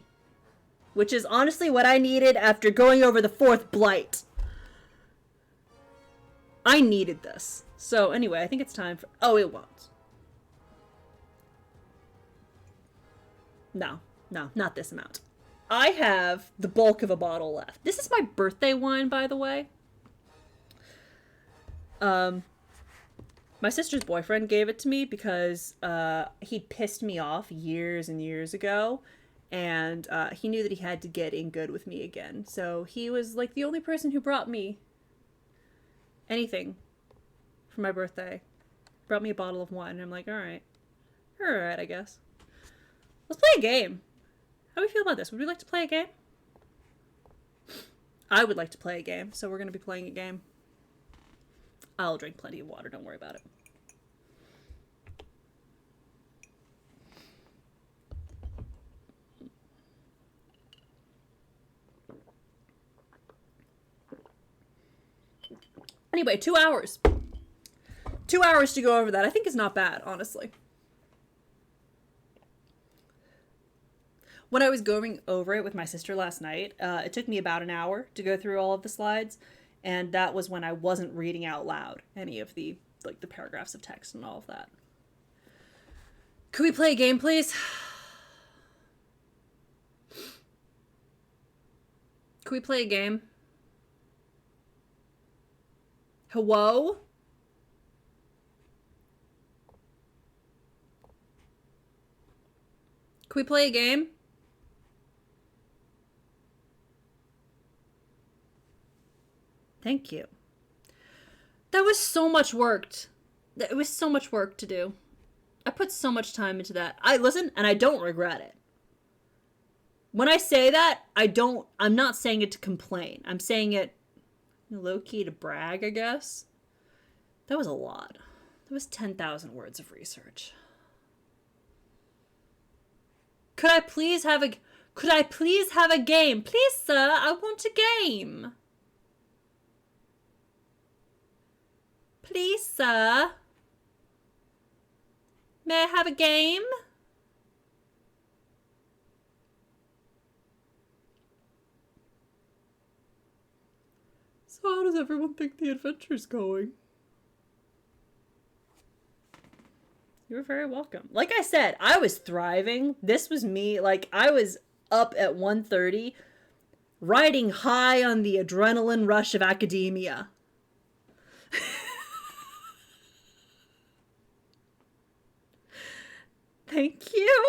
Which is honestly what I needed after going over the 4th Blight. I needed this. So anyway, I think it's time for... oh, it won't. No, not this amount. I have the bulk of a bottle left. This is my birthday wine, by the way. My sister's boyfriend gave it to me because he pissed me off years and years ago, and he knew that he had to get in good with me again. So he was like the only person who brought me anything for my birthday. Brought me a bottle of wine, and I'm like, all right, I guess. Let's play a game. How do we feel about this? Would we like to play a game? I would like to play a game, so we're going to be playing a game. I'll drink plenty of water, don't worry about it. Anyway, 2 hours. 2 hours to go over that. I think is not bad, honestly. When I was going over it with my sister last night, it took me about an hour to go through all of the slides, and that was when I wasn't reading out loud any of the, like, the paragraphs of text and all of that. Could we play a game, please? Could we play a game? Hello? Could we play a game? Thank you. That was so much work. It was so much work to do. I put so much time into that. I listen, and I don't regret it. When I say that, I'm not saying it to complain. I'm saying it low-key to brag, I guess. That was a lot. That was 10,000 words of research. Could I please have a game? Please, sir, I want a game. Please, sir. May I have a game? So how does everyone think the adventure's going? You're very welcome. Like I said, I was thriving. This was me. Like, I was up at 1:30, riding high on the adrenaline rush of academia. Thank you.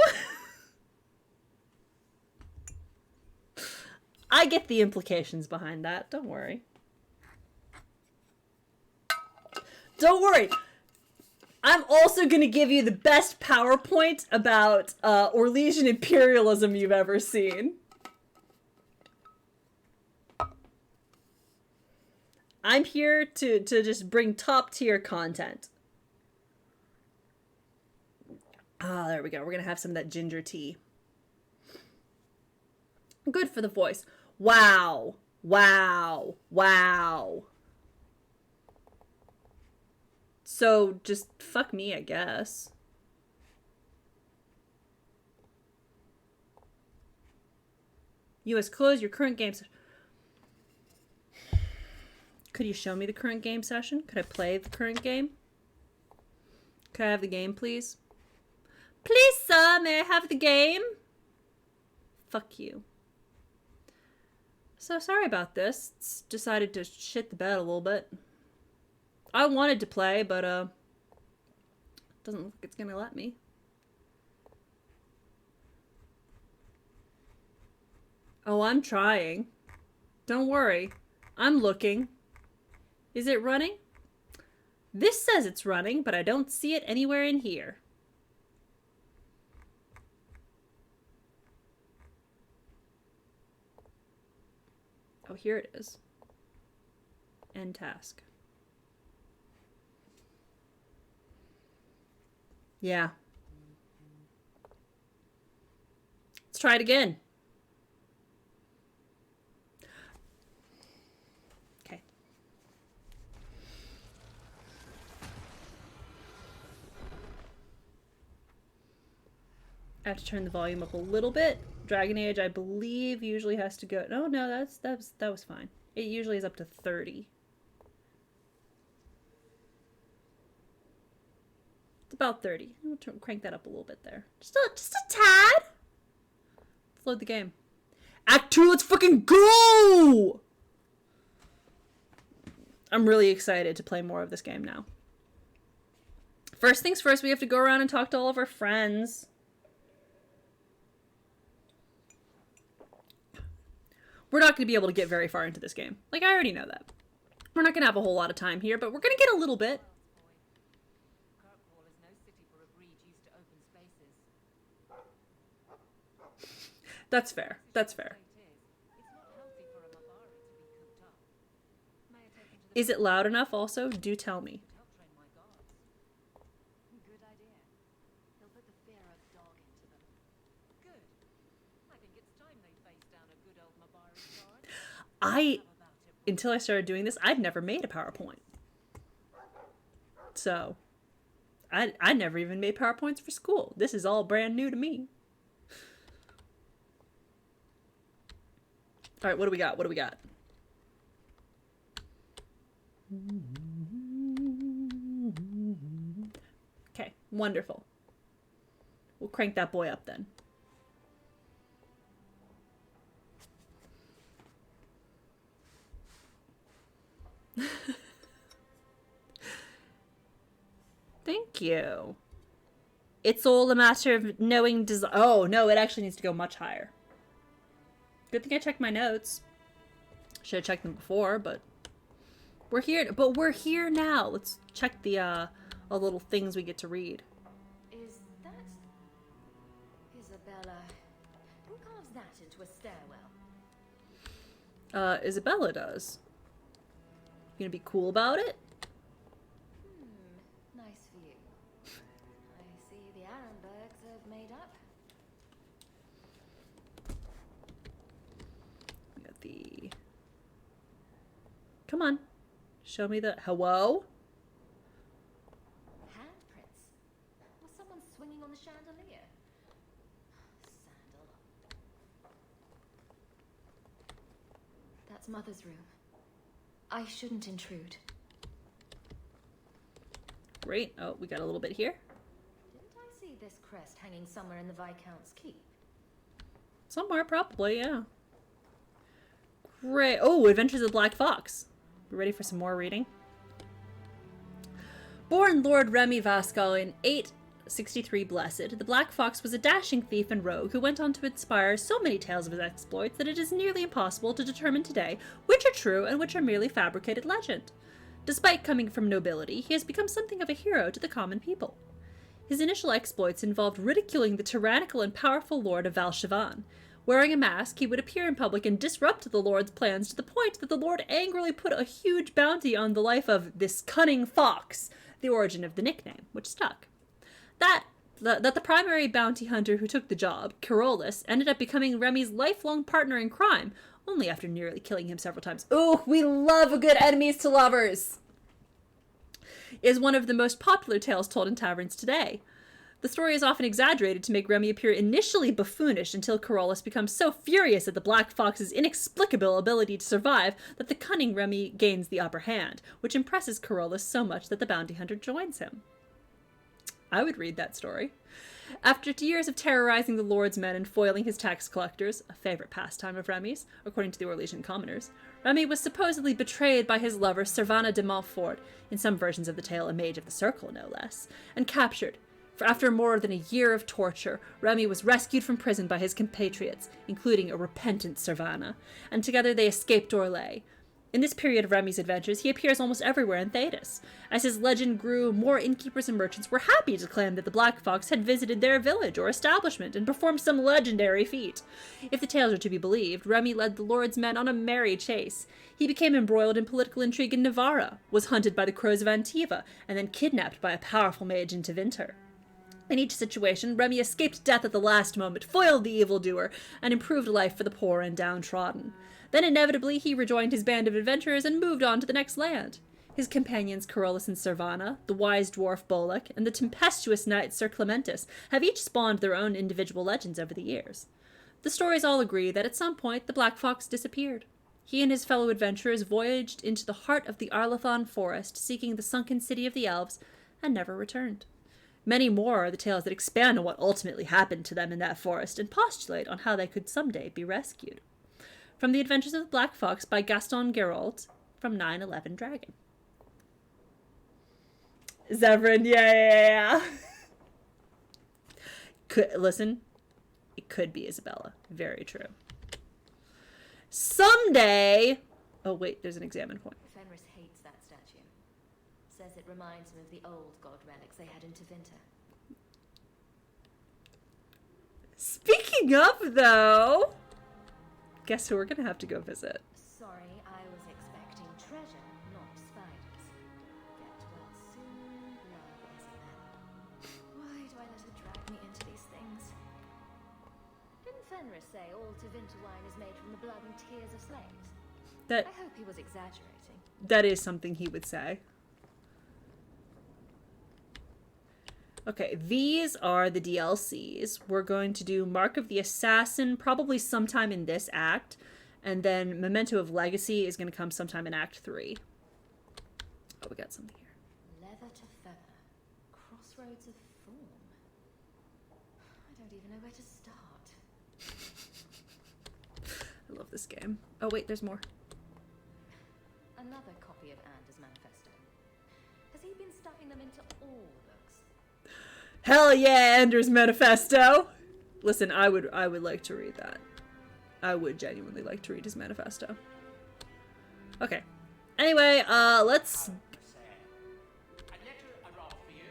I get the implications behind that. Don't worry. Don't worry. I'm also going to give you the best PowerPoint about Orlesian imperialism you've ever seen. I'm here to just bring top tier content. Ah, there we go. We're going to have some of that ginger tea. Good for the voice. Wow. Wow. Wow. So, just fuck me, I guess. US close your current game session. Could you show me the current game session? Could I play the current game? Could I have the game, please? Please, sir, may I have the game? Fuck you. So, sorry about this. It's decided to shit the bed a little bit. I wanted to play, but, doesn't look like it's gonna let me. Oh, I'm trying. Don't worry. I'm looking. Is it running? This says it's running, but I don't see it anywhere in here. Oh, here it is. End task. Yeah. Let's try it again. Okay. I have to turn the volume up a little bit. Dragon Age, I believe, usually has to go... Oh, no, that was fine. It usually is up to 30. About 30. We'll crank that up a little bit there. Just a tad. Let's load the game. Act 2, let's fucking go! I'm really excited to play more of this game now. First things first, we have to go around and talk to all of our friends. We're not going to be able to get very far into this game. Like, I already know that. We're not going to have a whole lot of time here, but we're going to get a little bit. That's fair. That's fair. Is it loud enough also? Do tell me. Until I started doing this, I'd never made a PowerPoint. So, I never even made PowerPoints for school. This is all brand new to me. All right, what do we got? What do we got? Okay, wonderful. We'll crank that boy up then. Thank you. It's all a matter of knowing oh, no, it actually needs to go much higher. Good thing I checked my notes. Should have checked them before, but we're here. But we're here now. Let's check the little things we get to read. Is to a stairwell. Isabella does. You gonna be cool about it? Nice view. I see the Arenbergs have made up. We got the... Come on. Show me the... Hello? Handprints. Was someone swinging on the chandelier? Sandal. That's Mother's room. I shouldn't intrude. Great. Oh, we got a little bit here. Didn't I see this crest hanging somewhere in the Viscount's keep? Somewhere, probably, yeah. Great. Oh, Adventures of the Black Fox. You ready for some more reading? Born Lord Remy Vascal in 863 Blessed, the Black Fox was a dashing thief and rogue who went on to inspire so many tales of his exploits that it is nearly impossible to determine today which are true and which are merely fabricated legend. Despite coming from nobility, he has become something of a hero to the common people. His initial exploits involved ridiculing the tyrannical and powerful Lord of Valchevan. Wearing a mask, he would appear in public and disrupt the Lord's plans to the point that the Lord angrily put a huge bounty on the life of this cunning fox, the origin of the nickname, which stuck. That the primary bounty hunter who took the job, Carolus, ended up becoming Remy's lifelong partner in crime, only after nearly killing him several times. Oh, we love a good enemies to lovers! Is one of the most popular tales told in taverns today. The story is often exaggerated to make Remy appear initially buffoonish until Carolus becomes so furious at the Black Fox's inexplicable ability to survive that the cunning Remy gains the upper hand, which impresses Carolus so much that the bounty hunter joins him. I would read that story. After 2 years of terrorizing the Lord's men and foiling his tax collectors, a favorite pastime of Remy's, according to the Orlesian commoners, Remy was supposedly betrayed by his lover Servana de Montfort, in some versions of the tale a mage of the circle no less, and captured. For after more than a year of torture, Remy was rescued from prison by his compatriots, including a repentant Servana, and together they escaped Orlais. In this period of Remy's adventures, he appears almost everywhere in Thedas. As his legend grew, more innkeepers and merchants were happy to claim that the Black Fox had visited their village or establishment and performed some legendary feat. If the tales are to be believed, Remy led the Lord's men on a merry chase. He became embroiled in political intrigue in Navarra, was hunted by the crows of Antiva, and then kidnapped by a powerful mage in Tevinter. In each situation, Remy escaped death at the last moment, foiled the evildoer, and improved life for the poor and downtrodden. Then inevitably he rejoined his band of adventurers and moved on to the next land. His companions Carolus and Servana, the wise dwarf Bolek, and the tempestuous knight Sir Clementus have each spawned their own individual legends over the years. The stories all agree that at some point the Black Fox disappeared. He and his fellow adventurers voyaged into the heart of the Arlathon forest, seeking the sunken city of the elves, and never returned. Many more are the tales that expand on what ultimately happened to them in that forest and postulate on how they could someday be rescued. From The Adventures of the Black Fox by Gaston Gerault from 9/11 Dragon. Zevran, yeah. Listen, it could be Isabella. Very true. Someday... Oh, wait, there's an examine point. Fenris hates that statue. Says it reminds him of the old god relics they had in Tevinter. Speaking of, though... Guess who we're going to have to go visit? Sorry, I was expecting treasure, not spiders. Get well soon, love Isabella. Why do I let her drag me into these things? Didn't Fenris say all Tevinter wine is made from the blood and tears of slaves? I hope he was exaggerating. That is something he would say. Okay, these are the DLCs. We're going to do Mark of the Assassin probably sometime in this act, and then Memento of Legacy is going to come sometime in Act 3. Oh, we got something here. Leather to feather. Crossroads of form. I don't even know where to start. I love this game. Oh, wait, there's more. Another copy of Anders' manifesto. Has he been stuffing them into all the books? Hell yeah, Anders' manifesto! Listen, I would like to read that. I would genuinely like to read his manifesto. Okay. Anyway, let's... A letter arrived for you.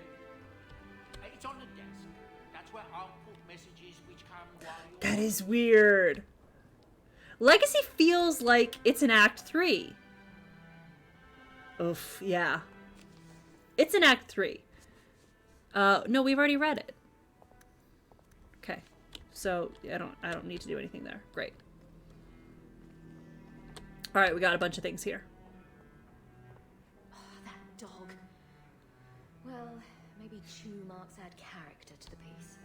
It's on the desk. That's where I'll put messages which come while you're... That is weird. Legacy feels like it's in Act 3. Oof, yeah. It's in Act 3. No, we've already read it. Okay. So, I don't need to do anything there. Great. Alright, we got a bunch of things here. Oh, that dog. Well, maybe chew marks add character to the piece.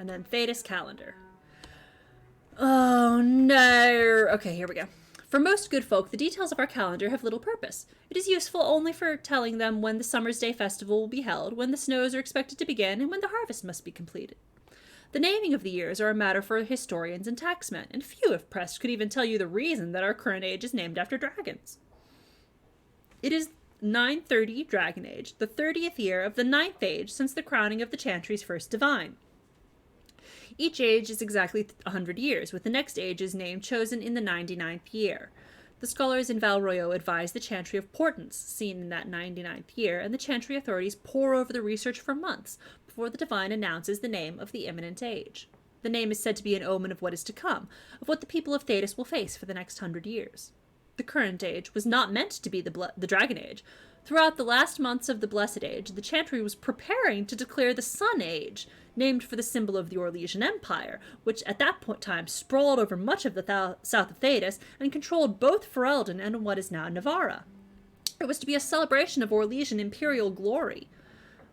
And then Thetis calendar. Oh no. Okay, here we go. For most good folk, the details of our calendar have little purpose. It is useful only for telling them when the Summer's Day festival will be held, when the snows are expected to begin, and when the harvest must be completed. The naming of the years are a matter for historians and taxmen, and few, if pressed, could even tell you the reason that our current age is named after dragons. It is 930 Dragon Age, the 30th year of the 9th age since the crowning of the Chantry's first divine. Each age is exactly 100 years, with the next age's name chosen in the 99th year. The scholars in Val Royeaux advise the Chantry of portents, seen in that 99th year, and the Chantry authorities pore over the research for months before the divine announces the name of the imminent age. The name is said to be an omen of what is to come, of what the people of Thetis will face for the next 100 years. The current age was not meant to be the Dragon Age. Throughout the last months of the Blessed Age, the Chantry was preparing to declare the Sun Age, named for the symbol of the Orlesian Empire, which at that time sprawled over much of the south of Thetis and controlled both Ferelden and what is now Navarra. It was to be a celebration of Orlesian imperial glory.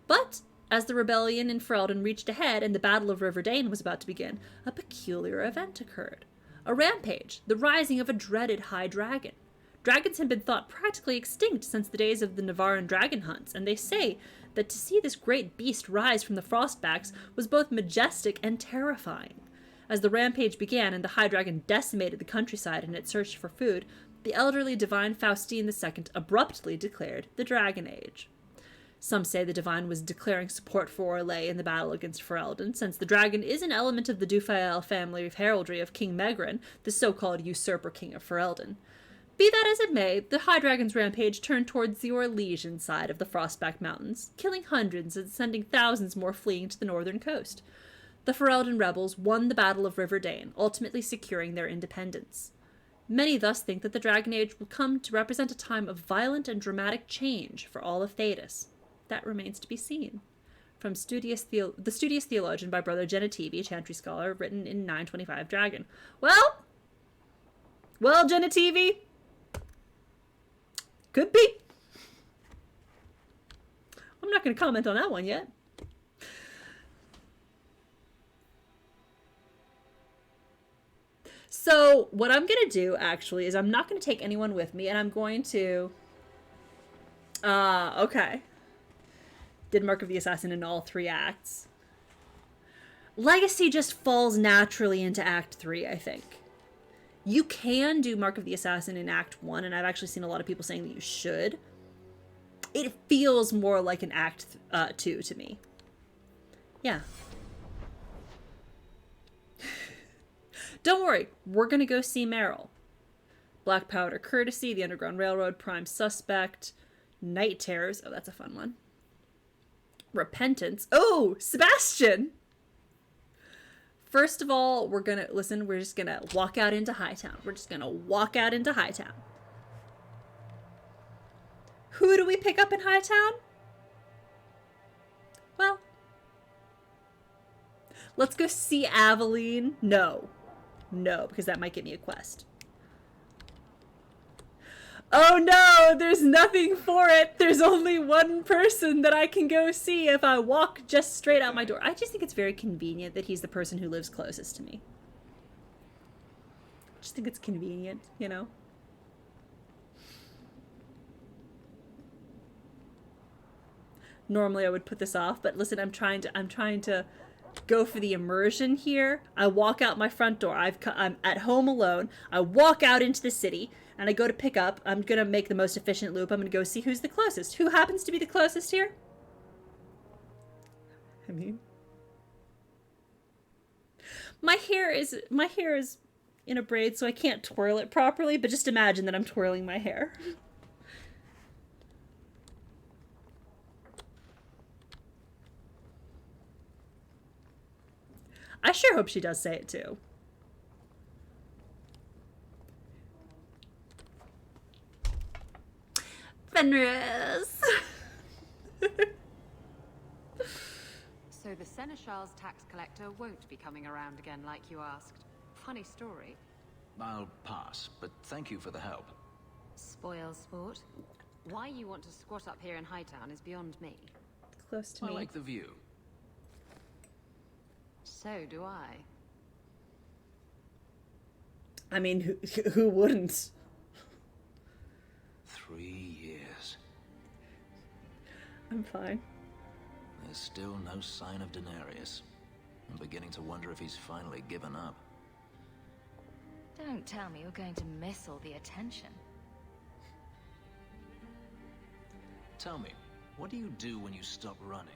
But, as the rebellion in Ferelden reached a head and the Battle of Riverdane was about to begin, a peculiar event occurred. A rampage, the rising of a dreaded high dragon. Dragons had been thought practically extinct since the days of the Navarran dragon hunts, and they say that to see this great beast rise from the frostbacks was both majestic and terrifying. As the rampage began and the high dragon decimated the countryside in its search for food, the elderly divine Faustine II abruptly declared the Dragon Age. Some say the divine was declaring support for Orlais in the battle against Ferelden, since the dragon is an element of the Dufayel family of heraldry of King Megran, the so-called usurper king of Ferelden. Be that as it may, the High Dragon's rampage turned towards the Orlesian side of the Frostback Mountains, killing hundreds and sending thousands more fleeing to the northern coast. The Ferelden rebels won the Battle of Riverdane, ultimately securing their independence. Many thus think that the Dragon Age will come to represent a time of violent and dramatic change for all of Thetis. That remains to be seen. From The Studious Theologian by Brother Genetivi, Chantry scholar, written in 925 Dragon. Well, Genetivi, could be. I'm not going to comment on that one yet. So what I'm going to do, actually, is I'm not going to take anyone with me, and I'm going to... okay. Did Mark of the Assassin in all 3 acts. Legacy just falls naturally into Act 3, I think. You can do Mark of the Assassin in Act 1, and I've actually seen a lot of people saying that you should. It feels more like an Act 2 to me. Yeah. Don't worry, we're gonna go see Meryl. Black Powder Courtesy, The Underground Railroad, Prime Suspect, Night Terrors. Oh, that's a fun one. Repentance. Oh, Sebastian! First of all, we're just gonna walk out into Hightown. We're just gonna walk out into Hightown. Who do we pick up in Hightown? Well, let's go see Aveline. No, because that might get me a quest. Oh no, there's nothing for it. There's only one person that I can go see if I walk just straight out my door. I just think it's very convenient that he's the person who lives closest to me. I just think it's convenient, you know? Normally I would put this off, but listen, I'm trying to go for the immersion here. I walk out my front door. I'm at home alone. I walk out into the city. And I go to pick up. I'm going to make the most efficient loop. I'm going to go see who's the closest. Who happens to be the closest here? I mean, my hair is in a braid, so I can't twirl it properly, but just imagine that I'm twirling my hair. I sure hope she does say it too. Fenris! So the Seneschal's tax collector won't be coming around again like you asked. Funny story. I'll pass, but thank you for the help. Spoil sport. Why you want to squat up here in Hightown is beyond me. Close to I me. like the view. So do I. I mean, who wouldn't? 3 years. I'm fine. There's still no sign of Daenerys. I'm beginning to wonder if he's finally given up. Don't tell me you're going to miss all the attention. Tell me, what do you do when you stop running?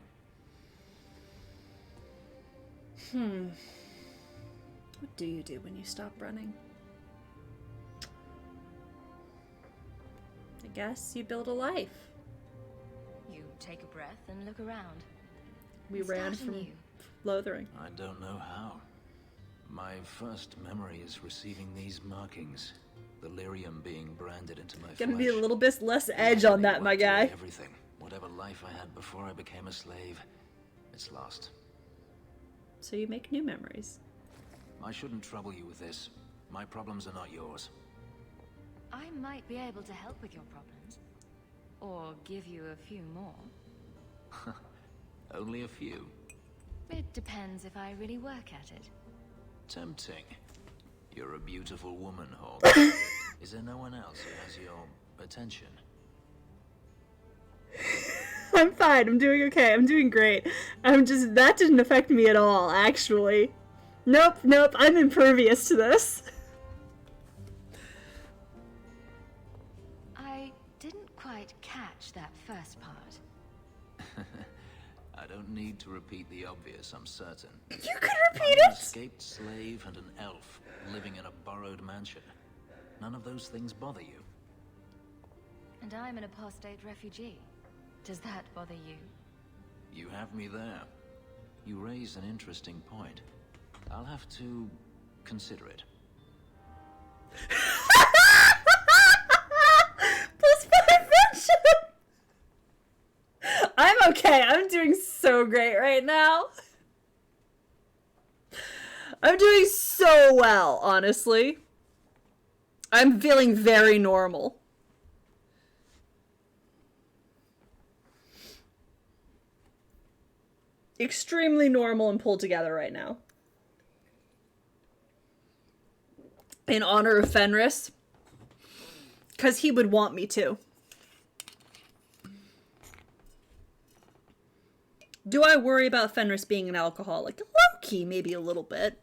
What do you do when you stop running? I guess you build a life. You take a breath and look around. We ran Start from anew. Lothering. I don't know how. My first memory is receiving these markings. The lyrium being branded into my Gonna flesh. be a little bit less edge on that, my guy. Everything. Whatever life I had before I became a slave, it's lost. So you make new memories. I shouldn't trouble you with this. My problems are not yours. I might be able to help with your problems. Or give you a few more. Only a few. It depends if I really work at it. Tempting. You're a beautiful woman, Hawk. Is there no one else who has your attention? I'm fine. I'm doing okay. I'm doing great. That didn't affect me at all, actually. Nope. I'm impervious to this. I didn't quite catch that first part. I don't need to repeat the obvious, I'm certain. You could repeat I'm an it! escaped slave and an elf living in a borrowed mansion. None of those things bother you. And I'm an apostate refugee. Does that bother you? You have me there. You raise an interesting point. I'll have to consider it. Plus 5 friendship! I'm okay. I'm doing so great right now. I'm doing so well, honestly. I'm feeling very normal. Extremely normal and pulled together right now. In honor of Fenris. Because he would want me to. Do I worry about Fenris being an alcoholic? Low-key, maybe a little bit.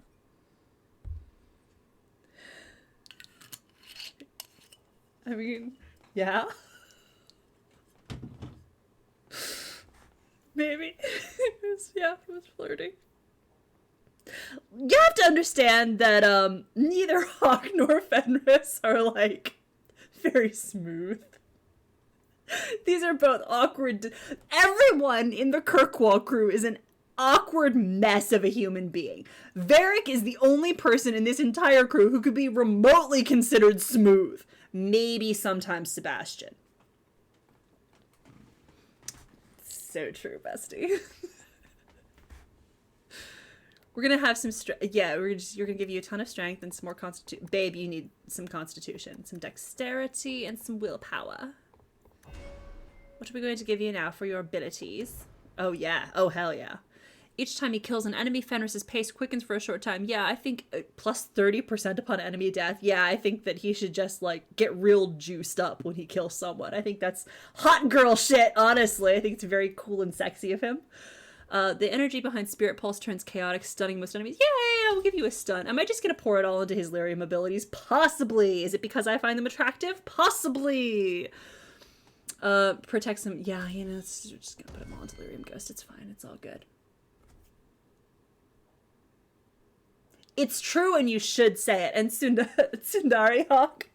I mean, yeah. Maybe. It was flirting. You have to understand that neither Hawk nor Fenris are, like, very smooth. These are both awkward. Everyone in the Kirkwall crew is an awkward mess of a human being. Varric is the only person in this entire crew who could be remotely considered smooth. Maybe sometimes Sebastian. So true, bestie. We're gonna have some you're gonna give you a ton of strength and some more constitution. Babe, you need some constitution, some dexterity, and some willpower. What are we going to give you now for your abilities? Oh yeah, oh hell yeah. Each time he kills an enemy, Fenris's pace quickens for a short time. Yeah, I think plus 30% upon enemy death. Yeah, I think that he should just, like, get real juiced up when he kills someone. I think that's hot girl shit, honestly. I think it's very cool and sexy of him. The energy behind Spirit Pulse turns chaotic, stunning most enemies. Yay, I'll give you a stun. Am I just going to pour it all into his lyrium abilities? Possibly. Is it because I find them attractive? Possibly. Protects him. Yeah, you know, it's just going to put him all into lyrium ghost. It's fine. It's all good. It's true, and you should say it. And Sundari Hawk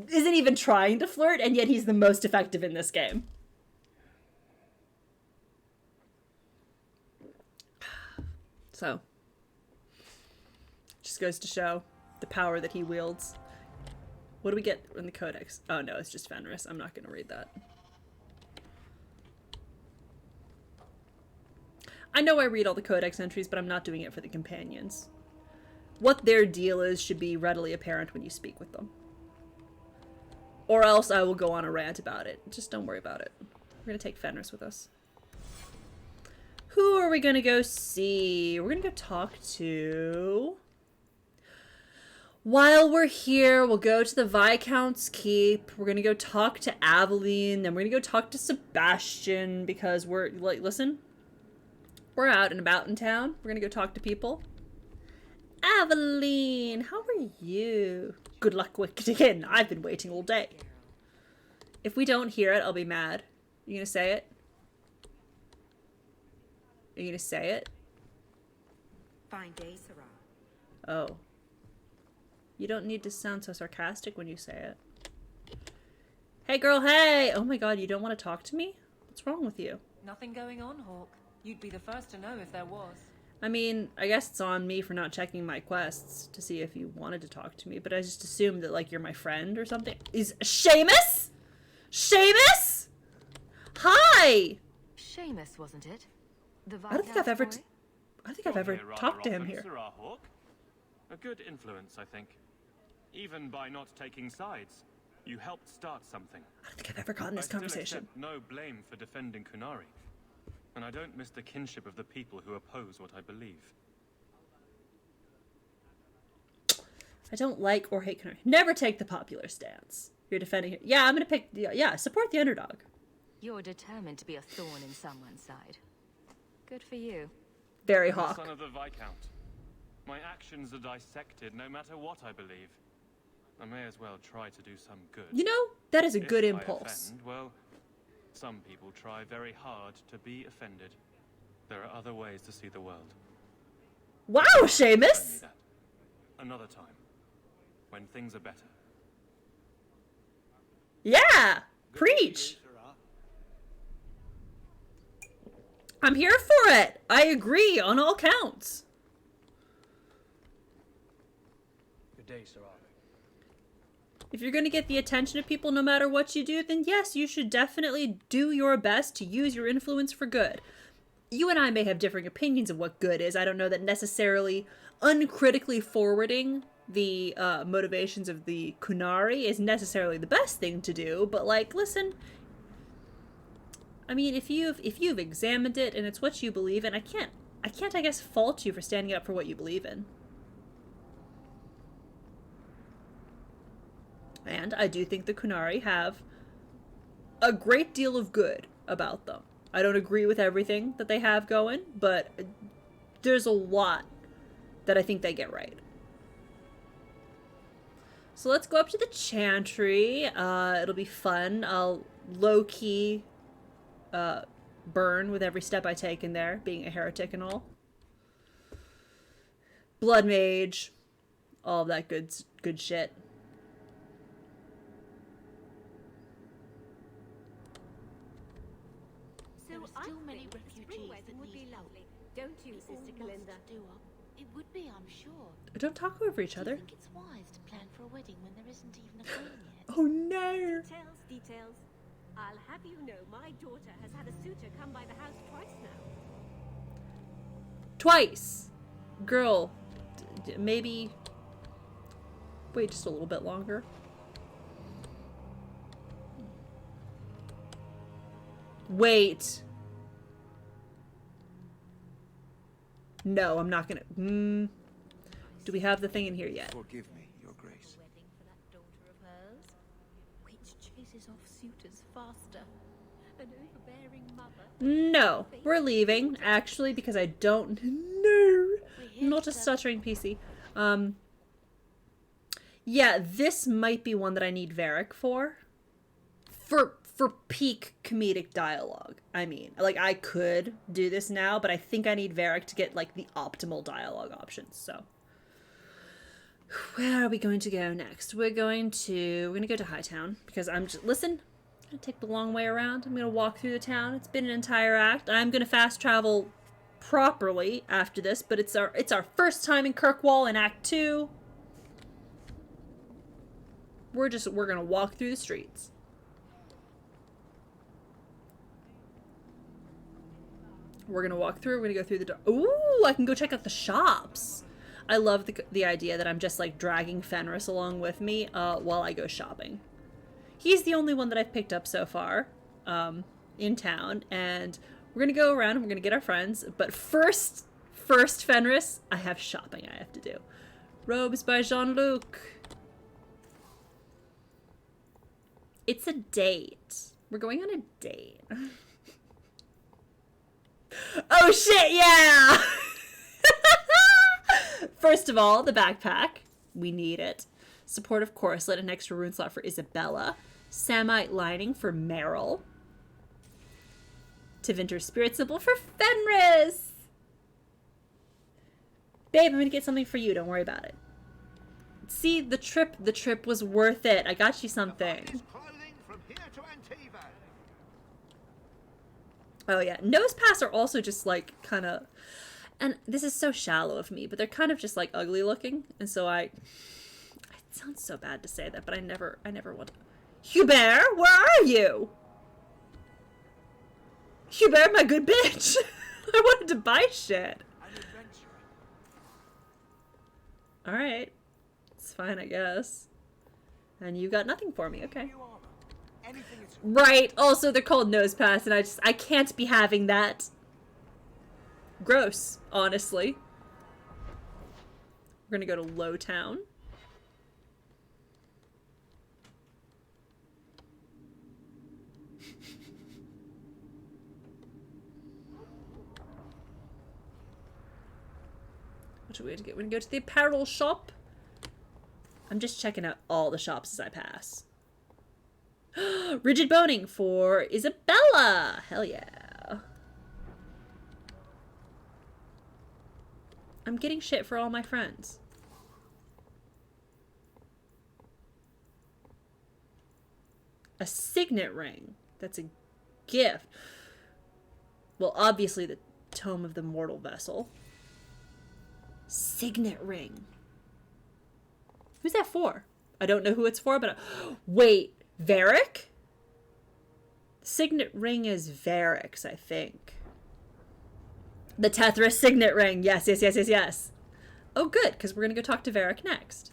isn't even trying to flirt, and yet he's the most effective in this game. So, just goes to show the power that he wields. What do we get in the codex? Oh no, it's just Fenris. I'm not going to read that. I know I read all the codex entries, but I'm not doing it for the companions. What their deal is should be readily apparent when you speak with them. Or else I will go on a rant about it. Just don't worry about it. We're gonna take Fenris with us. Who are we gonna go see? We're gonna go talk to... While we're here, we'll go to the Viscount's Keep. We're gonna go talk to Aveline. Then we're gonna go talk to Sebastian because we're, like, listen. We're out and about in town. We're gonna go talk to people. Aveline, how are you? Good luck with getting in. I've been waiting all day. If we don't hear it, I'll be mad. You gonna say it? Are you gonna say it? Fine day, Sarah. Oh. You don't need to sound so sarcastic when you say it. Hey girl, hey! Oh my god, you don't want to talk to me? What's wrong with you? Nothing going on, Hawk. You'd be the first to know if there was. I mean, I guess it's on me for not checking my quests to see if you wanted to talk to me, but I just assumed that, like, you're my friend or something. Is Seamus? Seamus? Hi! Seamus, wasn't it? The I don't think I've ever... Viscount's boy? I don't think I've ever talked to him here. Sir Hawk. A good influence, I think. Even by not taking sides, you helped start something. I don't think I've ever gotten this I still conversation. accept no blame for defending Kunari. And I don't miss the kinship of the people who oppose what I believe. I don't like or hate Kunari. Never take the popular stance. You're defending it. Yeah, I'm gonna pick... Yeah, support the underdog. You're determined to be a thorn in someone's side. Good for you. Very I'm the Hawk. son of the Viscount. My actions are dissected no matter what I believe. I may as well try to do some good. You know, that is a If good I impulse. offend, well, some people try very hard to be offended. There are other ways to see the world. Wow, Only Seamus! that. Another time, when things are better. Yeah! Preach! I'm here for it! I agree on all counts. Good day, Sir. If you're going to get the attention of people no matter what you do, then yes, you should definitely do your best to use your influence for good. You and I may have differing opinions of what good is. I don't know that necessarily uncritically forwarding the motivations of the Kunari is necessarily the best thing to do, but, like, listen, I mean, if you've examined it and it's what you believe in, I can't, I guess, fault you for standing up for what you believe in. And I do think the Kunari have a great deal of good about them. I don't agree with everything that they have going, but there's a lot that I think they get right. So let's go up to the Chantry. It'll be fun. I'll low-key burn with every step I take in there, being a heretic and all. Blood Mage. All of that good shit. So still many refugees that would be lovely, don't you, Sister Kalinda? It would be, I'm sure. Don't talk over each other. I think it's wise to plan for a wedding when there isn't even a queen yet. Oh no! Details. I'll have you know my daughter has had a suitor come by the house twice now. Twice! Girl, maybe... Wait just a little bit longer. Wait. No, I'm not gonna... Do we have the thing in here yet? Forgive me, Your Grace. Wedding for that daughter of hers, which chases off suitors faster. An overbearing mother. No, we're leaving, actually, because I don't... No! Not a stuttering PC. Yeah, this might be one that I need Varric for. For peak comedic dialogue. I mean, like, I could do this now, but I think I need Varric to get, like, the optimal dialogue options, so. Where are we going to go next? We're gonna go to Hightown, because I'm just, listen, I'm gonna take the long way around. I'm gonna walk through the town. It's been an entire act. I'm gonna fast travel properly after this, but it's our first time in Kirkwall in Act 2. We're gonna walk through the streets. We're gonna walk through. We're gonna go through the door. Ooh, I can go check out the shops. I love the idea that I'm just like dragging Fenris along with me while I go shopping. He's the only one that I've picked up so far in town, and we're gonna go around and we're gonna get our friends. But first, Fenris, I have shopping I have to do. Robes by Jean-Luc. It's a date. We're going on a date. Oh shit, yeah! First of all, the backpack. We need it. Supportive corselet, an extra rune slot for Isabella. Samite lining for Meryl. Tevinter spirit symbol for Fenris! Babe, I'm gonna get something for you. Don't worry about it. See, the trip was worth it. I got you something. Oh yeah, nose pass are also just like kind of, and this is so shallow of me, but they're kind of just like ugly looking, and so it sounds so bad to say that, but I never want to. Hubert, where are you? Hubert, my good bitch. I wanted to buy shit. All right, it's fine, I guess. And you got nothing for me, okay? Right, also they're called nose pass, and I can't be having that. Gross, honestly. We're gonna go to Lowtown. What are we gonna get? We're gonna go to the apparel shop. I'm just checking out all the shops as I pass. Rigid boning for Isabella. Hell yeah. I'm getting shit for all my friends. A signet ring. That's a gift. Well, obviously the Tome of the Mortal Vessel. Signet ring. Who's that for? I don't know who it's for, but wait. Varric? Signet ring is Varric's, I think. The Tethras signet ring. Yes. Oh, good, because we're going to go talk to Varric next.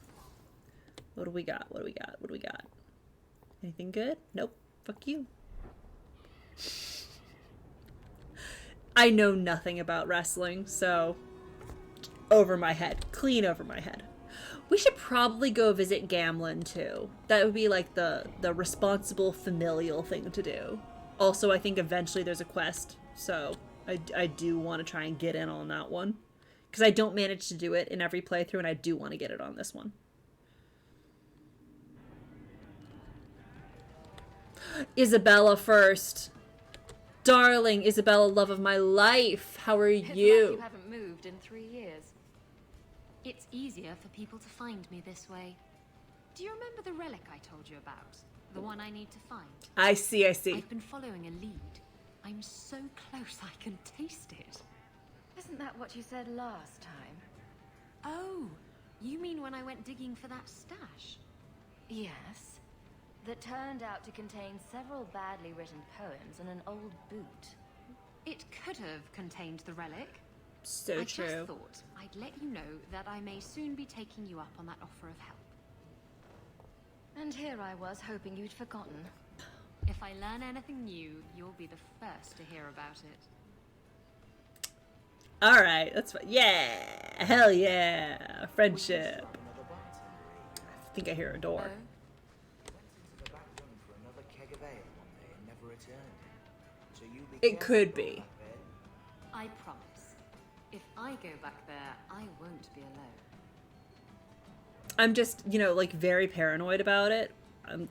What do we got? Anything good? Nope. Fuck you. I know nothing about wrestling, so over my head. Clean over my head. We should probably go visit Gamlin, too. That would be, like, the responsible familial thing to do. Also, I think eventually there's a quest, so I do want to try and get in on that one. Because I don't manage to do it in every playthrough, and I do want to get it on this one. Isabella first. Darling, Isabella, love of my life. How are you? You haven't moved in 3 years. It's easier for people to find me this way. Do you remember the relic I told you about? The one I need to find? I see. I've been following a lead. I'm so close I can taste it. Isn't that what you said last time? Oh, you mean when I went digging for that stash? Yes. That turned out to contain several badly written poems and an old boot. It could have contained the relic. So true. I just thought I'd let you know that I may soon be taking you up on that offer of help. And here I was hoping you'd forgotten. If I learn anything new, you'll be the first to hear about it. Alright, that's fine. Yeah! Hell yeah! Friendship. I think I hear a door. It could be. I promise. If I go back there, I won't be alone. I'm just, like very paranoid about it.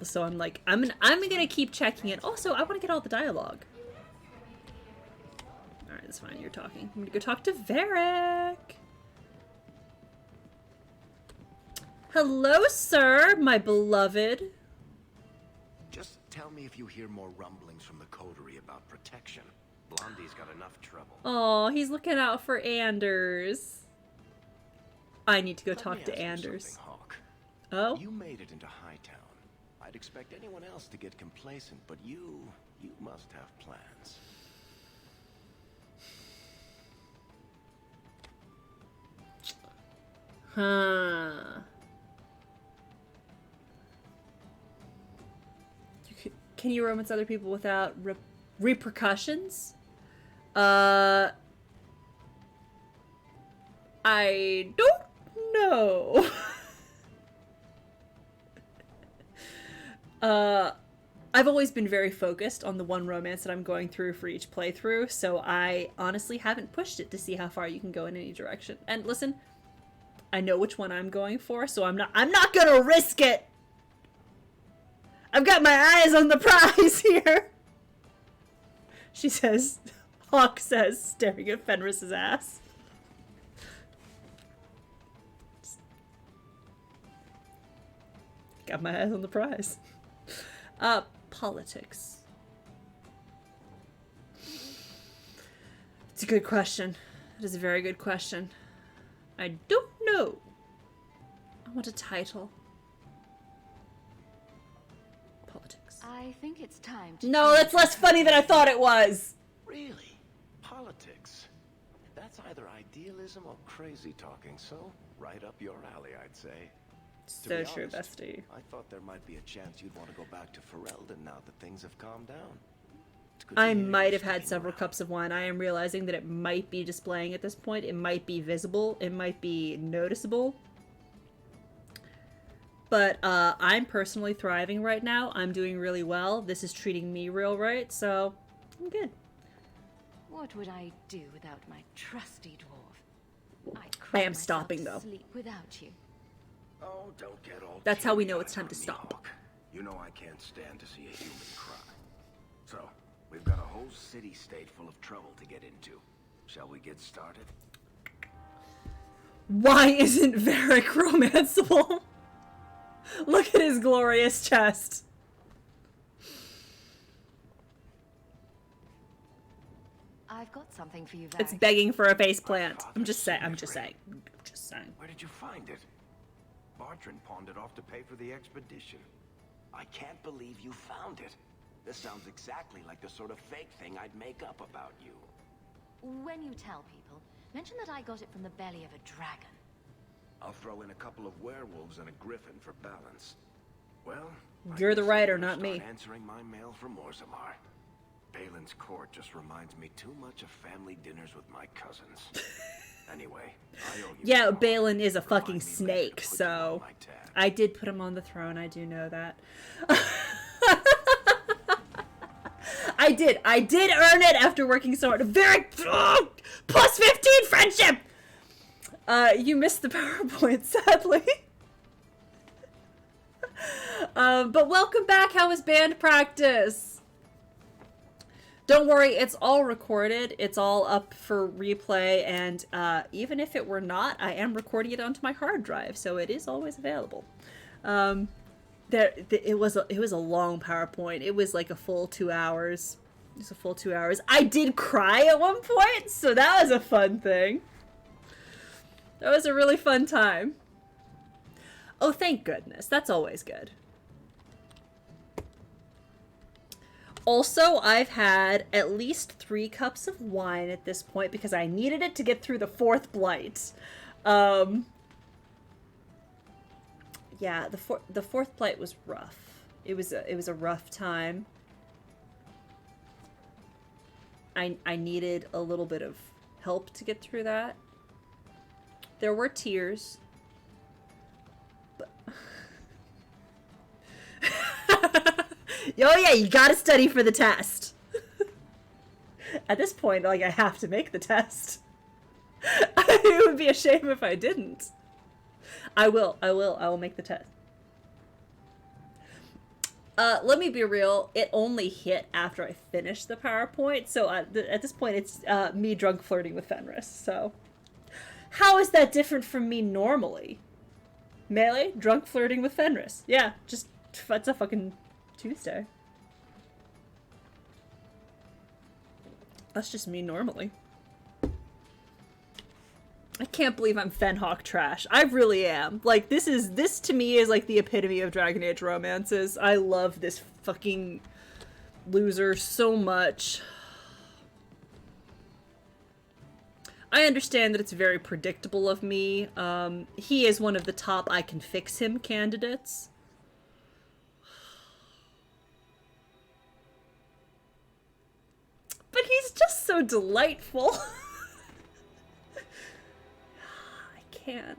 So I'm like, I'm gonna keep checking it. Also, I want to get all the dialogue. All right, that's fine. You're talking. I'm gonna go talk to Varric. Hello, sir, my beloved. Just tell me if you hear more rumblings from the coterie about protection. Blondie's got enough trouble. Oh, he's looking out for Anders. I need to go talk to Anders. Hawk. Oh? You made it into Hightown. I'd expect anyone else to get complacent, but you must have plans. Huh. Can you romance other people without repercussions? I don't know. I've always been very focused on the one romance that I'm going through for each playthrough, so I honestly haven't pushed it to see how far you can go in any direction. And listen, I know which one I'm going for, so I'm not gonna risk it. I've got my eyes on the prize here. She says, Hawk says, staring at Fenris's ass. Got my eyes on the prize. Politics. It's a good question. It is a very good question. I don't know. I want a title. Politics. I think it's time to... No, that's less funny than I thought it was. Really? Politics? That's either idealism or crazy talking, so right up your alley, I'd say. So true, bestie. I thought there might be a chance you'd want to go back to Ferelden now that things have calmed down. I might have had several cups of wine. I am realizing that it might be displaying at this point. It might be visible. It might be noticeable. But I'm personally thriving right now. I'm doing really well. This is treating me real right, so I'm good. What would I do without my trusty dwarf? I am stopping, though. Sleep without you. Oh, don't get all That's how we know it's time to stop. Hawk. You know I can't stand to see a human cry. So, we've got a whole city-state full of trouble to get into. Shall we get started? Why isn't Varric romanceable? Look at his glorious chest. I've got something for you, Varric. It's begging for a face plant. I'm just saying. Where did you find it? Bartrand pawned it off to pay for the expedition. I can't believe you found it. This sounds exactly like the sort of fake thing I'd make up about you. When you tell people, mention that I got it from the belly of a dragon. I'll throw in a couple of werewolves and a griffin for balance. Well, you're the writer, not me. Answering my mail from Orzammar. Balin's court just reminds me too much of family dinners with my cousins. Anyway, I owe you. Yeah, Balin is a fucking snake, so I did put him on the throne. I do know that. I did earn it after working so hard. Very plus 15 friendship. You missed the PowerPoint, sadly. But welcome back. How was band practice? Don't worry, it's all recorded. It's all up for replay, and even if it were not, I am recording it onto my hard drive, so it is always available. It was a long PowerPoint. It was like a full 2 hours. It was a full 2 hours. I did cry at one point, so that was a fun thing. That was a really fun time. Oh, thank goodness. That's always good. Also, I've had at least 3 cups of wine at this point because I needed it to get through the 4th blight. Yeah, the fourth blight was rough. It was a rough time. I needed a little bit of help to get through that. There were tears. But oh yeah, you gotta study for the test. At this point, like, I have to make the test. It would be a shame if I didn't. I will make the test. Let me be real, it only hit after I finished the PowerPoint, so at this point it's me drunk flirting with Fenris, so. How is that different from me normally? Melee, drunk flirting with Fenris. Yeah, just, it's a fucking Tuesday. That's just me normally. I can't believe I'm Fenhawk trash. I really am. Like, this to me is like the epitome of Dragon Age romances. I love this fucking loser so much. I understand that it's very predictable of me. He is one of the top I can fix him candidates. But he's just so delightful.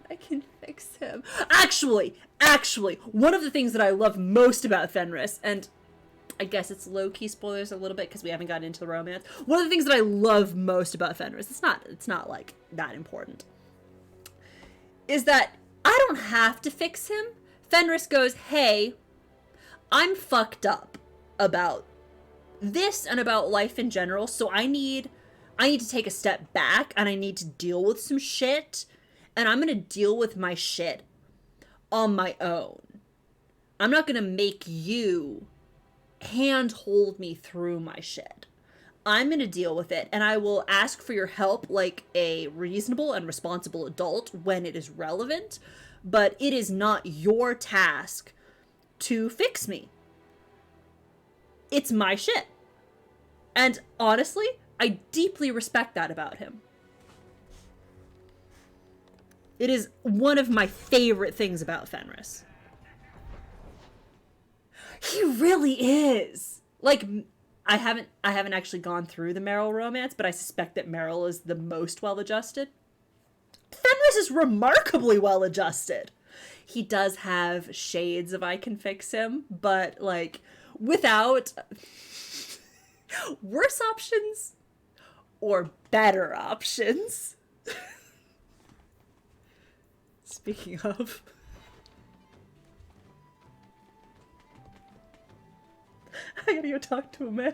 I can fix him. Actually, one of the things that I love most about Fenris, and I guess it's low-key spoilers a little bit because we haven't gotten into the romance. One of the things that I love most about Fenris, it's not like that important, is that I don't have to fix him. Fenris goes, hey, I'm fucked up about this and about life in general, so I need to take a step back and I need to deal with some shit. And I'm going to deal with my shit on my own. I'm not going to make you handhold me through my shit. I'm going to deal with it, and I will ask for your help like a reasonable and responsible adult when it is relevant, but it is not your task to fix me. It's my shit. And honestly, I deeply respect that about him. It is one of my favorite things about Fenris. He really is. Like, I haven't actually gone through the Meryl romance, but I suspect that Meryl is the most well-adjusted. Fenris is remarkably well-adjusted. He does have shades of I can fix him, but like without worse options or better options. Speaking of, I gotta go talk to a man.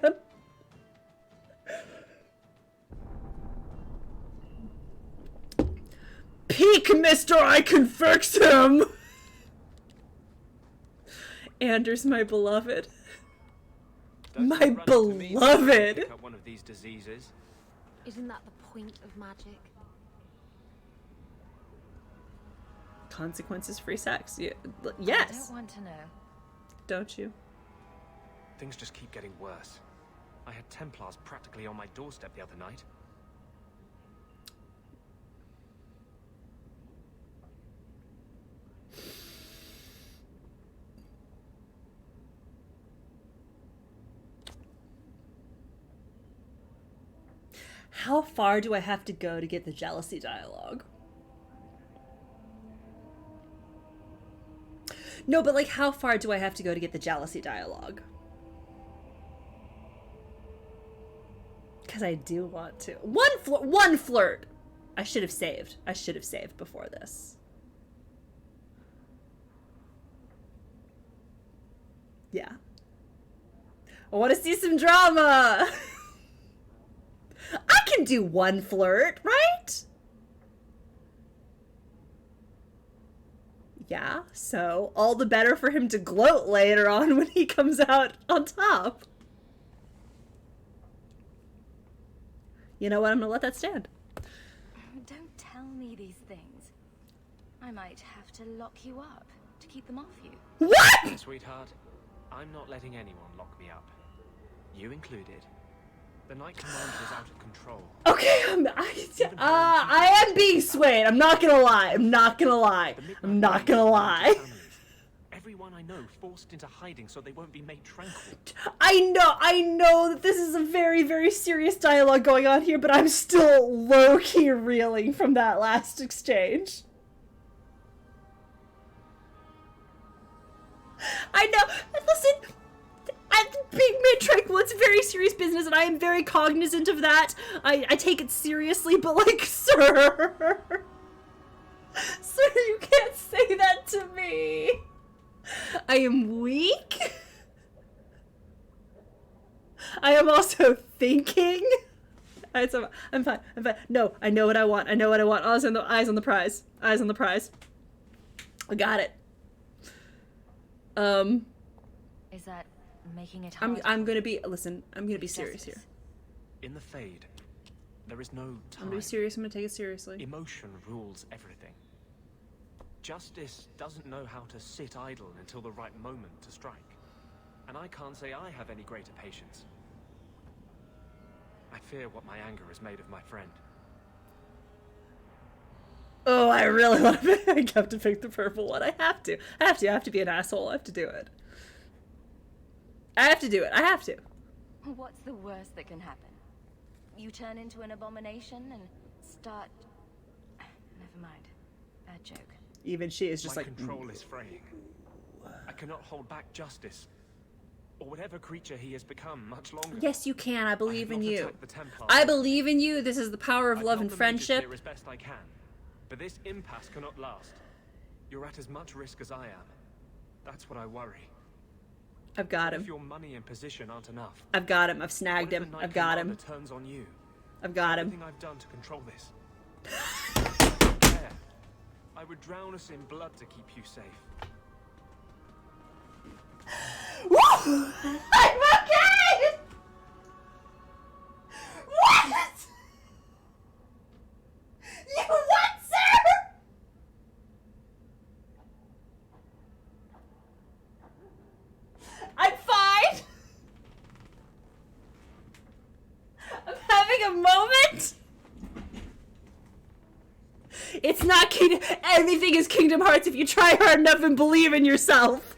Peek, mister, I can fix him! Anders, my beloved. My beloved! Pick up one of these diseases. Isn't that the point of magic? Consequences-free sex. Yes. I don't want to know. Don't you? Things just keep getting worse. I had Templars practically on my doorstep the other night. How far do I have to go to get the jealousy dialogue? No, but like, how far do I have to go to get the jealousy dialogue? Because I do want to. One flirt! I should have saved. I should have saved before this. Yeah. I want to see some drama! I can do one flirt, right? Yeah, so all the better for him to gloat later on when he comes out on top. You know what? I'm gonna let that stand. Don't tell me these things. I might have to lock you up to keep them off you. What? Sweetheart, I'm not letting anyone lock me up. You included. The Night Commander is out of control. Okay, I am being swayed. I'm not gonna lie. I'm not gonna lie. Everyone I know forced into hiding so they won't be made tranquil. I know that this is a very, very serious dialogue going on here, but I'm still low-key reeling from that last exchange. I know. Listen, being made tranquil, it's very serious business, and I am very cognizant of that. I take it seriously, but like, sir, you can't say that to me. I am weak. I am also thinking. I'm fine. No, I know what I want. Eyes on the prize. I got it. Is that making it hard? I'm gonna be serious here. In the Fade, there is no time. I'm gonna be serious. I'm gonna take it seriously. Emotion rules everything. Justice doesn't know how to sit idle until the right moment to strike. And I can't say I have any greater patience. I fear what my anger has made of my friend. Oh, I really want to pick. I have to pick the purple one. I have to. I have to be an asshole. I have to do it. I have to do it. I have to. What's the worst that can happen? You turn into an abomination and start... Never mind. Bad joke. Even she is just My like... control is fraying. I cannot hold back justice. Or whatever creature he has become much longer. Yes, you can. I believe in you. I I believe in you. This is the power of love and friendship. As best I can, but this impasse cannot last. You're at as much risk as I am. That's what I worry. I've got him. If your money and position aren't enough, I've got him. I've snagged him. I've got him. Turns on you. I've got him. Everything I've done to control this. I don't care. I would drown us in blood to keep you safe. Woo! I'm okay! What? You what, sir? I'm fine. I'm having a moment. It's not Kingdom. Everything is Kingdom Hearts if you try hard enough and believe in yourself.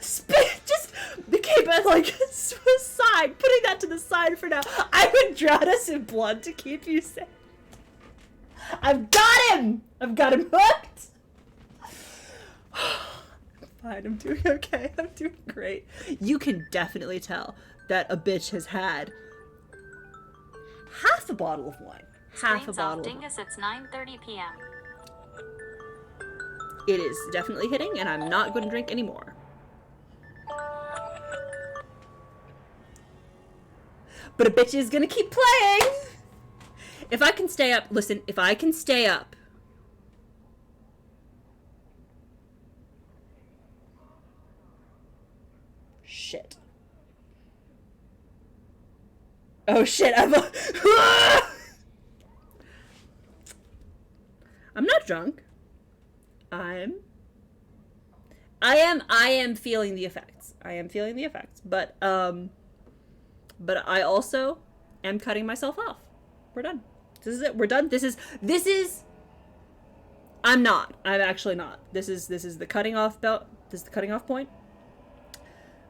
Just keep it like aside, putting that to the side for now. I would drown us in blood to keep you safe. I've got him! I've got him hooked! I'm fine, I'm doing okay. I'm doing great. You can definitely tell that a bitch has had half a bottle of wine. Half a bottle. Dingus, it's 9:30 p.m. It is definitely hitting, and I'm not going to drink anymore. But a bitch is gonna keep playing! If I can stay up, listen, if I can stay up. Shit. Oh shit, I'm not drunk. I am feeling the effects. I am feeling the effects, but I also am cutting myself off. We're done. This is it. We're done. This is I'm actually not. This is the cutting off belt. This is the cutting off point.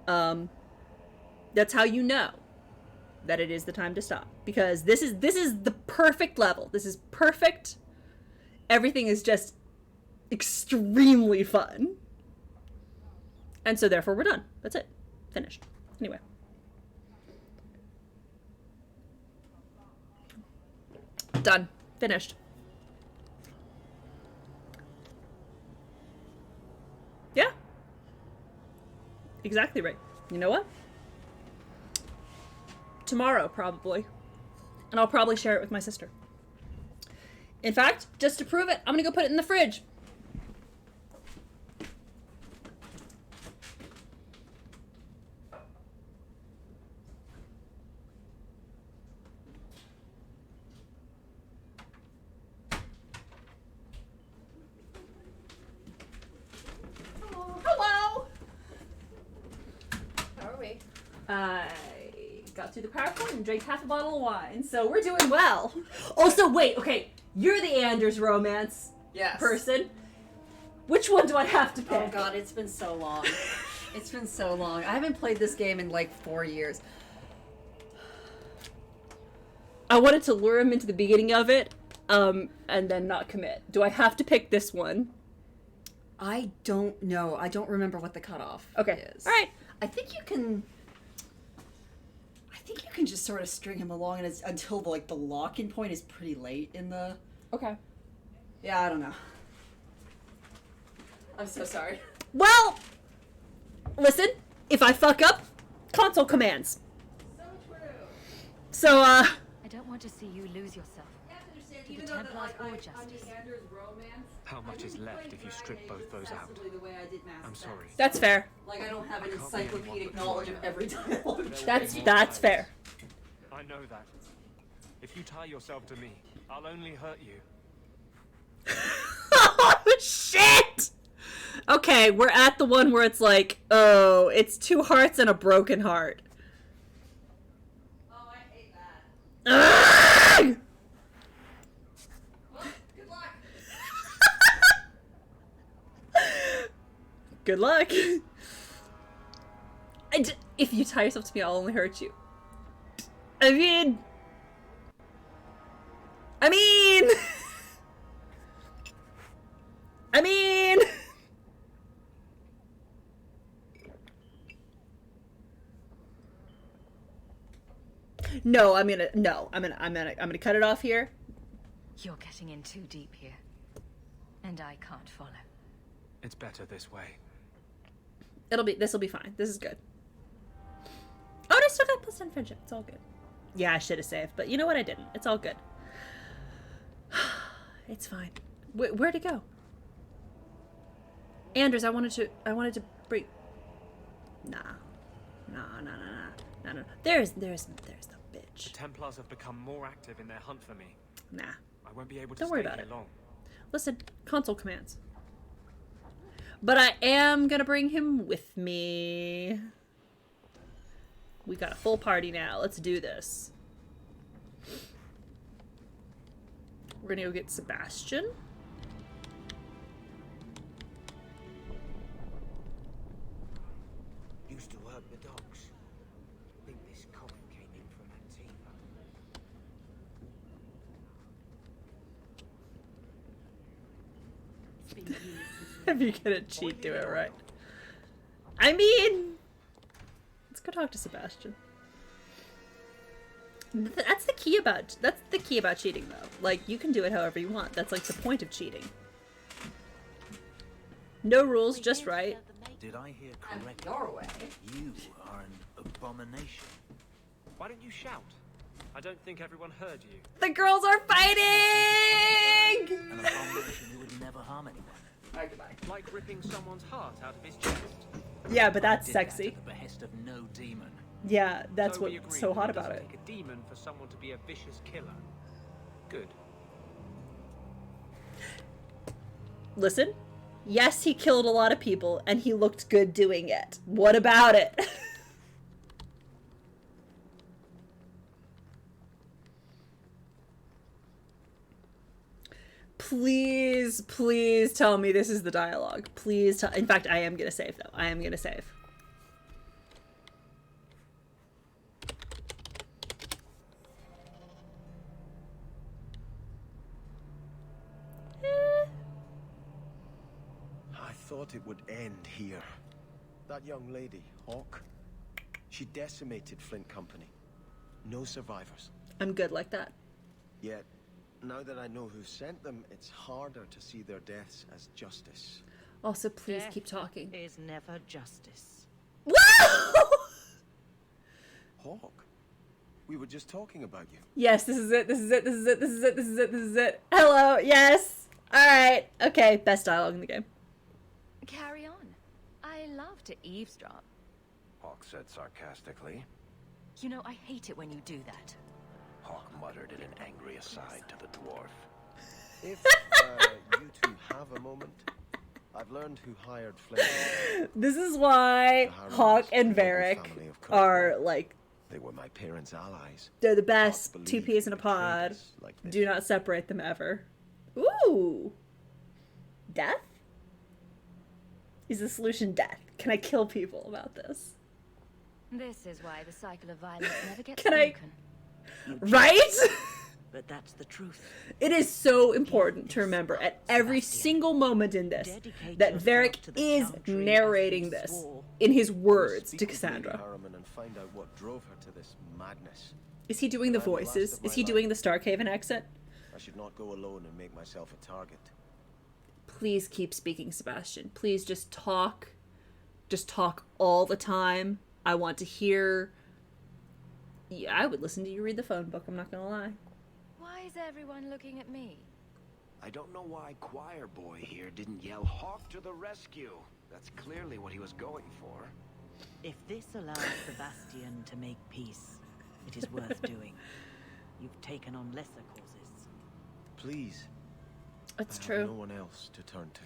That's how you know that it is the time to stop, because this is the perfect level. This is perfect. Everything is just extremely fun. And so therefore we're done. That's it. Finished. Anyway. Done. Finished. Yeah. Exactly right. You know what? Tomorrow, probably. And I'll probably share it with my sister. In fact, just to prove it, I'm gonna go put it in the fridge. Hello! How are we? I got through the PowerPoint and drank half a bottle of wine, so we're doing well. Also, wait, okay, you're the Anders romance person. Which one do I have to pick? Oh god, it's been so long. It's been so long. I haven't played this game in like 4 years. I wanted to lure him into the beginning of it, and then not commit. Do I have to pick this one? I don't know. I don't remember what the cutoff is. All right. I think you can just sort of string him along and until the lock-in point is pretty late in the... Okay. Yeah, I don't know. I'm so sorry. Well, listen, if I fuck up, console commands. So true. So, I don't want to see you lose yourself. To the Templars or justice. How much is left if you strip both those out? I'm sorry. That's fair. Like, I don't have an encyclopedic knowledge of every dialogue. That's fair. I know that. If you tie yourself to me, I'll only hurt you. Oh, shit! Okay, we're at the one where it's like, oh, it's 2 hearts and a broken heart. Oh, I hate that. Good luck. If you tie yourself to me, I'll only hurt you. I mean... I mean... No, I'm gonna cut it off here. You're getting in too deep here. And I can't follow. It's better this way. This'll be fine. This is good. Oh, and I still got +10 friendship. It's all good. Yeah, I should have saved, but you know what? I didn't. It's all good. It's fine. Where'd it go? Anders, I wanted to bring... Nah. No. There's the bitch. The Templars have become more active in their hunt for me. Nah. I won't be able to Don't worry stay about here it. long. Listen, console commands. But I am gonna bring him with me. We got a full party now. Let's do this. We're gonna go get Sebastian. Used to work the docks. Think this cough came in from Antigua. If you're gonna cheat, do it right. I mean, let's go talk to Sebastian. That's the key about cheating, though. Like, you can do it however you want. That's like the point of cheating. No rules, just right. Did I hear correctly? Norway. You are an abomination. Why don't you shout? I don't think everyone heard you. The girls are fighting! An abomination who would never harm anyone. Alright, goodbye. Like ripping someone's heart out of his chest. Yeah, but that's Did sexy. that at the behest of no demon. Yeah, that's So we what's agree so that hot it about doesn't it. take a demon for someone to be a vicious killer. Good. Listen, yes, he killed a lot of people, and he looked good doing it. What about it? Please tell me this is the dialogue. Please tell. In fact, I am gonna save, though. I am gonna save. I thought it would end here. That young lady, Hawk, she decimated Flint Company. No survivors. I'm good like that. Yet, now that I know who sent them, it's harder to see their deaths as justice. Also, please Death keep talking. is never justice. Whoa! Hawk, we were just talking about you. Yes, this is it. This is it. This is it. This is it. This is it. This is it. Hello. Yes. All right. Okay. Best dialogue in the game. Carry on. I love to eavesdrop. Hawk said sarcastically. You know, I hate it when you do that. Hawk muttered in an angry aside to the dwarf. If you two have a moment, I've learned who hired Flint. This is why Hawk and Varric are like, They were my parents' allies. they're the best. Hawk Two believed peas in a betrayed pod. us like this. Do not separate them ever. Ooh. Death? Is the solution death? Can I kill people about this? This is why the cycle of violence never gets Can I- broken. Right? But that's the truth. It is so important to remember at every single moment in this that Varric is narrating this in his words to Speak with Lady Cassandra. Harriman and find out what drove her to this madness. Is he doing the I'm the last voices? of Is my he line. doing the Starkhaven accent? I should not go alone and make myself a target. Please keep speaking, Sebastian. Please just talk. Just talk all the time. I want to hear... Yeah, I would listen to you read the phone book, I'm not gonna lie. Why is everyone looking at me? I don't know why Choir Boy here didn't yell Hawk to the rescue. That's clearly what he was going for. If this allows Sebastian to make peace, it is worth doing. You've taken on lesser causes. Please. That's I true. have no one else to turn to.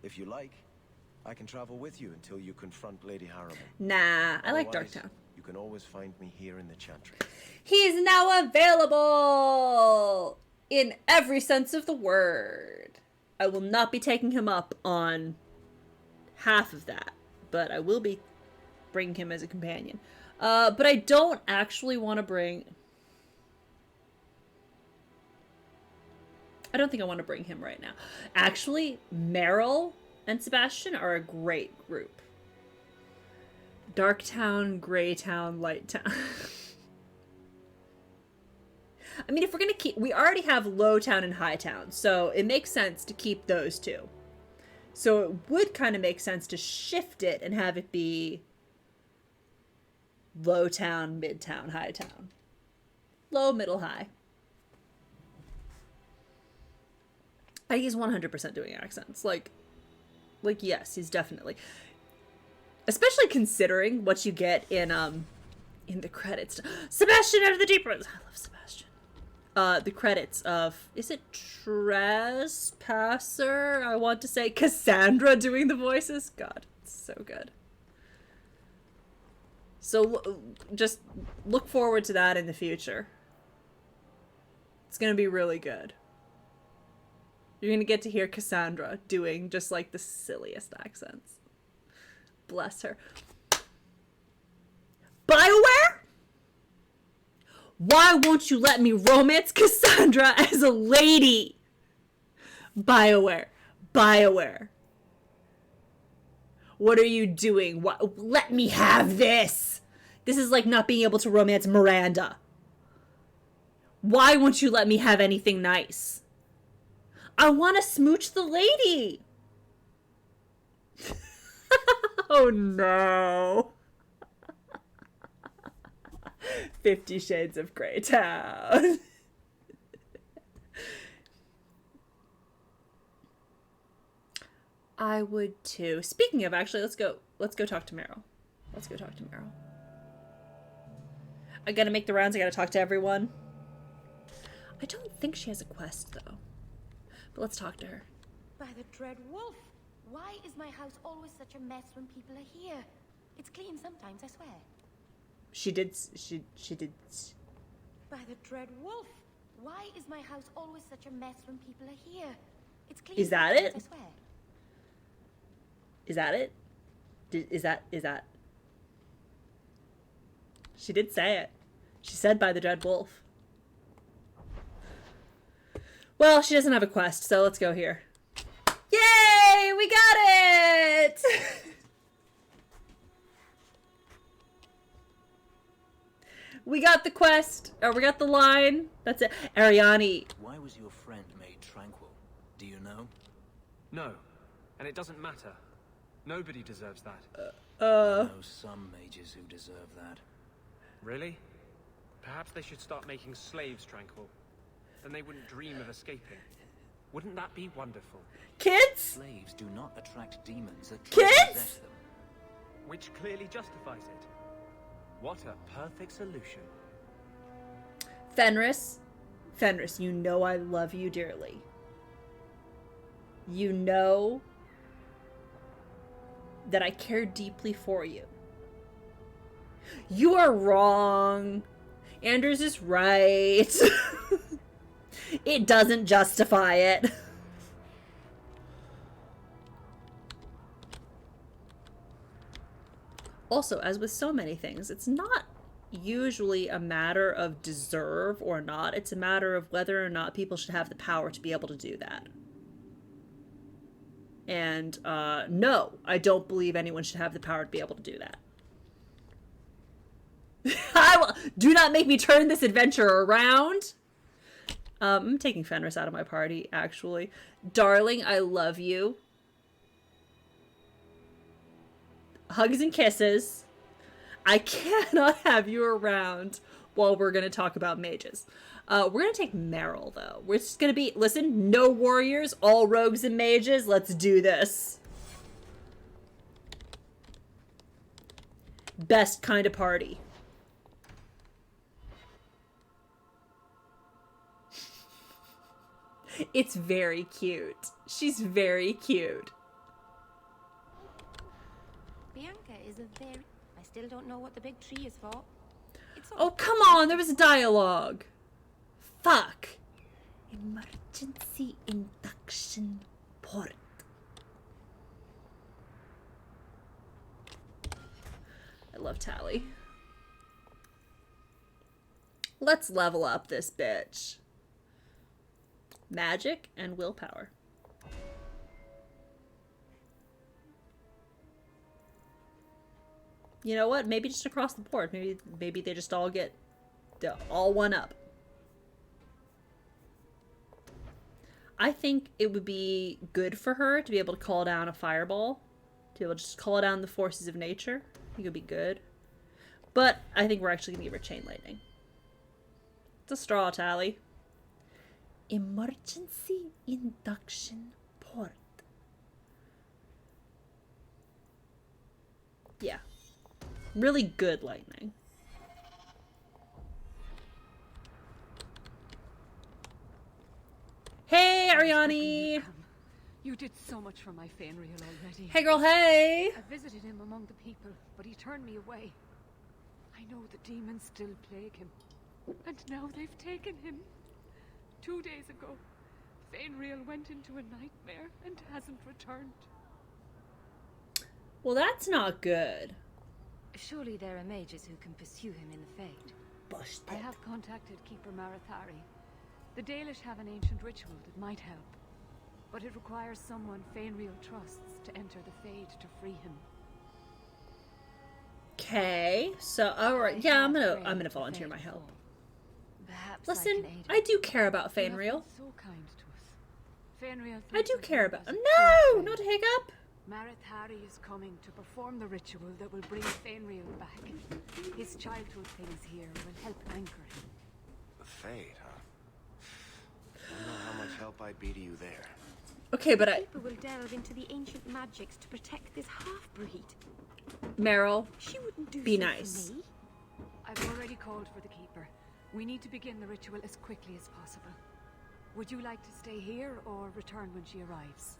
If you like, I can travel with you until you confront Lady Harriman. Nah, I like Otherwise, Darktown. You can always find me here in the Chantry. He's now available! In every sense of the word. I will not be taking him up on half of that, but I will be bringing him as a companion. But I don't actually want to bring... I don't think I want to bring him right now. Actually, Meryl and Sebastian are a great group. Dark Town, Gray Town, Light Town. I mean, if we're going to keep... We already have Low Town and High Town, so it makes sense to keep those two. So it would kind of make sense to shift it and have it be Low Town, Mid Town, High Town. Low, middle, high. He's 100% doing accents. Like, yes, he's definitely... Especially considering what you get in the credits. Sebastian out of the deep ones. I love Sebastian. The credits of... Is it Trespasser? I want to say Cassandra doing the voices. God, it's so good. So just look forward to that in the future. It's going to be really good. You're going to get to hear Cassandra doing just like the silliest accents. Bless her. BioWare? Why won't you let me romance Cassandra as a lady? BioWare. BioWare. What are you doing? What? Let me have this. This is like not being able to romance Miranda. Why won't you let me have anything nice? I want to smooch the lady. Oh no. 50 Shades of Grey Town. I would too. Speaking of, actually, let's go talk to Meryl. Let's go talk to Meryl. I gotta make the rounds. I gotta talk to everyone. I don't think she has a quest though. But let's talk to her. By the dread wolf! Why is my house always such a mess when people are here? It's clean sometimes, I swear. She did. By the dread wolf! Why is my house always such a mess when people are here? It's clean. Is that it? I swear. Is that it? Is that? She did say it. She said by the dread wolf. Well, she doesn't have a quest, so let's go here. Yay! We got it! We got the quest. Or we got the line. That's it. Ariani. Why was your friend made tranquil? Do you know? No. And it doesn't matter. Nobody deserves that. I know some mages who deserve that. Really? Perhaps they should start making slaves tranquil. Then they wouldn't dream of escaping. Wouldn't that be wonderful? Kids? Slaves do not attract demons that Kids? possess them. Which clearly justifies it. What a perfect solution. Fenris, you know I love you dearly. You know that I care deeply for you. You are wrong. Anders is right. It doesn't justify it. Also, as with so many things, it's not usually a matter of deserve or not. It's a matter of whether or not people should have the power to be able to do that. And no, I don't believe anyone should have the power to be able to do that. Do not make me turn this adventure around. I'm taking Fenris out of my party, actually. Darling, I love you. Hugs and kisses. I cannot have you around while we're going to talk about mages. We're going to take Meryl, though. We're just going to be, listen, no warriors, all rogues and mages. Let's do this. Best kind of party. It's very cute. She's very cute. Bianca is a very... I still don't know what the big tree is for. Oh, come on. There was dialogue. Fuck. Emergency induction port. I love Tally. Let's level up this bitch. Magic and willpower. You know what? Maybe just across the board. Maybe they just all get all one up. I think it would be good for her to be able to call down a fireball. To be able to just call down the forces of nature. I think it would be good. But I think we're actually going to give her chain lightning. It's a straw, Tally. Emergency induction port. Yeah. Really good lightning. Hey, Ariani! You did so much for my Feynriel already. Hey, girl, hey! I visited him among the people, but he turned me away. I know the demons still plague him. And now they've taken him. 2 days ago, Feynriel went into a nightmare and hasn't returned. Well, that's not good. Surely there are mages who can pursue him in the Fade. Busted. I have contacted Keeper Marathari. The Dalish have an ancient ritual that might help. But it requires someone Feynriel trusts to enter the Fade to free him. Okay, so alright, yeah, I'm gonna volunteer my help. Perhaps Listen, I do care about Feynriel. So kind to us. Feynriel I do care about. No, not a hiccup. Marathari is coming to perform the ritual that will bring Feynriel back. His childhood things here will help anchor him. The Fade, huh? Don't know how much help I'd be to you there. Okay, but Keeper will delve into the ancient magics to protect this half-breed. Meryl, She wouldn't do be so nice. for me. I've already called for the Keeper. We need to begin the ritual as quickly as possible. Would you like to stay here or return when she arrives?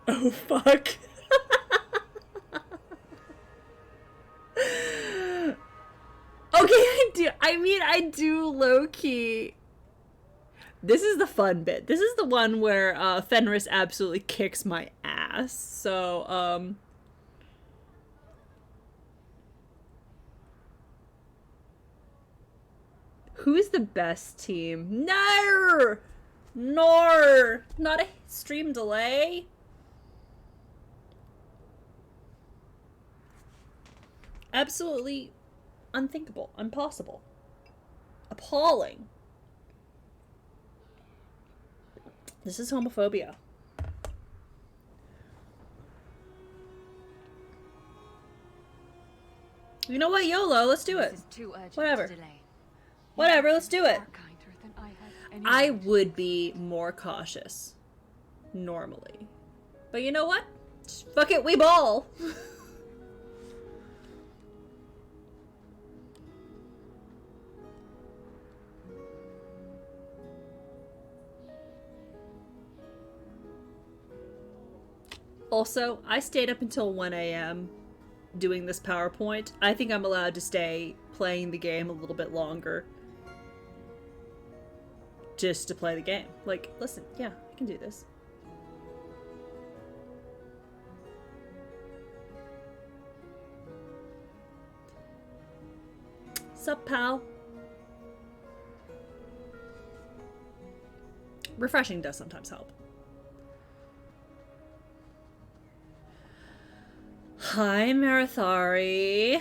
Oh, fuck. Okay, I do low-key. This is the fun bit. This is the one where Fenris absolutely kicks my ass. So, who's the best team? No! Nor! Not a stream delay. Absolutely unthinkable, impossible, appalling. This is homophobia. You know what, YOLO, let's do it. Whatever. Whatever, let's do it. I would be more cautious normally. But you know what? Just fuck it, we ball. Also, I stayed up until 1 a.m. doing this PowerPoint. I think I'm allowed to stay playing the game a little bit longer. Just to play the game. Like, listen, yeah, I can do this. Sup, pal? Refreshing does sometimes help. Hi, Marathari.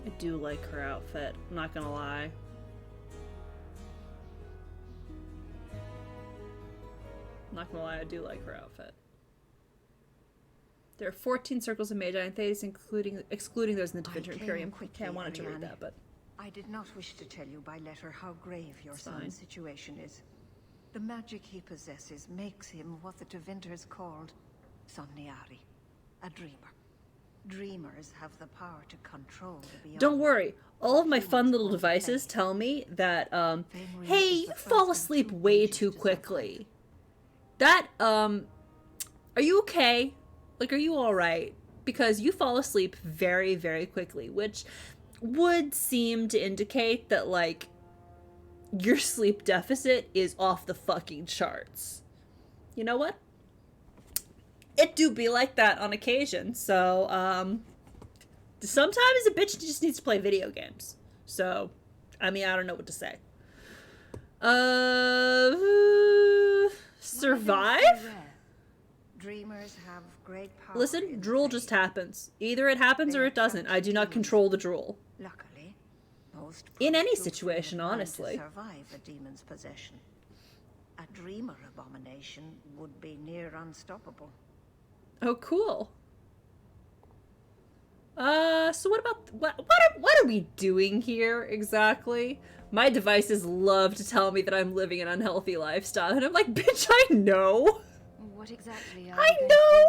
I do like her outfit, I'm not gonna lie. I'm not gonna lie, I do like her outfit. There are 14 circles of Magi and Thetis, excluding those in the Divinity Imperium. Okay, I wanted to read that, but... I did not wish to tell you by letter how grave your son's situation is. The magic he possesses makes him what the Devinters called Somniari, a dreamer. Dreamers have the power to control the beyond. Don't worry, all of my fun little devices tell me that, hey, you fall asleep way too quickly. That, are you okay? Like, are you alright? Because you fall asleep very, very quickly, which would seem to indicate that, like, your sleep deficit is off the fucking charts. You know what? It do be like that on occasion. So, sometimes a bitch just needs to play video games. So, I mean, I don't know what to say. Survive? Dreamers have great power. Listen, drool just happens. Either it happens or it doesn't. I do not control the drool. Luckily, most in any situation, to honestly. Survive a demon's possession. A dreamer abomination would be near unstoppable. Oh, cool. So what about what are we doing here exactly? My devices love to tell me that I'm living an unhealthy lifestyle, and I'm like, bitch, I know. What exactly are I you know.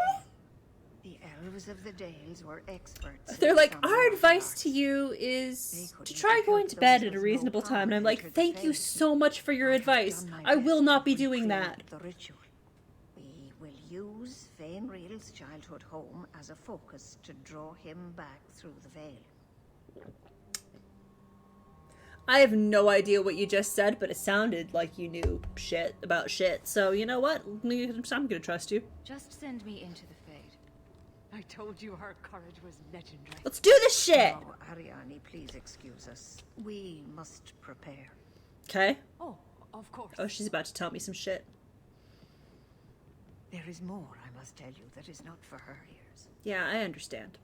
The elves of the Dales were experts. They're like, our advice to you is to try going to bed at a reasonable time, and I'm like, thank you so much for your advice. I will not be doing that. The ritual. We will use Feynriel's childhood home as a focus to draw him back through the veil. I have no idea what you just said, but it sounded like you knew shit about shit. So, you know what? I'm gonna trust you. Just send me into the Fade. I told you her courage was legendary. Let's do this shit! Now, Ariane, please excuse us. We must prepare. Okay. Oh, of course. Oh, she's about to tell me some shit. There is more, I must tell you, that is not for her ears. Yeah, I understand.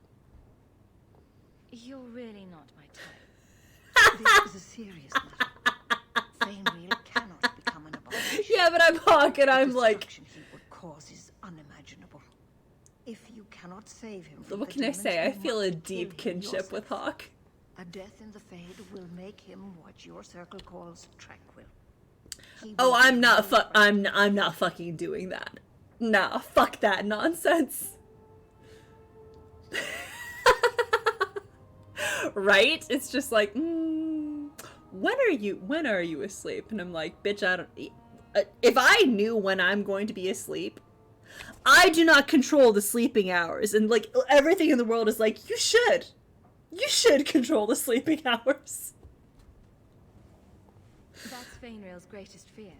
You're really not my type. This is a serious matter. Feynriel cannot become an abomination. Yeah, but I'm Hawk, and I'm like... The destruction he would cause is unimaginable. If you cannot save him from what the can I demons, say? I you feel a must deep kill him kinship yourself. with Hawk. A death in the Fade will make him what your circle calls tranquil. Oh, I'm not fucking doing that. Nah, fuck that nonsense. Right? It's just like, when are you asleep? And I'm like, bitch, I don't. If I knew when I'm going to be asleep, I do not control the sleeping hours. And like everything in the world is like, you should control the sleeping hours. That's Feynriel's greatest fear.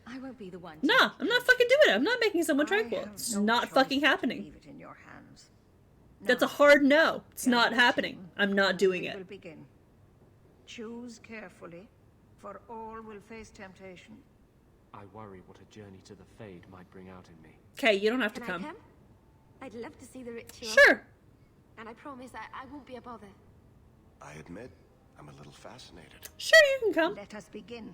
I won't be the one. Nah, I'm not fucking doing it. I'm not making someone tranquil. It's not fucking happening. Leave it in your hands. That's a hard no. It's not happening. I'm not doing We it. will begin. Choose carefully, for all will face temptation. I worry what a journey to the Fade might bring out in me. Okay, you don't have to Can come. I come? I'd love to see the ritual. Sure. And I promise I won't be a bother. I admit, I'm a little fascinated. Sure, you can come. Let us begin.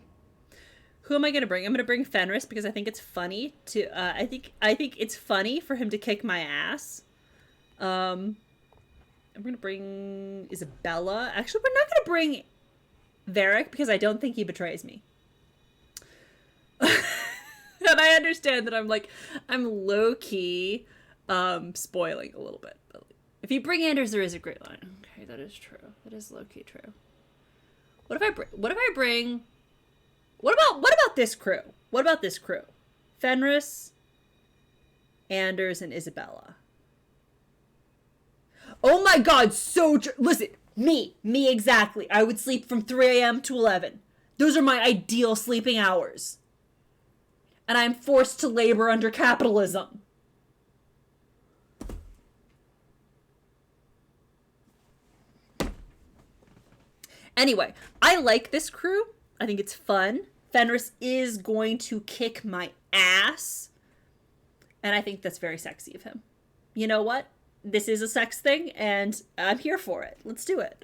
Who am I gonna bring? I'm gonna bring Fenris because I think it's funny to. I think it's funny for him to kick my ass. I'm gonna bring Isabella. Actually, we're not gonna bring Varric because I don't think he betrays me. And I understand that I'm low key spoiling a little bit. But if you bring Anders, there is a great line. Okay, that is true. That is low key true. What if I bring? What about this crew? What about this crew? Fenris, Anders, and Isabella. Oh my god, listen, me exactly. I would sleep from 3 a.m. to 11. Those are my ideal sleeping hours. And I'm forced to labor under capitalism. Anyway, I like this crew. I think it's fun. Fenris is going to kick my ass. And I think that's very sexy of him. You know what? This is a sex thing, and I'm here for it. Let's do it.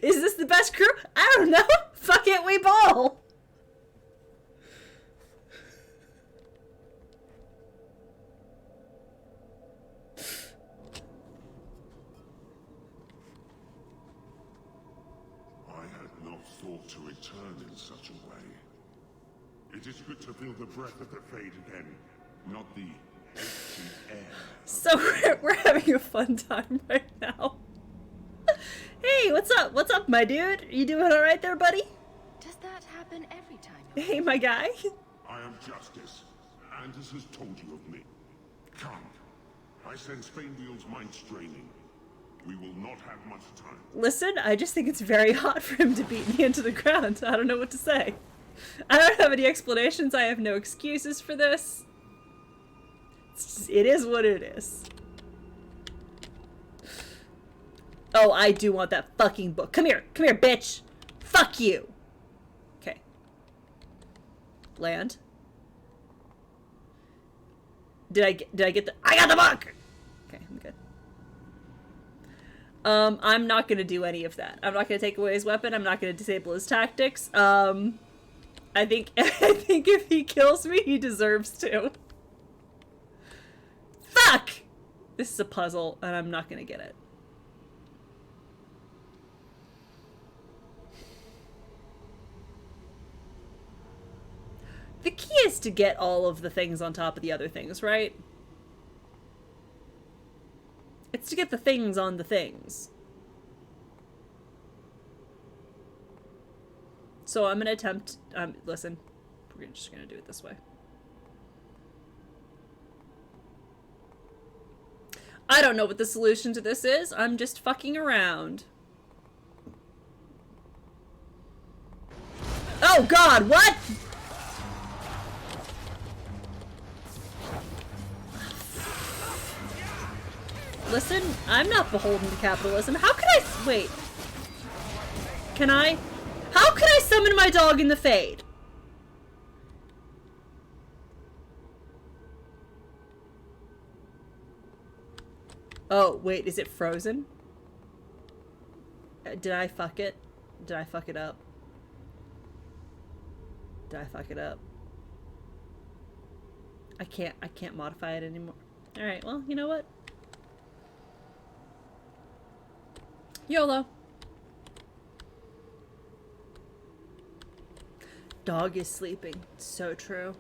Is this the best crew? I don't know. Fuck it, we ball. Thought to return in such a way. It is good to feel the breath of the Fade again, not the empty air. So we're having a fun time right now. Hey, what's up? What's up, my dude? You doing all right there, buddy? Does that happen every time? Hey, my guy. I am Justice. Anders has told you of me. Come. I sense Feynriel's mind straining. We will not have much time. Listen, I just think it's very hot for him to beat me into the ground. I don't know what to say. I don't have any explanations. I have no excuses for this. It is what it is. Oh, I do want that fucking book. Come here, bitch. Fuck you. Okay. Land. Did I get the? I got the book. Okay, I'm good. I'm not gonna do any of that. I'm not gonna take away his weapon. I'm not gonna disable his tactics. I think if he kills me, he deserves to. Fuck! This is a puzzle, and I'm not gonna get it. The key is to get all of the things on top of the other things, right? It's to get the things on the things. So I'm gonna attempt, listen, we're just gonna do it this way. I don't know what the solution to this is. I'm just fucking around. Oh God, what? Listen, I'm not beholden to capitalism. How can I, wait. Can I? How can I summon my dog in the Fade? Oh, wait, is it frozen? Did I fuck it? Did I fuck it up? Did I fuck it up? I can't modify it anymore. Alright, well, you know what? YOLO. Dog is sleeping. So true.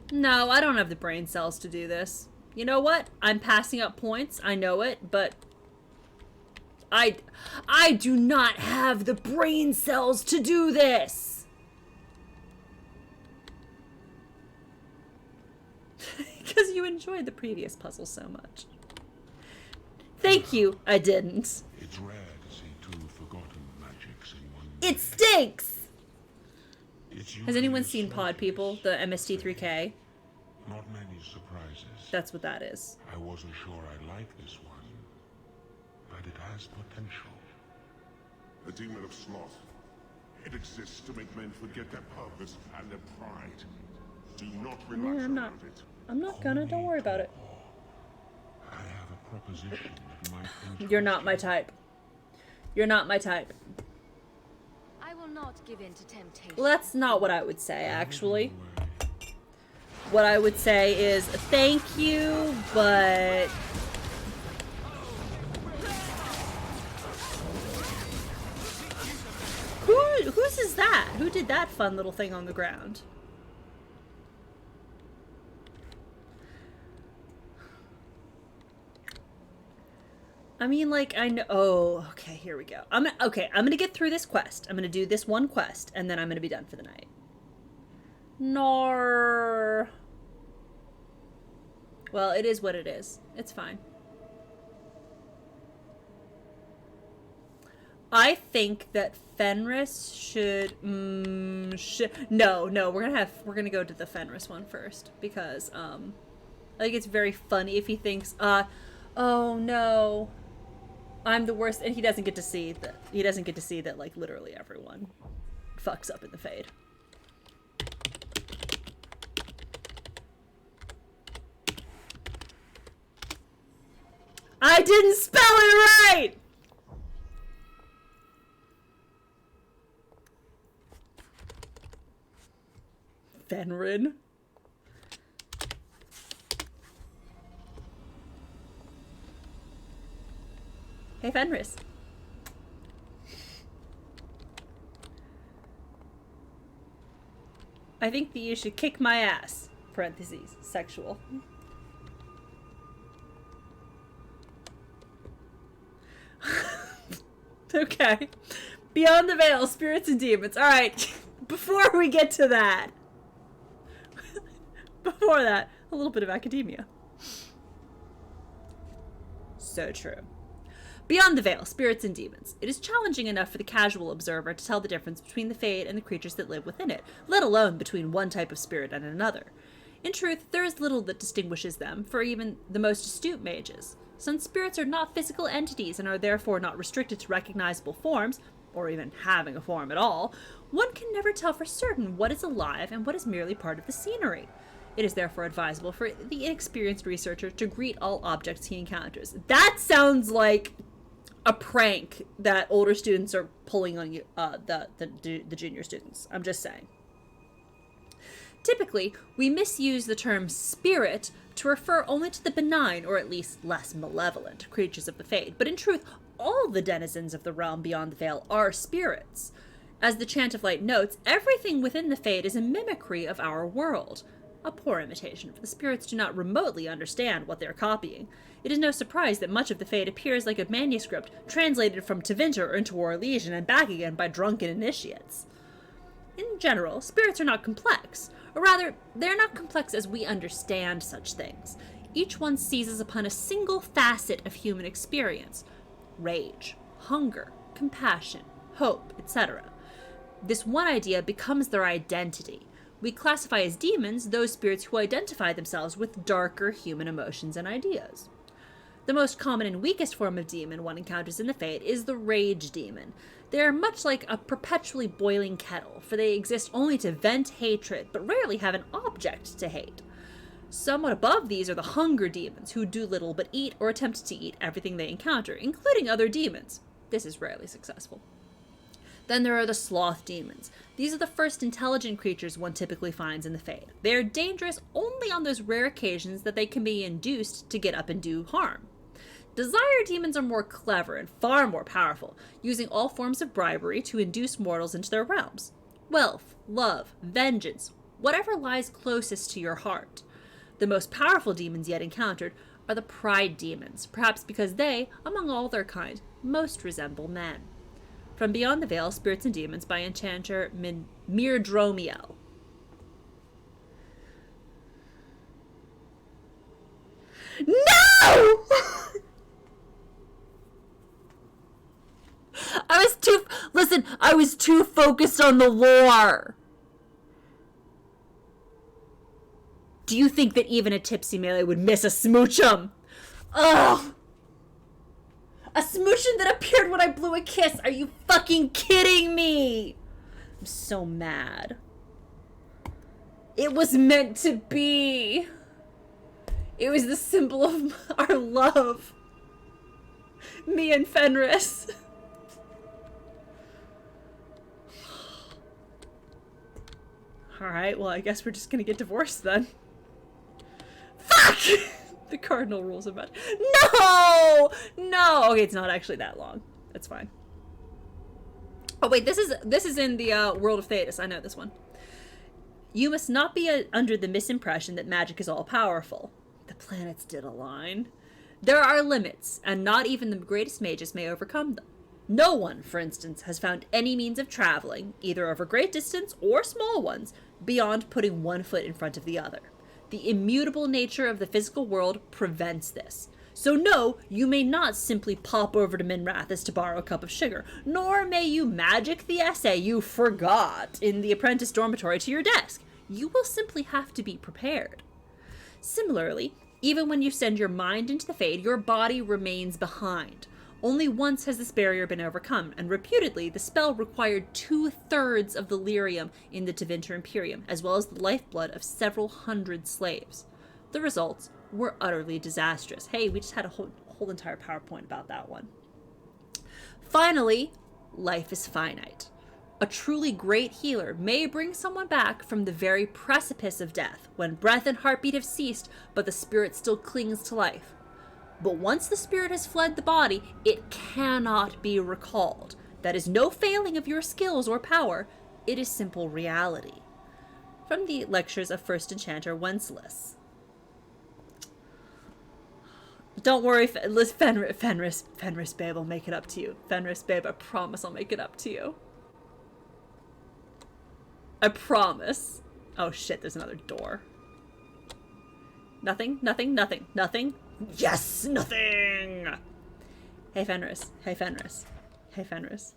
No, I don't have the brain cells to do this. You know what? I'm passing up points. I know it, but I do not have the brain cells to do this. Because you enjoyed the previous puzzle so much. Thank you, I didn't. It's rare to see two forgotten magics in one. It stinks! Has anyone seen Pod People, the MST3K? Not many surprises. That's what that is. I wasn't sure I liked this one, but it has potential. A demon of sloth. It exists to make men forget their purpose and their pride. Do not relax around it. I'm not gonna, don't worry about it. I have a proposition that might interest You're not my type. You're not my type. I will not give in to temptation. Well, that's not what I would say, actually. What I would say is, thank you, but... Whose is that? Who did that fun little thing on the ground? I mean, like, I know... Oh, okay, here we go. I'm gonna get through this quest. I'm gonna do this one quest, and then I'm gonna be done for the night. Nor... Well, it is what it is. It's fine. I think that Fenris should... No, we're gonna go to the Fenris one first, because, I think it's very funny if he thinks, oh no, I'm the worst, and he doesn't get to see that, like, literally everyone fucks up in the Fade. I didn't spell it right! Fenrin. Hey, Fenris. I think that you should kick my ass. Parentheses. Sexual. Okay. Beyond the Veil, Spirits and Demons. Alright, before we get to that, before that, a little bit of academia. So true. Beyond the Veil, Spirits and Demons. It is challenging enough for the casual observer to tell the difference between the Fade and the creatures that live within it, let alone between one type of spirit and another. In truth, there is little that distinguishes them for even the most astute mages. Since spirits are not physical entities and are therefore not restricted to recognizable forms, or even having a form at all, one can never tell for certain what is alive and what is merely part of the scenery. It is therefore advisable for the inexperienced researcher to greet all objects he encounters. That sounds like a prank that older students are pulling on you, the junior students. I'm just saying. Typically, we misuse the term spirit to refer only to the benign, or at least less malevolent, creatures of the Fade. But in truth, all the denizens of the realm beyond the veil are spirits. As the Chant of Light notes, everything within the Fade is a mimicry of our world. A poor imitation, for the spirits do not remotely understand what they are copying. It is no surprise that much of the Fade appears like a manuscript translated from Tevinter into Orlesian and back again by drunken initiates. In general, spirits are not complex, or rather, they are not complex as we understand such things. Each one seizes upon a single facet of human experience: rage, hunger, compassion, hope, etc. This one idea becomes their identity. We classify as demons those spirits who identify themselves with darker human emotions and ideas. The most common and weakest form of demon one encounters in the Fade is the rage demon. They are much like a perpetually boiling kettle, for they exist only to vent hatred, but rarely have an object to hate. Somewhat above these are the hunger demons, who do little but eat or attempt to eat everything they encounter, including other demons. This is rarely successful. Then there are the sloth demons. These are the first intelligent creatures one typically finds in the Fade. They are dangerous only on those rare occasions that they can be induced to get up and do harm. Desire demons are more clever and far more powerful, using all forms of bribery to induce mortals into their realms. Wealth, love, vengeance, whatever lies closest to your heart. The most powerful demons yet encountered are the pride demons, perhaps because they, among all their kind, most resemble men. From Beyond the Veil, Spirits and Demons by enchanter Feynriel. No! I was too focused on the lore. Do you think that even a tipsy melee would miss a smoochum? Ugh! A smoochum that appeared when I blew a kiss. Are you fucking kidding me? I'm so mad. It was meant to be. It was the symbol of our love. Me and Fenris. Alright, well, I guess we're just gonna get divorced then. Fuck! The cardinal rules of magic. No! No! Okay, it's not actually that long. That's fine. Oh, wait, this is in the World of Thetis. I know this one. You must not be under the misimpression that magic is all-powerful. The planets did align. There are limits, and not even the greatest mages may overcome them. No one, for instance, has found any means of traveling, either over great distance or small ones, beyond putting one foot in front of the other. The immutable nature of the physical world prevents this. So no, you may not simply pop over to Minrathis to borrow a cup of sugar, nor may you magic the essay you forgot in the apprentice dormitory to your desk. You will simply have to be prepared. Similarly, even when you send your mind into the Fade, your body remains behind. Only once has this barrier been overcome, and reputedly the spell required 2/3 of the lyrium in the Tevinter Imperium, as well as the lifeblood of several hundred slaves. The results were utterly disastrous. Hey, we just had a whole entire PowerPoint about that one. Finally, life is finite. A truly great healer may bring someone back from the very precipice of death, when breath and heartbeat have ceased, but the spirit still clings to life. But once the spirit has fled the body, it cannot be recalled. That is no failing of your skills or power. It is simple reality. From the lectures of First Enchanter Wenceslas. Don't worry, Fenris, babe, I'll make it up to you. Fenris, babe, I promise I'll make it up to you. I promise. Oh shit, there's another door. Nothing, nothing, nothing, nothing. Yes, nothing! Hey, Fenris. Hey, Fenris. Hey, Fenris.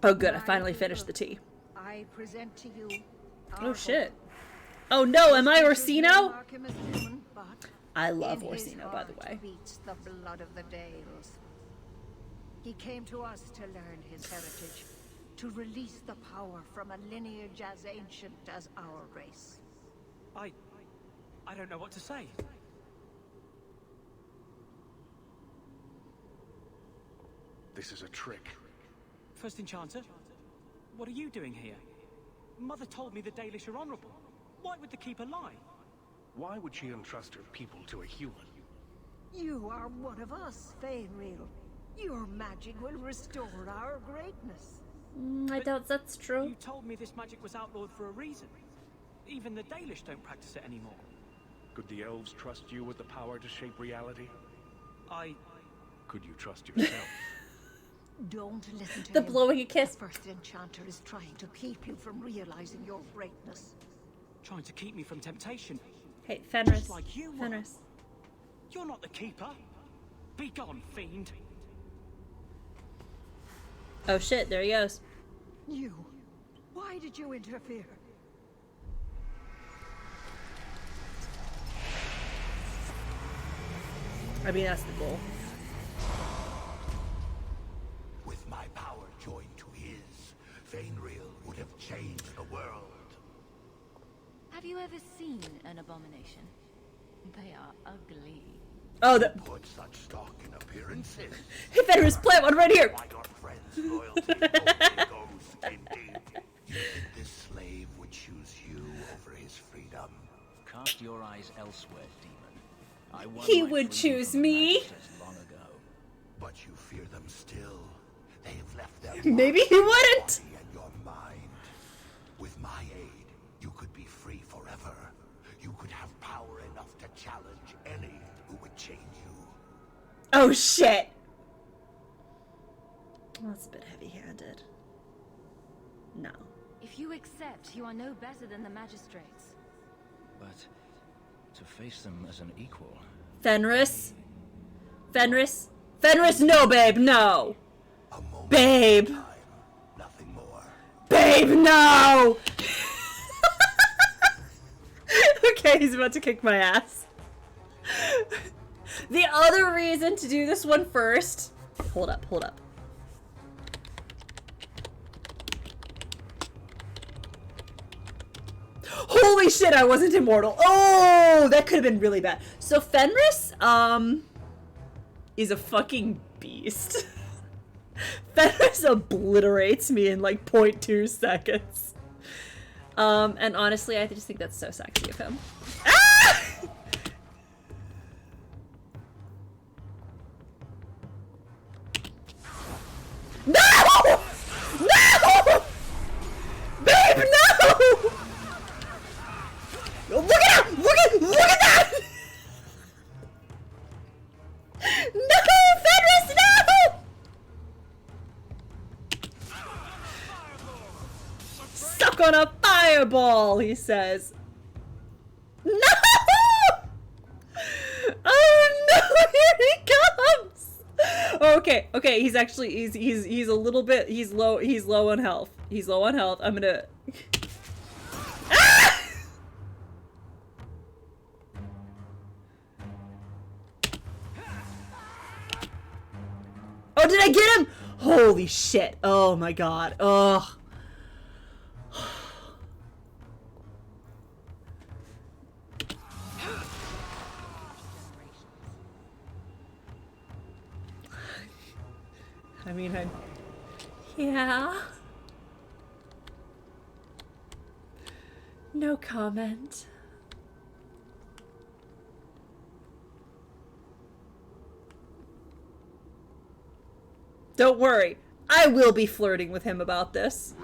Oh good, I finally finished the tea. I present to you. Oh shit. Oh no, am I Orsino? I love Orsino, by the way. Beats the blood of the Dales. He came to us to learn his heritage, to release the power from a lineage as ancient as our race. I don't know what to say. This is a trick. First Enchanter, what are you doing here? Mother told me the Dalish are honorable. Why would the Keeper lie? Why would she entrust her people to a human? You are one of us, Feynriel. Your magic will restore our greatness. I doubt that's true. You told me this magic was outlawed for a reason. Even the Dalish don't practice it anymore. Could the elves trust you with the power to shape reality? Could you trust yourself? Don't listen to the him. blowing a kiss. The first enchanter is trying to keep you from realizing your greatness. Trying to keep me from temptation. Hey, Fenris. Just like you were. Fenris. You're not the Keeper. Be gone, fiend. Oh shit, there he goes. You. Why did you interfere? I mean, that's the goal. With my power joined to his, Feynriel would have changed the world. Have you ever seen an abomination? They are ugly. Oh, the... Put such stock in appearances. Hey, Fenris, plant one right here! Why your friend's loyalty only goes indeed. You think this slave would choose you over his freedom? Cast your eyes elsewhere, demon. I won he my would freedom choose from the me. Magisters long ago. But you fear them still. They have left their Maybe he wouldn't. body and your mind. With my aid, you could be free forever. You could have power enough to challenge any who would chain you. Oh shit! Well, that's a bit heavy-handed. No. If you accept, you are no better than the magistrates. But to face them as an equal... Fenris? Fenris? Fenris, no, babe, no! Babe! Nothing more. Babe, no! Okay, he's about to kick my ass. The other reason to do this one first... Hold up, hold up. Holy shit, I wasn't immortal. Oh, that could have been really bad. So Fenris, is a fucking beast. Fenris obliterates me in like 0.2 seconds. And honestly, I just think that's so sexy of him. Ah! No! No! Babe, no! Look at that! Look at that! No, Fenris, no! Suck on a fireball, he says. No! Oh no, here he comes! Okay, okay, he's actually he's a little bit he's low on health. He's low on health. I'm gonna ah! Oh, did I get him? Holy shit. Oh my god. Ugh. I mean, yeah. No comment. Don't worry, I will be flirting with him about this.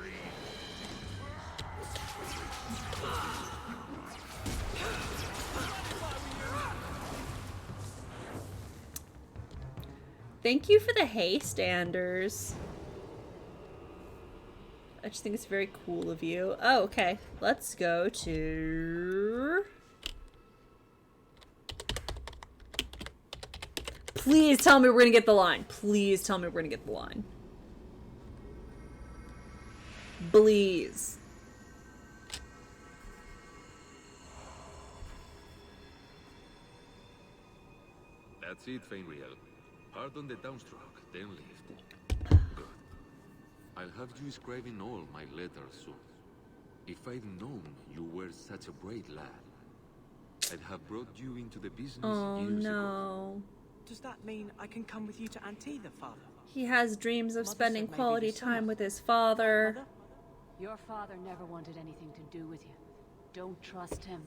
Thank you for the haste, Anders. I just think it's very cool of you. Oh, okay. Let's go to... Please tell me we're gonna get the line. Please tell me we're gonna get the line. Please. That's it, Feynriel. Hard on the downstroke, then lift. Good. I'll have you scribing all my letters soon. If I'd known you were such a brave lad, I'd have brought you into the business years ago. Does that mean I can come with you to Antitha, Father? He has dreams of Mother spending said maybe quality this summer. time with his father. Mother? Your father never wanted anything to do with you. Don't trust him.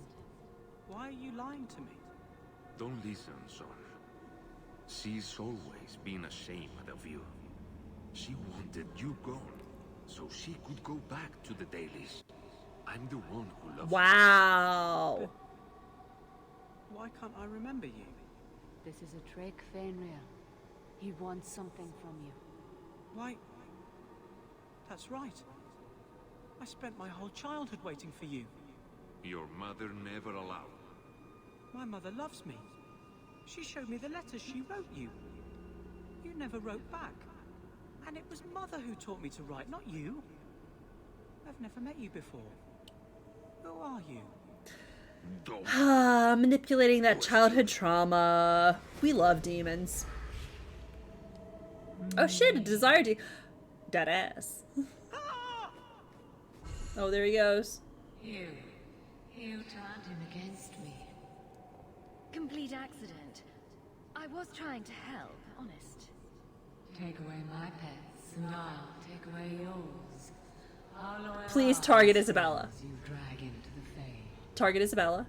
Why are you lying to me? Don't listen, son. She's always been ashamed of you. She wanted you gone, so she could go back to the dailies. I'm the one who loves Wow. you. Why can't I remember you? This is a trick, Feynriel. He wants something from you. Why? That's right. I spent my whole childhood waiting for you. Your mother never allowed. My mother loves me. She showed me the letters she wrote you. You never wrote back. And it was Mother who taught me to write, not you. I've never met you before. Who are you? Manipulating that childhood trauma. We love demons. Oh shit, a desire to... Dead ass. Oh, there he goes. You turned him against me. Complete accident. I was trying to help, honest. Take away my pets, and I'll take away yours. How loyal Please are target the Isabella. souls you drag into the Fey? Target Isabella.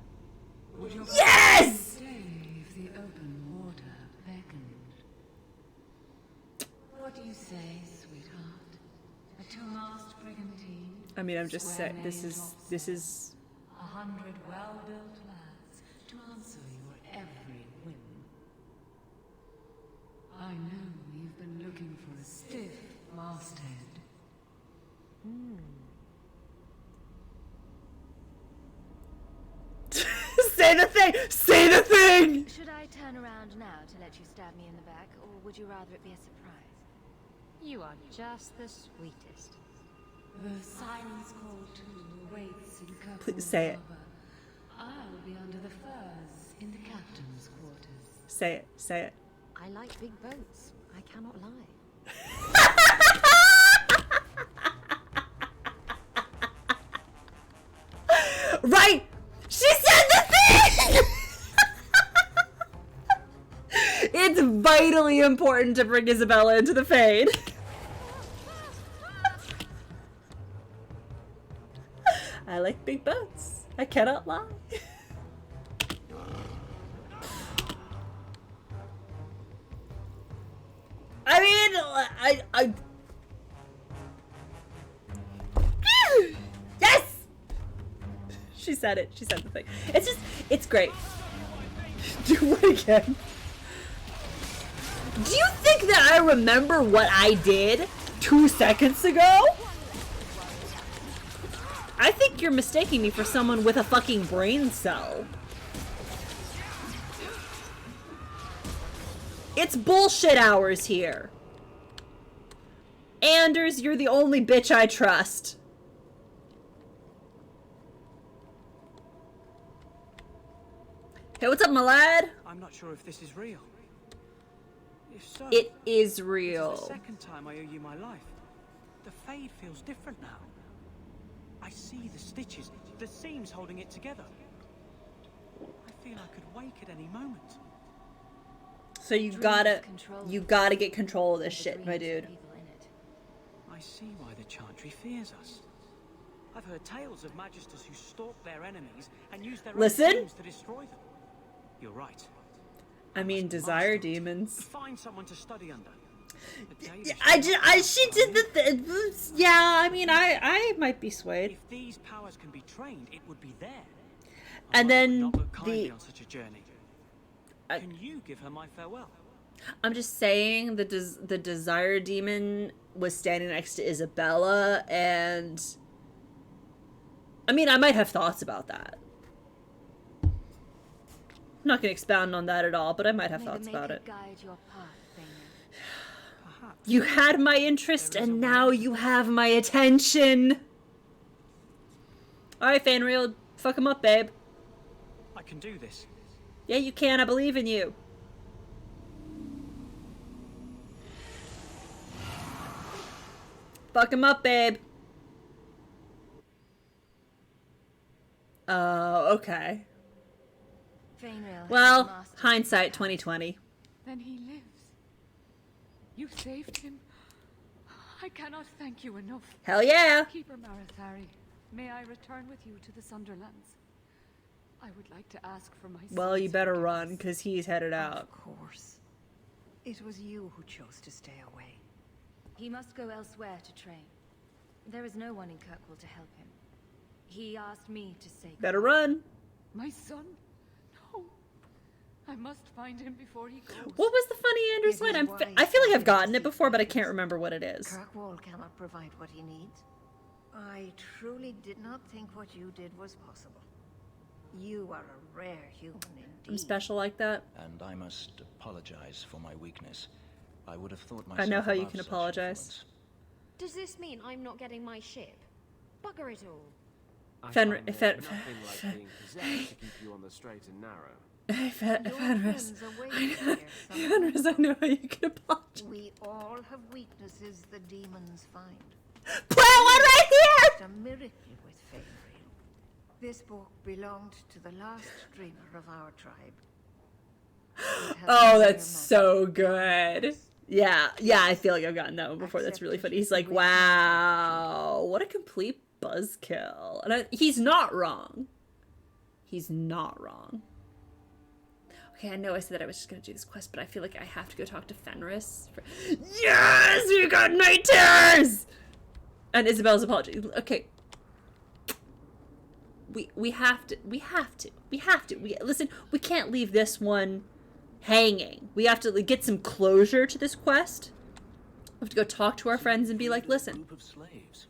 Would your Yes! stay if the open water beckoned? What do you say, sweetheart? A two-mast brigantine? I mean, I'm just saying, this is... 100 well-built lads to answer your every whim. I know you've been looking for a stiff masthead. Say the thing! Say the thing! Should I turn around now to let you stab me in the back, or would you rather it be a surprise? You are just the sweetest. The silence call too waits in Kirkwood Please say it. Harbor. I'll be under the firs in the captain's quarters. Say it. Say it. I like big boats. I cannot lie. Right! She said the thing! It's vitally important to bring Isabella into the Fade. I like big boats. I cannot lie. I mean, I yes! She said it. She said the thing. It's just, it's great. Do it again. Do you think that I remember what I did 2 seconds ago? I think you're mistaking me for someone with a fucking brain cell. It's bullshit hours here. Anders, you're the only bitch I trust. Hey, what's up, my lad? I'm not sure if this is real. If so, It is It's real. the second time I owe you my life. The Fade feels different now. I see the stitches, the seams holding it together. I feel I could wake at any moment. So you gotta get control of this shit, my dude. I see why the Chantry fears us. I've heard tales of magisters who stalk their enemies and use their Listen? own demons to destroy them. You're right. I mean, desire demons. Find someone to study under. She did the yeah, I mean, I might be swayed. If these powers can be trained, it would be there. And then not look kindly on such a journey. Can you give her my farewell? I'm just saying the desire demon was standing next to Isabella, and I mean, I might have thoughts about that. I'm not going to expound on that at all, but I might have thoughts about it. Guide your path, You had my interest, and now you have my attention. Alright, Feynriel, fuck him up, babe. I can do this. Yeah, you can. I believe in you. Fuck him up, babe. Okay. Feynriel, Well, hindsight 2020. Then he lives. You saved him. I cannot thank you enough. Hell yeah. Keeper Marathari, may I return with you to the Sunderlands? I would like to ask for my Well, you better run, because he's headed out. Of course. It was you who chose to stay away. He must go elsewhere to train. There is no one in Kirkwall to help him. He asked me to say Better run. My son? No. I must find him before he goes. What was the funny Anders line? I feel like I've gotten it before, but I can't remember what it is. Kirkwall cannot provide what he needs. I truly did not think what you did was possible. You are a rare human indeed. I'm special like that. And I must apologize for my weakness. I would have thought I myself know how you above can such apologize. influence. Does this mean I'm not getting my ship? Bugger it all. Nothing like being possessed to keep you on the straight and narrow. Fenris, I know how you can apologize. We all have weaknesses the demons find. Put one right here! It's a miracle with Feynriel. This book belonged to the last dreamer of our tribe. Oh, that's so good. Yeah, I feel like I've gotten that one before. That's really funny. He's like, wow, what a complete buzzkill. And he's not wrong. He's not wrong. Okay, I know I said that I was just going to do this quest, but I feel like I have to go talk to Fenris. Yes, we got night terrors! And Isabella's apology. Okay. We have to. Listen, we can't leave this one hanging. We have to get some closure to this quest. We have to go talk to our friends and be like, listen. Group of slaves.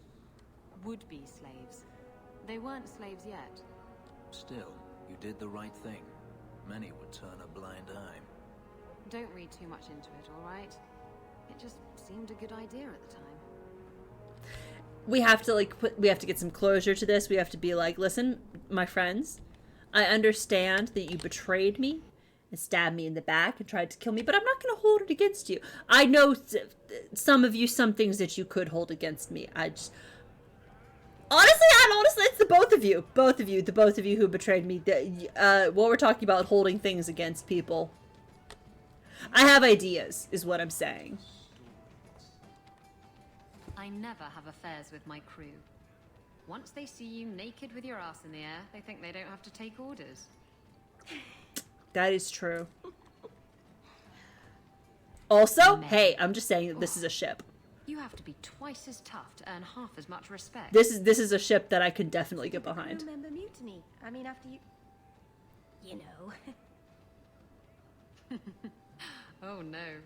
Would-be slaves. They weren't slaves yet. Still, you did the right thing. Many would turn a blind eye. Don't read too much into it, all right? It just seemed a good idea at the time. We have to we have to get some closure to this. We have to be like, listen, my friends, I understand that you betrayed me and stabbed me in the back and tried to kill me, but I'm not going to hold it against you. I know some of you, some things that you could hold against me. Honestly, it's the both of you who betrayed me. What we're talking about, holding things against people. I have ideas, is what I'm saying. I never have affairs with my crew. Once they see you naked with your ass in the air, they think they don't have to take orders. That is true. Also, hey, I'm just saying that this is a ship. You have to be twice as tough to earn half as much respect. This is a ship that I could definitely get behind. Remember mutiny? I mean, after you know. Oh no,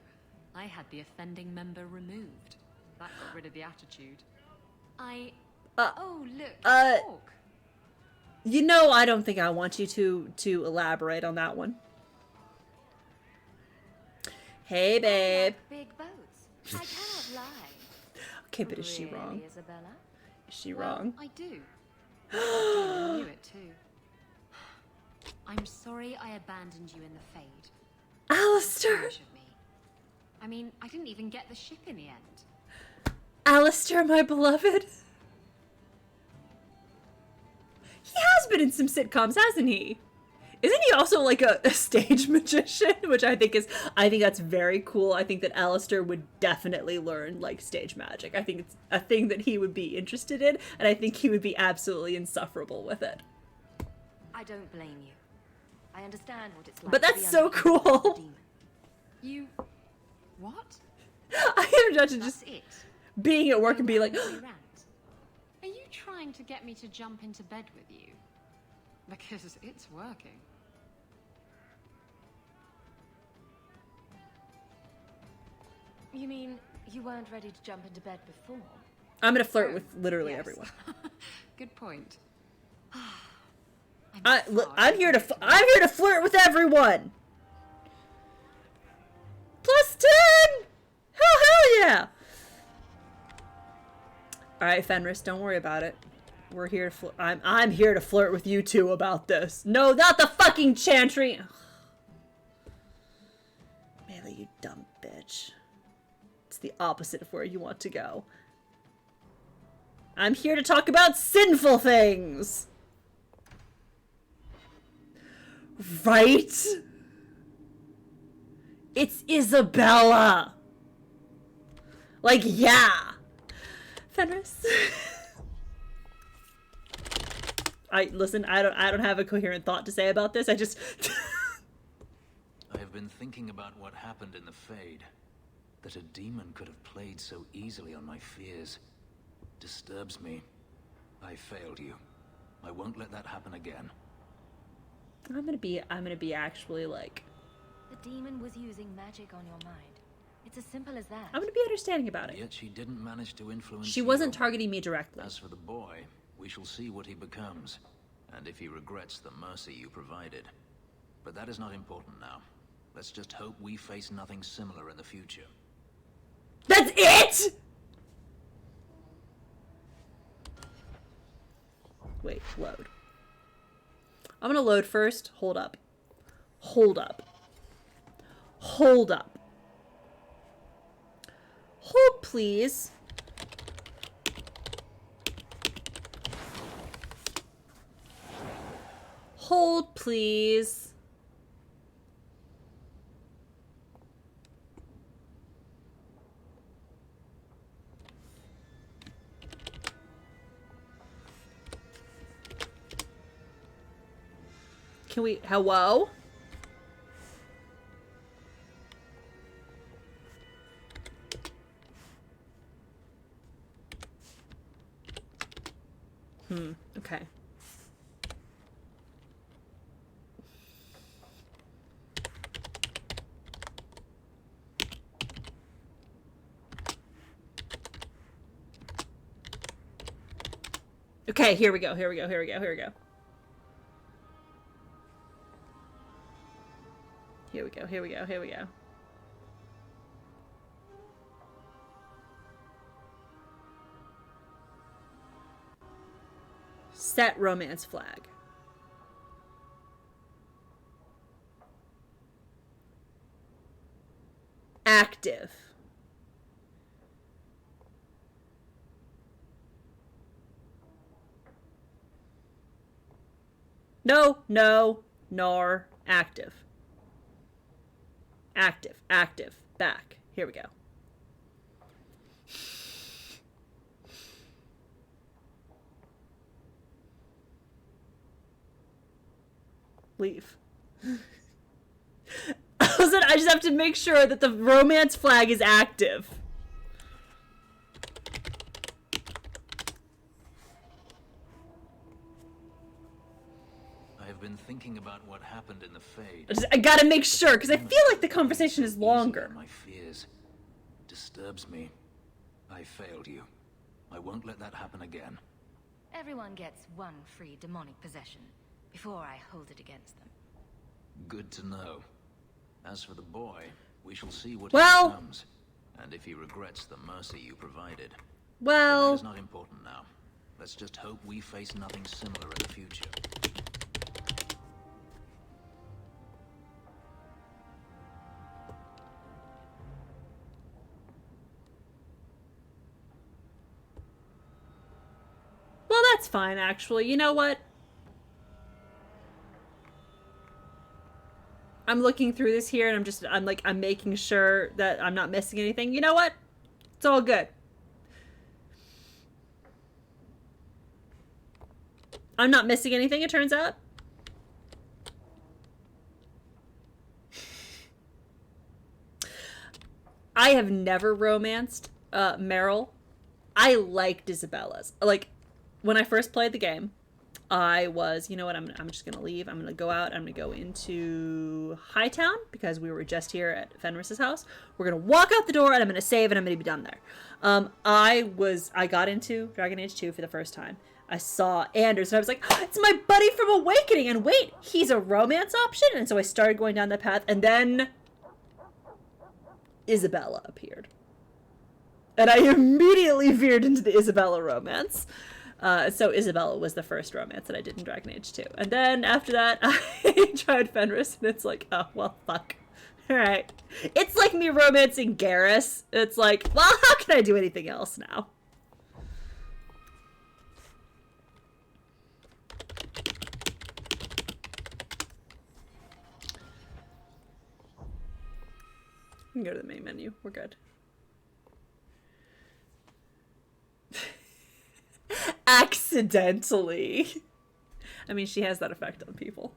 I had the offending member removed. That got rid of the attitude. Oh look, Hawk. You know, I don't think I want you to elaborate on that one. Hey, babe. Big boats. I cannot lie. Okay, but is she wrong? Isabella? Is she wrong? I do. I knew it too. I'm sorry I abandoned you in the Fade. Alistair! I mean, I didn't even get the ship in the end. Alistair, my beloved. He has been in some sitcoms, hasn't he? Isn't he also like a stage magician? Which I think that's very cool. I think that Alistair would definitely learn like stage magic. I think it's a thing that he would be interested in, and I think he would be absolutely insufferable with it. I don't blame you. I understand what it's like. But that's so cool. You... What? I imagine just being at work and be like, are you trying to get me to jump into bed with you? Because it's working. You mean you weren't ready to jump into bed before? I'm gonna flirt with literally everyone. Good point. I'm here to flirt with everyone. +10. Hell yeah. All right, Fenris, don't worry about it. We're here to I'm here to flirt with you two about this. No, not the fucking Chantry. Melee, you dumb bitch. It's the opposite of where you want to go. I'm here to talk about sinful things. Right? It's Isabella. Like, yeah. Fenris. I don't have a coherent thought to say about this. I just I have been thinking about what happened in the Fade. That a demon could have played so easily on my fears. Disturbs me. I failed you. I won't let that happen again. I'm gonna be actually like, The demon was using magic on your mind. It's as simple as that. I'm gonna be understanding about it. Yet she didn't manage to influence She you. wasn't targeting me directly. As for the boy, we shall see what he becomes, and if he regrets the mercy you provided. But that is not important now. Let's just hope we face nothing similar in the future. That's it? Wait, load. I'm gonna load first. Hold up. Hold up. Hold up. Hold, please. Hold, please. Can we... Hello? Okay. Okay, here we go, here we go, here we go, here we go. Here we go, here we go, here we go. Set romance flag. Active. No, no, nor, active. Active, active, back. Here we go. Leave. I just have to make sure that the romance flag is active. I have been thinking about what happened in the Fade. I gotta make sure, because I feel like the conversation is longer. My fears disturbs me. I failed you. I won't let that happen again. Everyone gets one free demonic possession before I hold it against them. Good to know. As for the boy, we shall see what he becomes, and if he regrets the mercy you provided. Well, but that is not important now. Let's just hope we face nothing similar in the future. Well, that's fine, actually. You know what? I'm looking through this here, and I'm making sure that I'm not missing anything. You know what? It's all good. I'm not missing anything, it turns out. I have never romanced Meryl. I liked Isabella's. Like, when I first played the game, I was, you know what, I'm just going to leave. I'm going to go out. I'm going to go into Hightown because we were just here at Fenris's house. We're going to walk out the door and I'm going to save and I'm going to be done there. I got into Dragon Age 2 for the first time. I saw Anders and I was like, oh, it's my buddy from Awakening. And wait, he's a romance option. And so I started going down that path, and then Isabella appeared. And I immediately veered into the Isabella romance. So Isabella was the first romance that I did in Dragon Age 2. And then after that, I tried Fenris, and it's like, oh, well, fuck. Alright. It's like me romancing Garrus. It's like, well, how can I do anything else now? We can go to the main menu. We're good. Accidentally. I mean, she has that effect on people.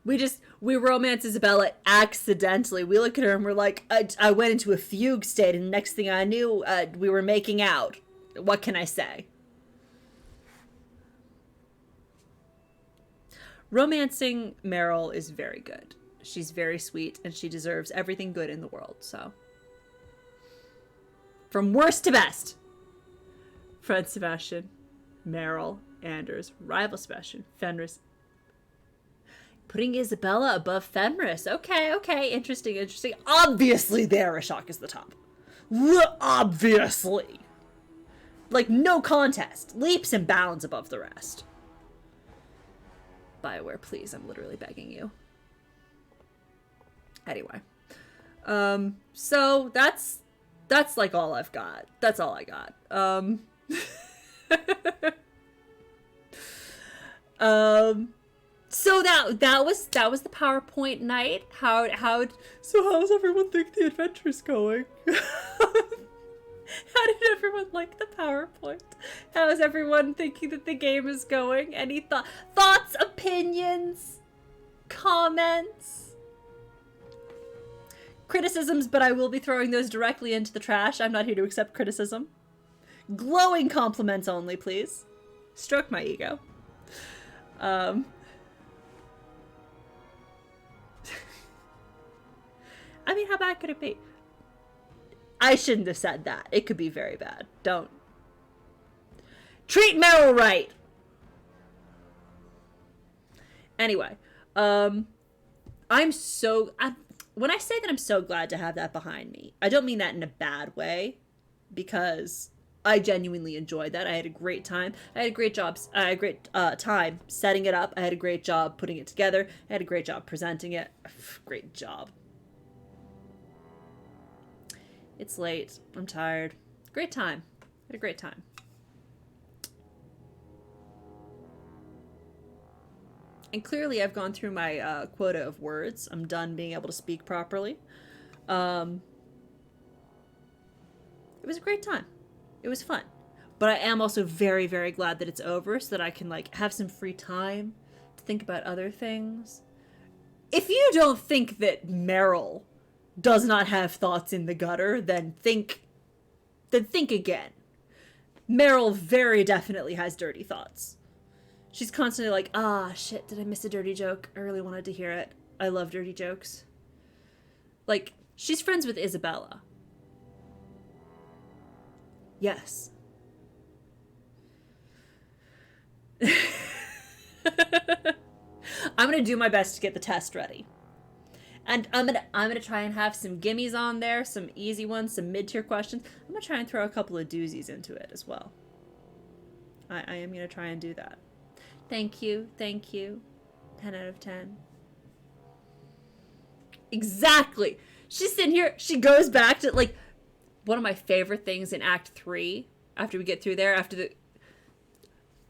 We romance Isabella accidentally. We look at her and we're like, I went into a fugue state, and next thing I knew, we were making out. What can I say? Romancing Meryl is very good. She's very sweet, and she deserves everything good in the world, so. From worst to best. Fred Sebastian, Meryl, Anders, rival Sebastian, Fenris. Putting Isabella above Fenris. Okay, interesting. Obviously, the Arishok is the top. Obviously. Like, no contest. Leaps and bounds above the rest. BioWare, please, I'm literally begging you. Anyway. So, that's like all I've got. That's all I got. So that was the PowerPoint night. So how's everyone think the adventure's going? How did everyone like the PowerPoint? How's everyone thinking that the game is going? Any thoughts, opinions, comments, criticisms? But I will be throwing those directly into the trash. I'm not here to accept criticism. Glowing compliments only, please. Stroke my ego. I mean, how bad could it be? I shouldn't have said that. It could be very bad. Don't. Treat Meryl right! Anyway, when I say that I'm so glad to have that behind me, I don't mean that in a bad way, because I genuinely enjoyed that. I had a great time. I had a great time setting it up. I had a great job putting it together. I had a great job presenting it. Great job. It's late. I'm tired. Great time. Had a great time. And clearly I've gone through my quota of words. I'm done being able to speak properly. It was a great time. It was fun. But I am also very, very glad that it's over so that I can like have some free time to think about other things. If you don't think that Meryl does not have thoughts in the gutter, then think again. Meryl very definitely has dirty thoughts. She's constantly like, ah, shit, did I miss a dirty joke? I really wanted to hear it. I love dirty jokes. Like, she's friends with Isabella. Yes. I'm gonna do my best to get the test ready. And I'm gonna try and have some gimmies on there, some easy ones, some mid-tier questions. I'm gonna try and throw a couple of doozies into it as well. I am gonna try and do that. Thank you. 10 out of 10. Exactly. She's sitting here, she goes back to, like, one of my favorite things in Act 3, after we get through there, after the...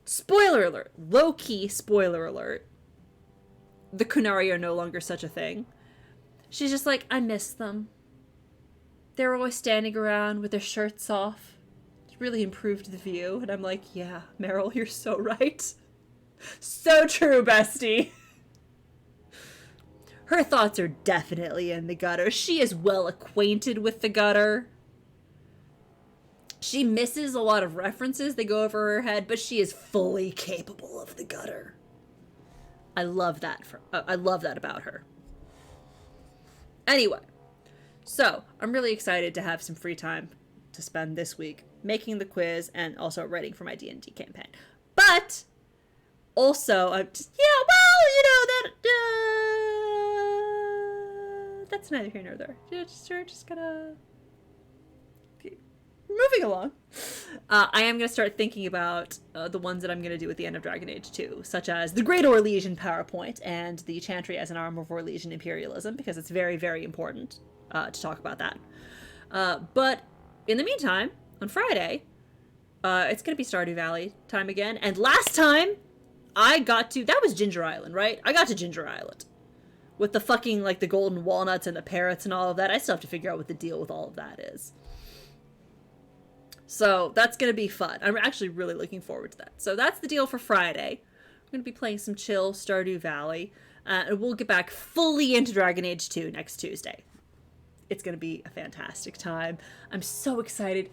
Spoiler alert. Low-key spoiler alert. The Kunari are no longer such a thing. She's just like, I miss them. They were always standing around with their shirts off. It really improved the view. And I'm like, yeah, Meryl, you're so right. So true, bestie. Her thoughts are definitely in the gutter. She is well acquainted with the gutter. She misses a lot of references that go over her head, but she is fully capable of the gutter. I love that about her. Anyway, so I'm really excited to have some free time to spend this week making the quiz and also writing for my D&D campaign. But also, I'm just, that's neither here nor there. We're just gonna moving along. I am going to start thinking about the ones that I'm going to do at the end of Dragon Age 2, such as the Great Orlesian PowerPoint and the Chantry as an arm of Orlesian imperialism, because it's very, very important to talk about that. But in the meantime, on Friday, it's going to be Stardew Valley time again. And last time, that was Ginger Island, right? I got to Ginger Island. With the fucking, like, the golden walnuts and the parrots and all of that. I still have to figure out what the deal with all of that is. So that's going to be fun. I'm actually really looking forward to that. So that's the deal for Friday. I'm going to be playing some chill Stardew Valley. And we'll get back fully into Dragon Age 2 next Tuesday. It's going to be a fantastic time. I'm so excited.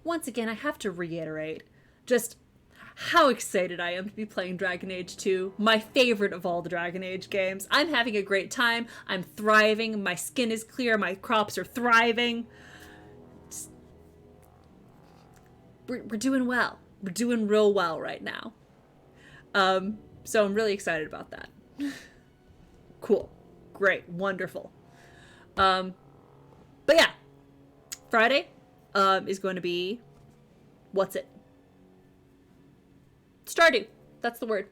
Once again, I have to reiterate just how excited I am to be playing Dragon Age 2. My favorite of all the Dragon Age games. I'm having a great time. I'm thriving. My skin is clear. My crops are thriving. We're doing well. We're doing real well right now. So I'm really excited about that. Cool. Great. Wonderful. But yeah. Friday is going to be... What's it? Stardew. That's the word.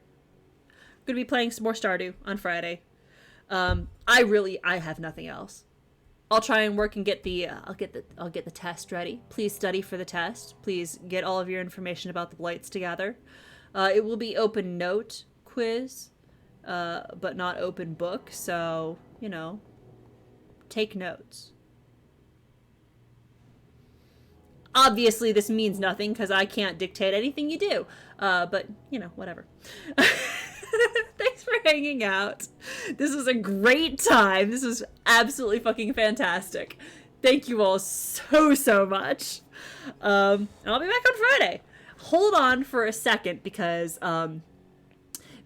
I'm going to be playing some more Stardew on Friday. I have nothing else. I'll try and work and get the I'll get the test ready. Please study for the test. Please get all of your information about the Blights together. It will be open note quiz, but not open book. So, take notes. Obviously, this means nothing because I can't dictate anything you do. But, whatever. Thanks for hanging out. This was a great time. This was absolutely fucking fantastic. Thank you all so much. And I'll be back on Friday. Hold on for a second because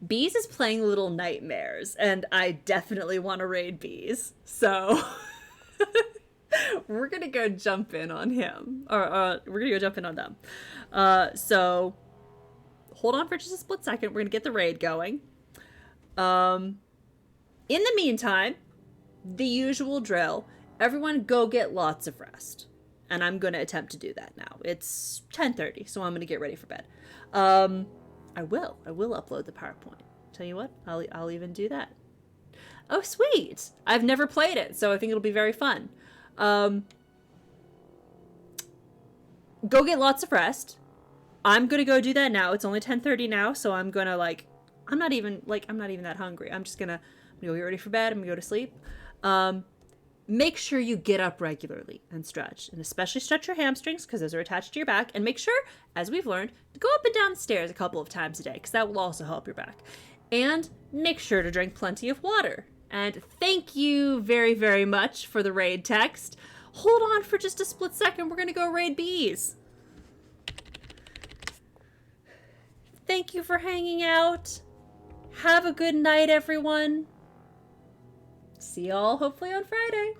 Bees is playing Little Nightmares, and I definitely want to raid Bees. So we're gonna go jump in on him, or we're gonna go jump in on them. So hold on for just a split second. We're gonna get the raid going. In the meantime, the usual drill. Everyone go get lots of rest. And I'm going to attempt to do that now. It's 10:30, so I'm going to get ready for bed. I will upload the PowerPoint. Tell you what, I'll even do that. Oh, sweet. I've never played it, so I think it'll be very fun. Go get lots of rest. I'm going to go do that now. It's only 10:30 now, so I'm going to I'm not even that hungry. I'm just gonna go get ready for bed. I'm gonna go to sleep. Make sure you get up regularly and stretch, and especially stretch your hamstrings because those are attached to your back. And make sure, as we've learned, to go up and down the stairs a couple of times a day because that will also help your back. And make sure to drink plenty of water. And thank you very, very much for the raid text. Hold on for just a split second. We're gonna go raid Bees. Thank you for hanging out. Have a good night, everyone. See y'all hopefully on Friday.